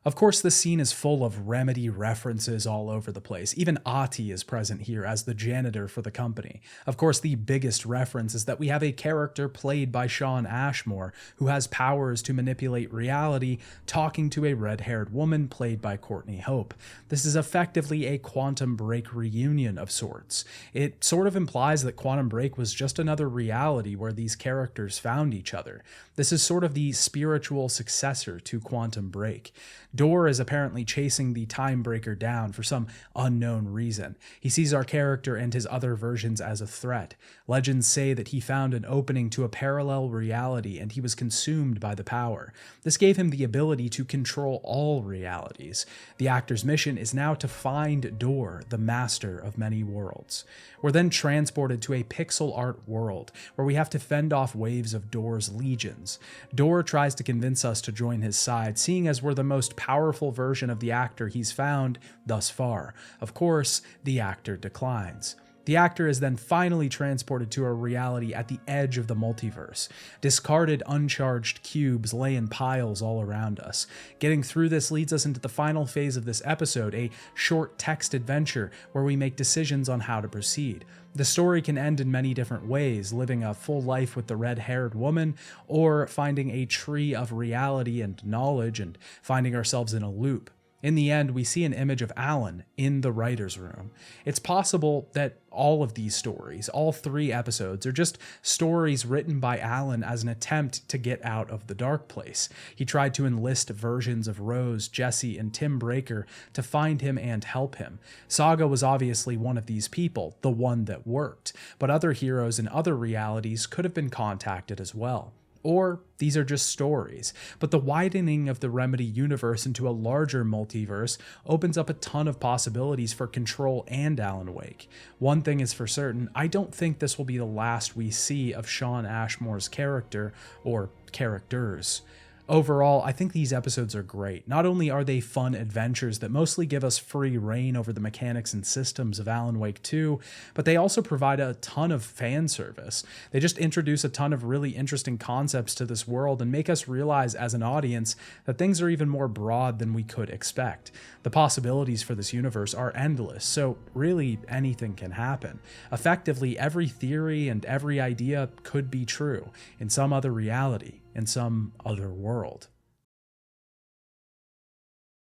Of course, the scene is full of Remedy references all over the place. Even Ati is present here as the janitor for the company. Of course, the biggest reference is that we have a character played by Shawn Ashmore who has powers to manipulate reality, talking to a red-haired woman played by Courtney Hope. This is effectively a Quantum Break reunion of sorts. It sort of implies that Quantum Break was just another reality where these characters found each other. This is sort of the spiritual successor to Quantum Break. Door is apparently chasing the Time Breaker down for some unknown reason. He sees our character and his other versions as a threat. Legends say that he found an opening to a parallel reality and he was consumed by the power. This gave him the ability to control all realities. The actor's mission is now to find Door, the Master of Many Worlds. We're then transported to a pixel art world where we have to fend off waves of Door's legions. Door tries to convince us to join his side, seeing as we're the most powerful version of the actor he's found thus far. Of course, the actor declines. The actor is then finally transported to a reality at the edge of the multiverse. Discarded, uncharged cubes lay in piles all around us. Getting through this leads us into the final phase of this episode, a short text adventure where we make decisions on how to proceed. The story can end in many different ways, living a full life with the red-haired woman, or finding a tree of reality and knowledge and finding ourselves in a loop. In the end, we see an image of Alan in the writer's room. It's possible that all of these stories, all 3 episodes, are just stories written by Alan as an attempt to get out of the dark place. He tried to enlist versions of Rose, Jesse, and Tim Breaker to find him and help him. Saga was obviously one of these people, the one that worked, but other heroes in other realities could have been contacted as well. Or these are just stories. But the widening of the Remedy universe into a larger multiverse opens up a ton of possibilities for Control and Alan Wake. One thing is for certain, I don't think this will be the last we see of Shawn Ashmore's character, or characters. Overall, I think these episodes are great. Not only are they fun adventures that mostly give us free reign over the mechanics and systems of Alan Wake 2, but they also provide a ton of fan service. They just introduce a ton of really interesting concepts to this world and make us realize as an audience that things are even more broad than we could expect. The possibilities for this universe are endless, so really anything can happen. Effectively, every theory and every idea could be true in some other reality, in some other world.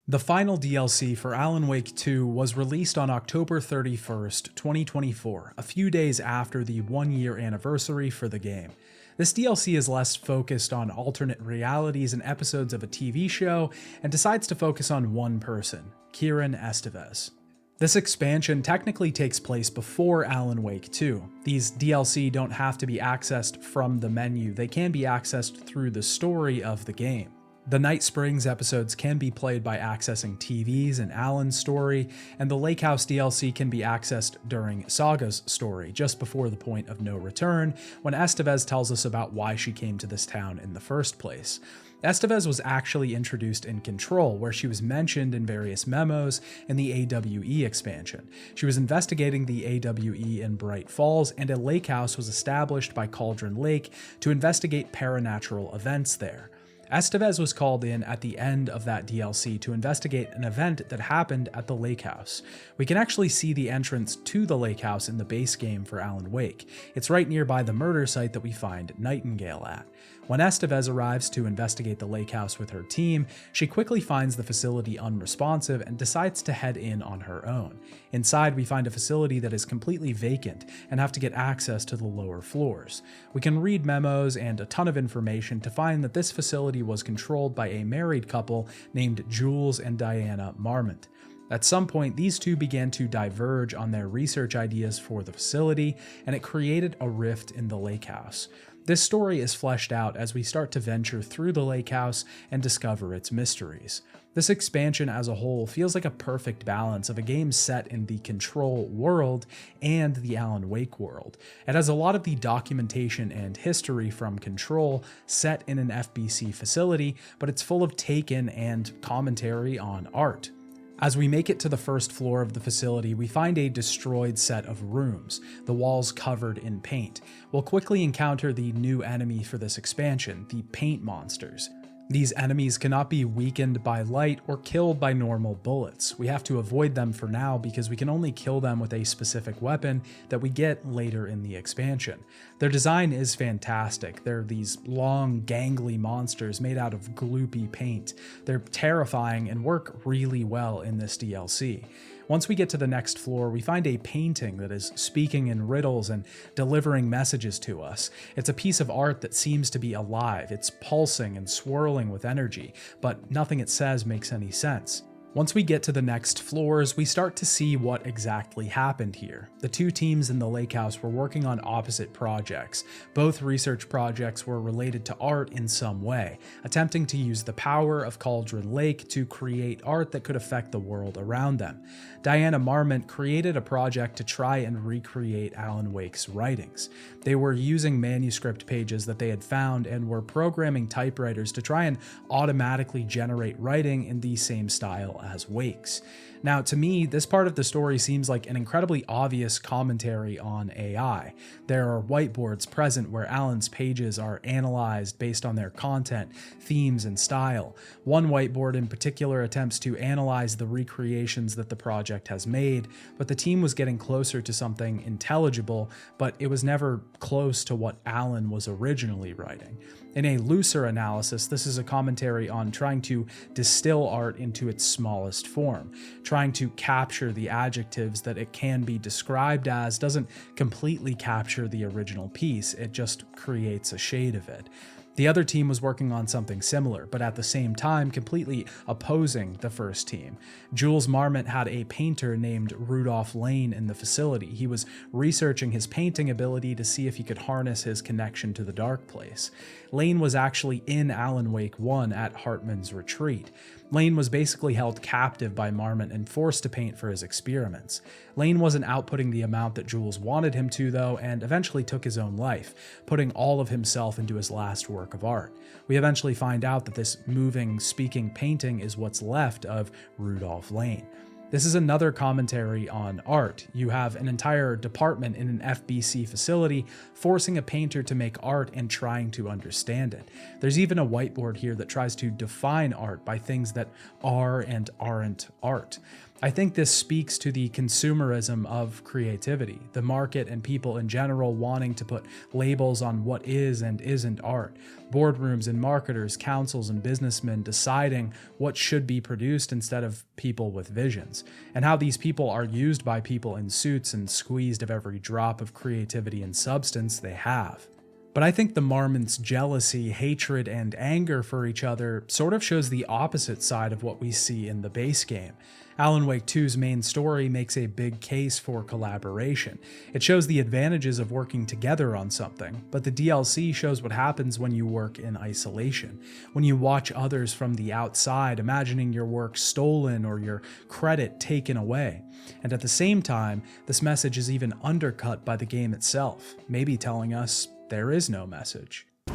The final DLC for Alan Wake 2 was released on October 31st, 2024, a few days after the 1-year anniversary for the game. This DLC is less focused on alternate realities and episodes of a TV show, and decides to focus on one person, Kieran Estevez. This expansion technically takes place before Alan Wake 2. These DLC don't have to be accessed from the menu, they can be accessed through the story of the game. The Night Springs episodes can be played by accessing TVs in Alan's story, and the Lake House DLC can be accessed during Saga's story, just before the point of no return, when Estevez tells us about why she came to this town in the first place. Estevez was actually introduced in Control, where she was mentioned in various memos in the AWE expansion. She was investigating the AWE in Bright Falls, and a lake house was established by Cauldron Lake to investigate paranatural events there. Estevez was called in at the end of that DLC to investigate an event that happened at the lake house. We can actually see the entrance to the lake house in the base game for Alan Wake. It's right nearby the murder site that we find Nightingale at. When Estevez arrives to investigate the lake house with her team, she quickly finds the facility unresponsive and decides to head in on her own. Inside, we find a facility that is completely vacant and have to get access to the lower floors. We can read memos and a ton of information to find that this facility was controlled by a married couple named Jules and Diana Marmont. At some point, these two began to diverge on their research ideas for the facility, and it created a rift in the lake house. This story is fleshed out as we start to venture through the lake house and discover its mysteries. This expansion as a whole feels like a perfect balance of a game set in the Control world and the Alan Wake world. It has a lot of the documentation and history from Control set in an FBC facility, but it's full of take-in and commentary on art. As we make it to the first floor of the facility, we find a destroyed set of rooms, the walls covered in paint. We'll quickly encounter the new enemy for this expansion, the paint monsters. These enemies cannot be weakened by light or killed by normal bullets. We have to avoid them for now because we can only kill them with a specific weapon that we get later in the expansion. Their design is fantastic. They're these long, gangly monsters made out of gloopy paint. They're terrifying and work really well in this DLC. Once we get to the next floor, we find a painting that is speaking in riddles and delivering messages to us. It's a piece of art that seems to be alive. It's pulsing and swirling with energy, but nothing it says makes any sense. Once we get to the next floors, we start to see what exactly happened here. The two teams in the lake house were working on opposite projects. Both research projects were related to art in some way, attempting to use the power of Cauldron Lake to create art that could affect the world around them. Diana Marmont created a project to try and recreate Alan Wake's writings. They were using manuscript pages that they had found and were programming typewriters to try and automatically generate writing in the same style as Wake's. Now, to me, this part of the story seems like an incredibly obvious commentary on AI. There are whiteboards present where Alan's pages are analyzed based on their content, themes, and style. One whiteboard in particular attempts to analyze the recreations that the project has made, but the team was getting closer to something intelligible, but it was never close to what Alan was originally writing. In a looser analysis, this is a commentary on trying to distill art into its smallest form. Trying to capture the adjectives that it can be described as doesn't completely capture the original piece, it just creates a shade of it. The other team was working on something similar, but at the same time completely opposing the first team. Jules Marmont had a painter named Rudolph Lane in the facility. He was researching his painting ability to see if he could harness his connection to the Dark Place. Lane was actually in Alan Wake 1 at Hartman's retreat. Lane was basically held captive by Marmont and forced to paint for his experiments. Lane wasn't outputting the amount that Jules wanted him to, though, and eventually took his own life, putting all of himself into his last work of art. We eventually find out that this moving, speaking painting is what's left of Rudolph Lane. This is another commentary on art. You have an entire department in an FBC facility forcing a painter to make art and trying to understand it. There's even a whiteboard here that tries to define art by things that are and aren't art. I think this speaks to the consumerism of creativity, the market and people in general wanting to put labels on what is and isn't art, boardrooms and marketers, councils and businessmen deciding what should be produced instead of people with visions, and how these people are used by people in suits and squeezed of every drop of creativity and substance they have. But I think the Marmon's jealousy, hatred, and anger for each other sort of shows the opposite side of what we see in the base game. Alan Wake 2's main story makes a big case for collaboration. It shows the advantages of working together on something, but the DLC shows what happens when you work in isolation. When you watch others from the outside, imagining your work stolen or your credit taken away. And at the same time, this message is even undercut by the game itself, maybe telling us there is no message. The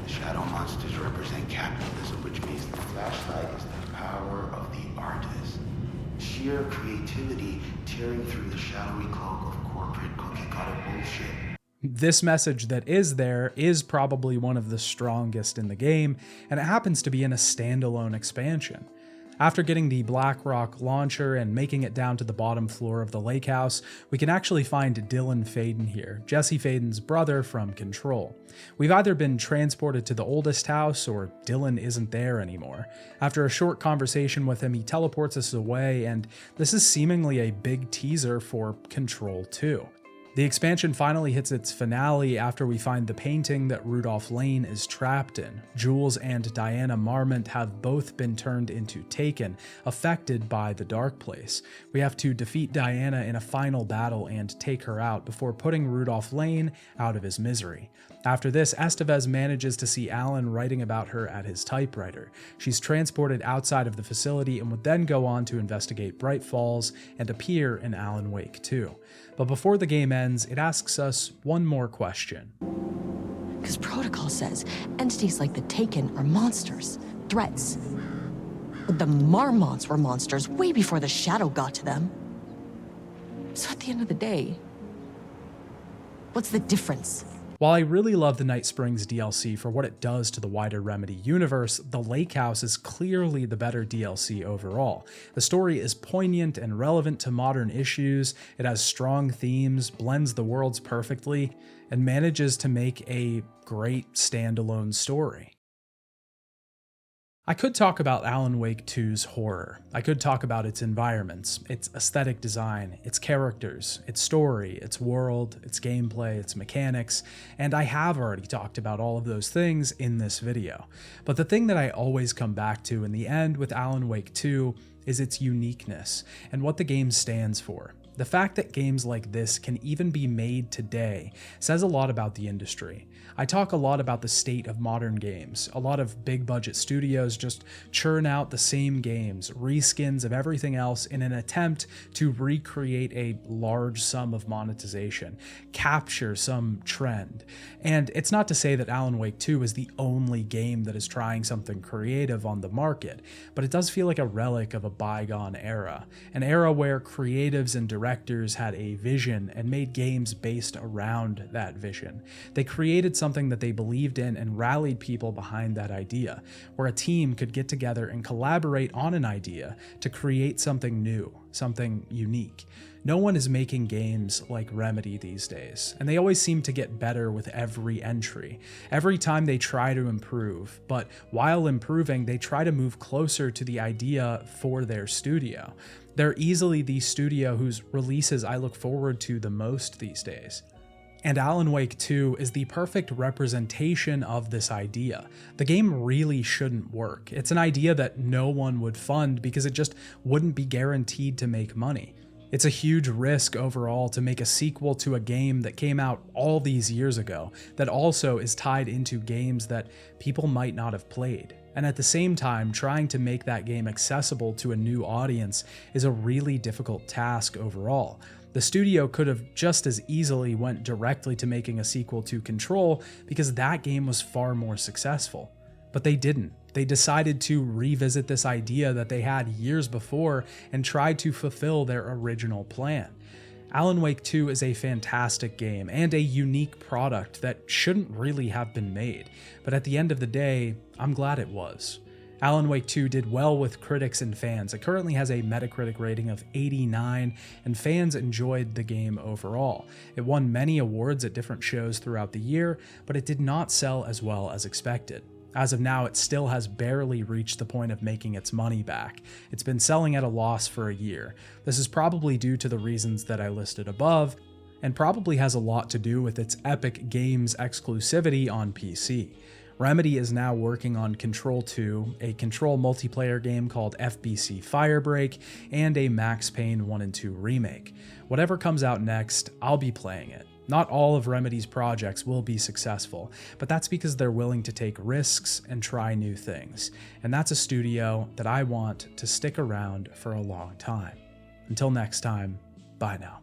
shadow monsters represent capitalism, which means the flashlight is the power of the artist. Sheer creativity tearing through the shadowy cloak of corporate cookie-cutter bullshit. This message that is there is probably one of the strongest in the game, and it happens to be in a standalone expansion. After getting the Blackrock launcher and making it down to the bottom floor of the lake house, we can actually find Dylan Faden here, Jesse Faden's brother from Control. We've either been transported to the oldest house, or Dylan isn't there anymore. After a short conversation with him, he teleports us away, and this is seemingly a big teaser for Control 2. The expansion finally hits its finale after we find the painting that Rudolph Lane is trapped in. Jules and Diana Marmont have both been turned into Taken, affected by the Dark Place. We have to defeat Diana in a final battle and take her out before putting Rudolph Lane out of his misery. After this, Estevez manages to see Alan writing about her at his typewriter. She's transported outside of the facility and would then go on to investigate Bright Falls and appear in Alan Wake 2. But before the game ends, it asks us one more question. Because protocol says entities like the Taken are monsters, threats. But the Marmonts were monsters way before the Shadow got to them. So at the end of the day, what's the difference? While I really love the Night Springs DLC for what it does to the wider Remedy universe, the Lake House is clearly the better DLC overall. The story is poignant and relevant to modern issues, it has strong themes, blends the worlds perfectly, and manages to make a great standalone story. I could talk about Alan Wake 2's horror. I could talk about its environments, its aesthetic design, its characters, its story, its world, its gameplay, its mechanics, and I have already talked about all of those things in this video. But the thing that I always come back to in the end with Alan Wake 2 is its uniqueness and what the game stands for. The fact that games like this can even be made today says a lot about the industry. I talk a lot about the state of modern games. A lot of big budget studios just churn out the same games, reskins of everything else in an attempt to recreate a large sum of monetization, capture some trend. And it's not to say that Alan Wake 2 is the only game that is trying something creative on the market, but it does feel like a relic of a bygone era, an era where creatives and directors had a vision and made games based around that vision. They created something that they believed in and rallied people behind that idea, where a team could get together and collaborate on an idea to create something new, something unique. No one is making games like Remedy these days, and they always seem to get better with every entry. Every time they try to improve, but while improving, they try to move closer to the idea for their studio. They're easily the studio whose releases I look forward to the most these days. And Alan Wake 2 is the perfect representation of this idea. The game really shouldn't work. It's an idea that no one would fund because it just wouldn't be guaranteed to make money. It's a huge risk overall to make a sequel to a game that came out all these years ago, that also is tied into games that people might not have played. And at the same time, trying to make that game accessible to a new audience is a really difficult task overall. The studio could have just as easily went directly to making a sequel to Control because that game was far more successful. But they didn't. They decided to revisit this idea that they had years before and tried to fulfill their original plan. Alan Wake 2 is a fantastic game and a unique product that shouldn't really have been made, but at the end of the day, I'm glad it was. Alan Wake 2 did well with critics and fans. It currently has a Metacritic rating of 89, and fans enjoyed the game overall. It won many awards at different shows throughout the year, but it did not sell as well as expected. As of now, it still has barely reached the point of making its money back. It's been selling at a loss for a year. This is probably due to the reasons that I listed above, and probably has a lot to do with its Epic Games exclusivity on PC. Remedy is now working on Control 2, a Control multiplayer game called FBC Firebreak, and a Max Payne 1 and 2 remake. Whatever comes out next, I'll be playing it. Not all of Remedy's projects will be successful, but that's because they're willing to take risks and try new things. And that's a studio that I want to stick around for a long time. Until next time, bye now.